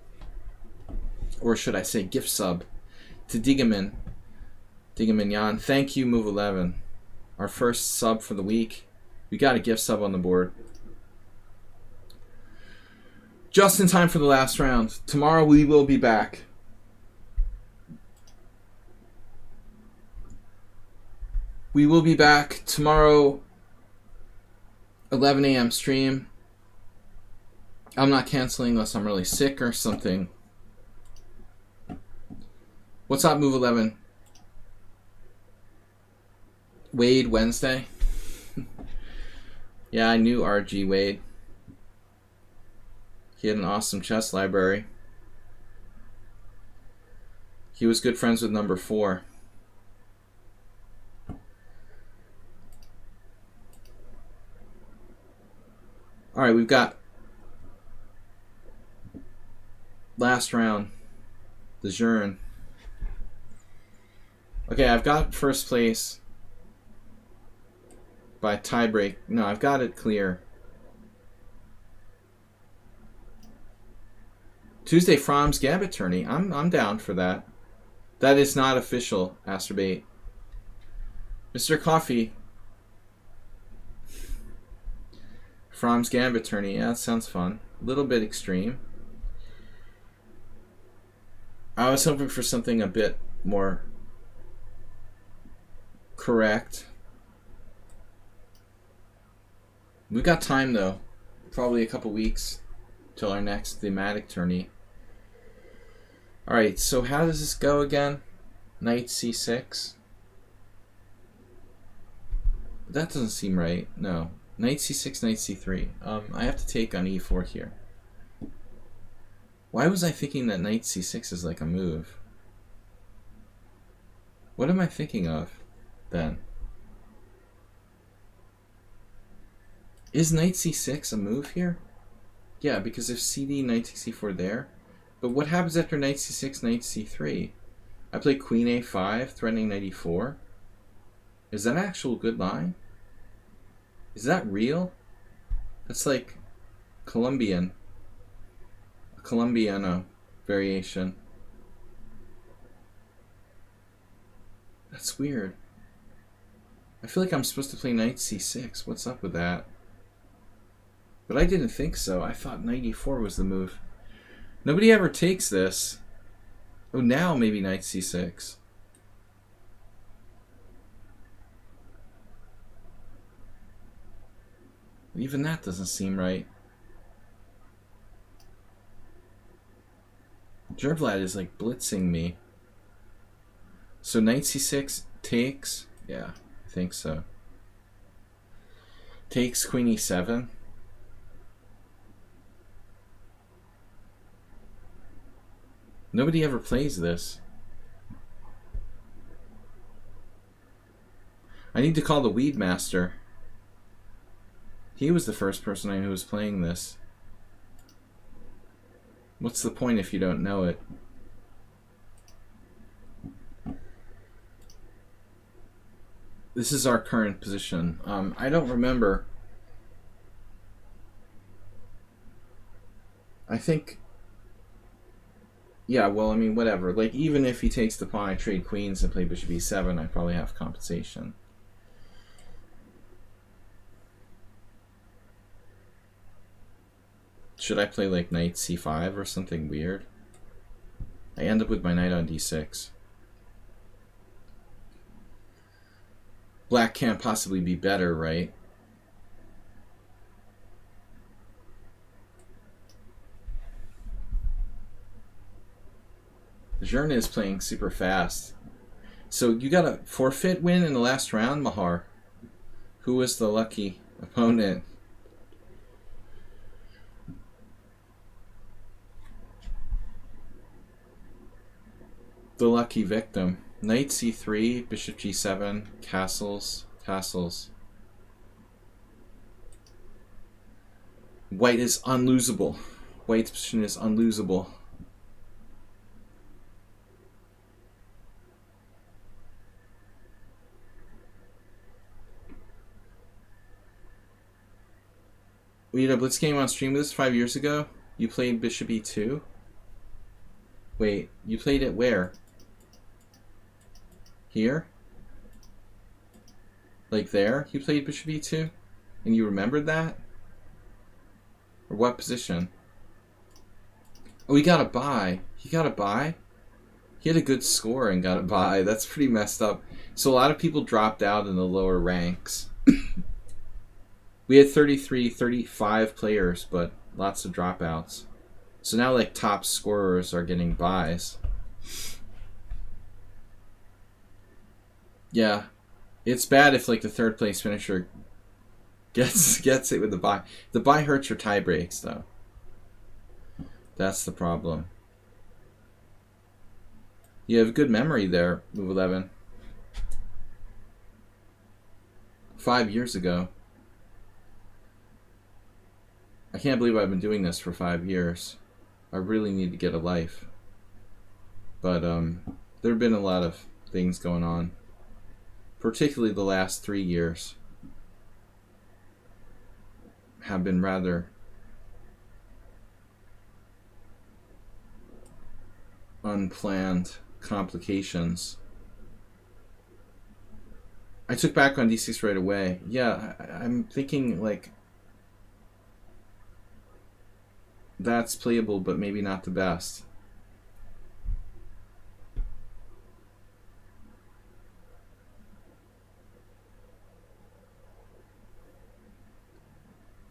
Or should I say gift sub to Digaman. Digaman Yan. Thank you, Move 11. Our first sub for the week. We got a gift sub on the board. Just in time for the last round. Tomorrow we will be back. We will be back tomorrow, 11 a.m. stream. I'm not canceling unless I'm really sick or something. What's up, Move 11? Wade Wednesday? Yeah, I knew RG Wade. He had an awesome chess library. He was good friends with number 4. Alright, we've got last round. The Journe. Okay, I've got first place by tiebreak. No, I've got it clear. Tuesday, Fromm's Gambit Tourney. I'm down for that. That is not official, Asterbait. Mr. Coffee. Fromm's Gambit Tourney. Yeah, that sounds fun. A little bit extreme. I was hoping for something a bit more correct. We've got time, though. Probably a couple weeks till our next thematic tourney. Alright, so how does this go again? Knight c6. That doesn't seem right. No. Knight c6, knight c3. I have to take on e4 here. Why was I thinking that knight c6 is like a move? What am I thinking of then? Is knight c6 a move here? Yeah, because if cd, knight takes c4 there. But what happens after knight c6, knight c3? I play queen a5, threatening knight e4. Is that an actual good line? Is that real? That's like Colombian. A Colombiano variation. That's weird. I feel like I'm supposed to play knight c6. What's up with that? But I didn't think so. I thought knight e4 was the move. Nobody ever takes this. Oh, now maybe knight c6. Even that doesn't seem right. Jervlad is like blitzing me. So knight c6 takes? Yeah, I think so. Takes queen e7. Nobody ever plays this. I need to call the Weed Master. He was the first person I knew who was playing this. What's the point if you don't know it? This is our current position. I don't remember. I think... Yeah, well, I mean, whatever. Like, even if he takes the pawn, I trade queens and play bishop e7, I probably have compensation. Should I play, like, knight c5 or something weird? I end up with my knight on d6. Black can't possibly be better, right? Journe is playing super fast. So you got a forfeit win in the last round, Mahar. Who was the lucky opponent? The lucky victim. Knight c3, bishop g7, castles, castles. White is unlosable. White's position is unlosable. We had a Blitz game on stream with us 5 years ago. You played Bishop E2? Wait, you played it where? Here? Like there? You played Bishop E2? And you remembered that? Or what position? Oh, he got a bye. He got a bye? He had a good score and got a bye. That's pretty messed up. So a lot of people dropped out in the lower ranks. We had 33, 35 players, but lots of dropouts. So now, like, top scorers are getting buys. Yeah. It's bad if, like, the third place finisher gets it with the bye. The bye hurts your tie breaks, though. That's the problem. You have good memory there, Move 11. 5 years ago. I can't believe I've been doing this for 5 years. I really need to get a life. But there have been a lot of things going on. Particularly the last 3 years have been rather unplanned complications. I took back on D6 right away. Yeah, I'm thinking like that's playable, but maybe not the best.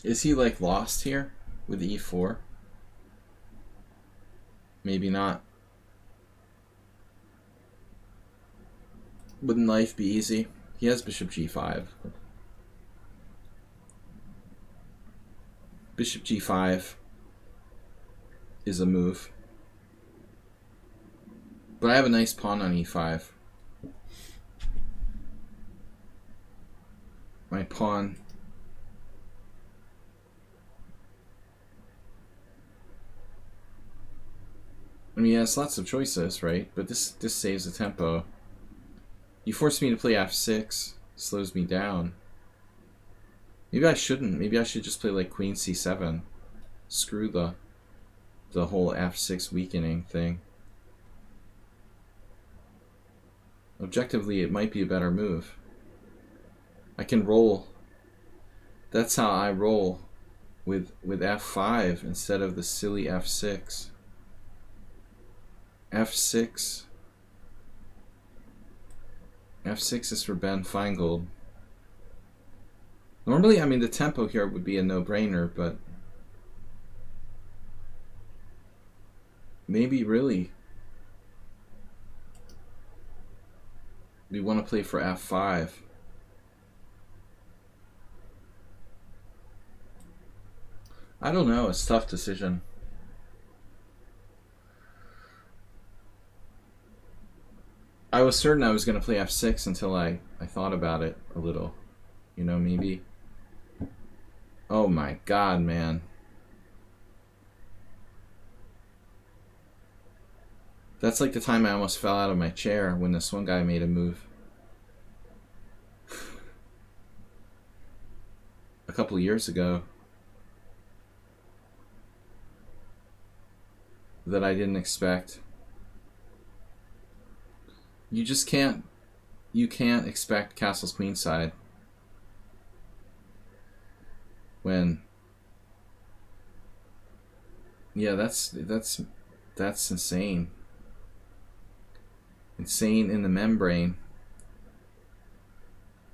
Is he like lost here with E4? Maybe not. Wouldn't life be easy? He has Bishop G5. Bishop G5 is a move. But I have a nice pawn on E5. My pawn. I mean, he has lots of choices, right? But this saves the tempo. You force me to play F6, slows me down. Maybe I shouldn't. Maybe I should just play like Queen C7. Screw the whole F6 weakening thing. Objectively, it might be a better move. I can roll. That's how I roll with F5 instead of the silly F6. F6. F6 is for Ben Feingold. Normally, I mean, the tempo here would be a no-brainer, but maybe really we want to play for F5. I don't know. It's a tough decision. I was certain I was going to play F6 until I thought about it a little. You know, maybe. Oh my god, man. That's like the time I almost fell out of my chair when this one guy made a move. A couple of years ago. That I didn't expect. You just can't. You can't expect castles queenside when. Yeah, that's insane. Insane in the membrane.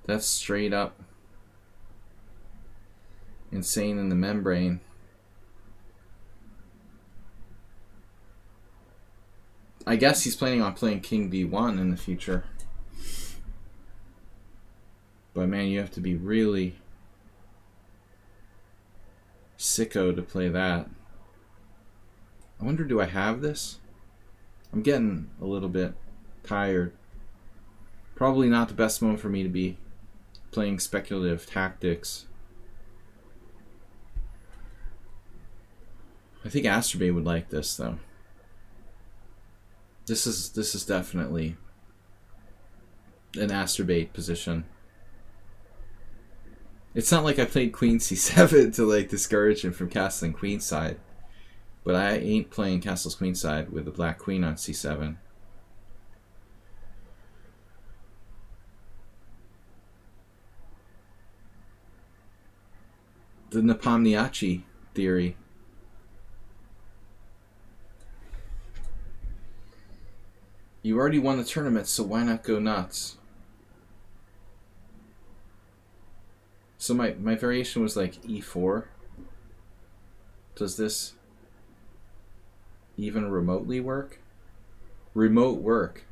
That's straight up insane in the membrane. I guess he's planning on playing King B1 in the future. But man, you have to be really sicko to play that. I wonder, do I have this? I'm getting a little bit tired. Probably not the best moment for me to be playing speculative tactics. I think Asterbay would like this though. This is definitely an Asterbait position. It's not like I played queen c7 to like discourage him from castling queenside. But I ain't playing castles queenside with the black queen on c7. The Nepomniachtchi theory. You already won the tournament, so why not go nuts? So my variation was like e4. Does this even remotely work? Remote work.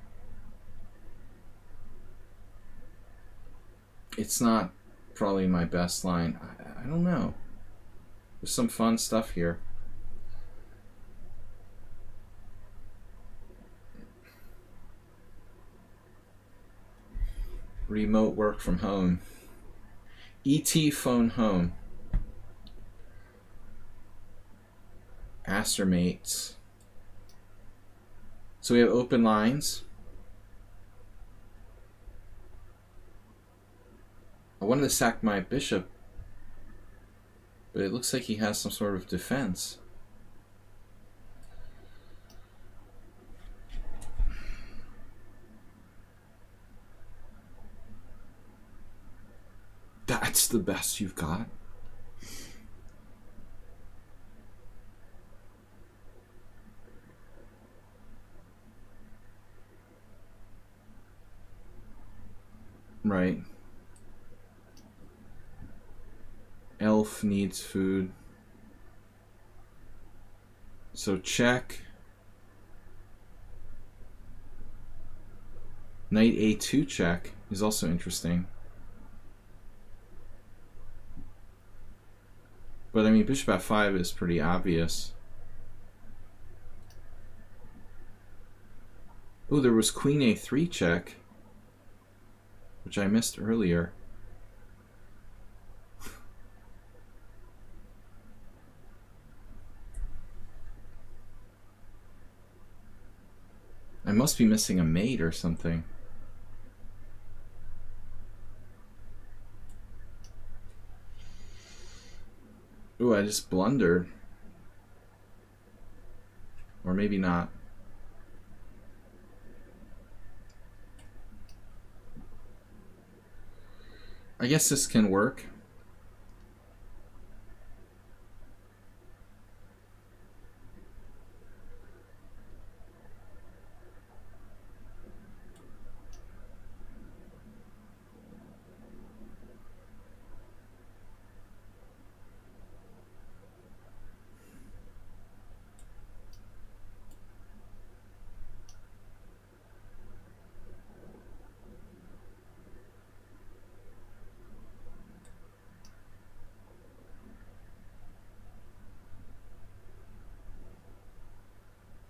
It's not probably my best line. I don't know. There's some fun stuff here. Remote work from home. ET phone home. Aster mates. So we have open lines. I wanted to sack my bishop, but it looks like he has some sort of defense. That's the best you've got? Right. Elf needs food. So check. Knight a2 check is also interesting. But I mean, bishop f5 is pretty obvious. Oh, there was queen a3 check, which I missed earlier. I must be missing a mate or something. Ooh, I just blundered. Or maybe not. I guess this can work.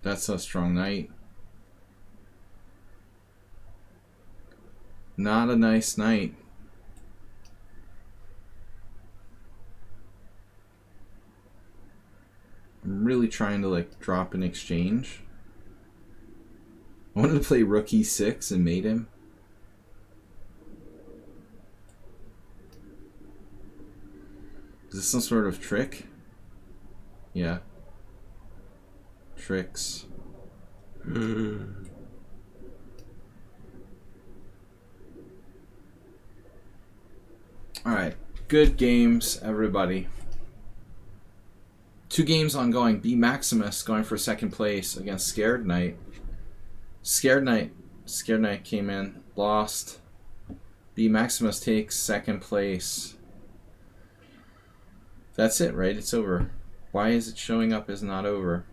That's a strong knight. Not a nice knight. I'm really trying to like drop an exchange. I wanted to play rook e6 and mate him. Is this some sort of trick? Yeah. Tricks. Alright. Good games, everybody. 2 games ongoing. B Maximus going for second place against Scared Knight. Scared Knight came in, lost. B Maximus takes second place. That's it, right? It's over. Why is it showing up as not over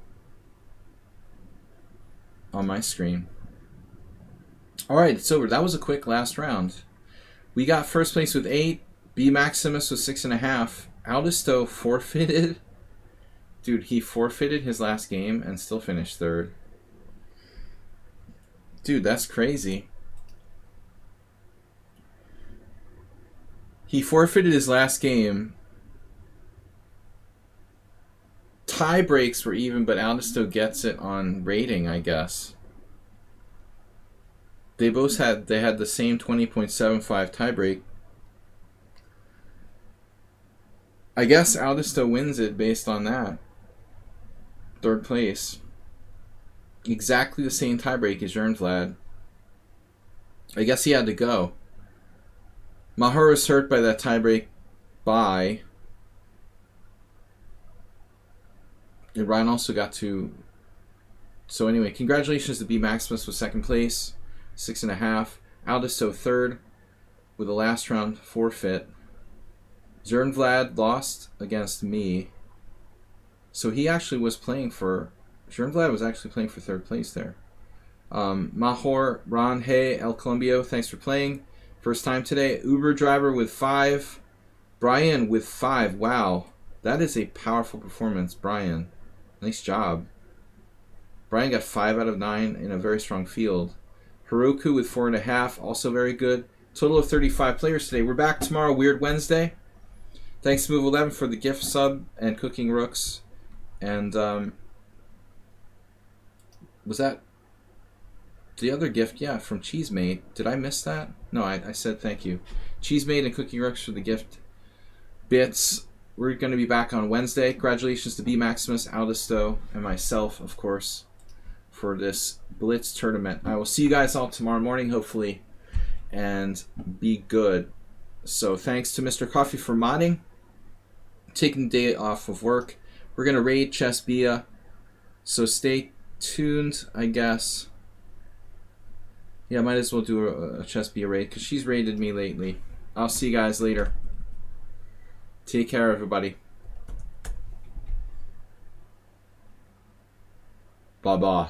on my screen? Alright, it's over. That was a quick last round. We got first place with 8. B Maximus with 6.5. Aldisto forfeited. Dude, he forfeited his last game and still finished third. Dude, that's crazy. He forfeited his last game. Tie breaks were even, but Aldisto gets it on rating, I guess. They had the same 20.75 tie break. I guess Aldisto wins it based on that. Third place. Exactly the same tiebreak as Vlad. I guess he had to go. Mahur was hurt by that tiebreak bye. And Ryan also got to... So anyway, congratulations to B Maximus with second place. 6.5. Aldisto third with a last round forfeit. Vlad lost against me. So he actually was playing for... Vlad was actually playing for third place there. Mahor, Ron, hey, El Colombio, thanks for playing. First time today. Uber driver with 5. Brian with 5. Wow. That is a powerful performance, Brian. Nice job. Brian got 5 out of 9 in a very strong field. Heroku with 4.5. Also very good. Total of 35 players today. We're back tomorrow, Weird Wednesday. Thanks to Move11 for the gift sub and Cooking Rooks. And was that the other gift? Yeah, from Cheesemate. Did I miss that? No, I said thank you. Cheesemate and Cooking Rooks for the gift bits. We're going to be back on Wednesday. Congratulations to B Maximus, Aldisto, and myself, of course, for this Blitz tournament. I will see you guys all tomorrow morning, hopefully, and be good. So thanks to Mr. Coffee for modding, taking the day off of work. We're going to raid Chess Bia, so stay tuned, I guess. Yeah, I might as well do a Chess Bia raid, because she's raided me lately. I'll see you guys later. Take care, everybody. Bye-bye.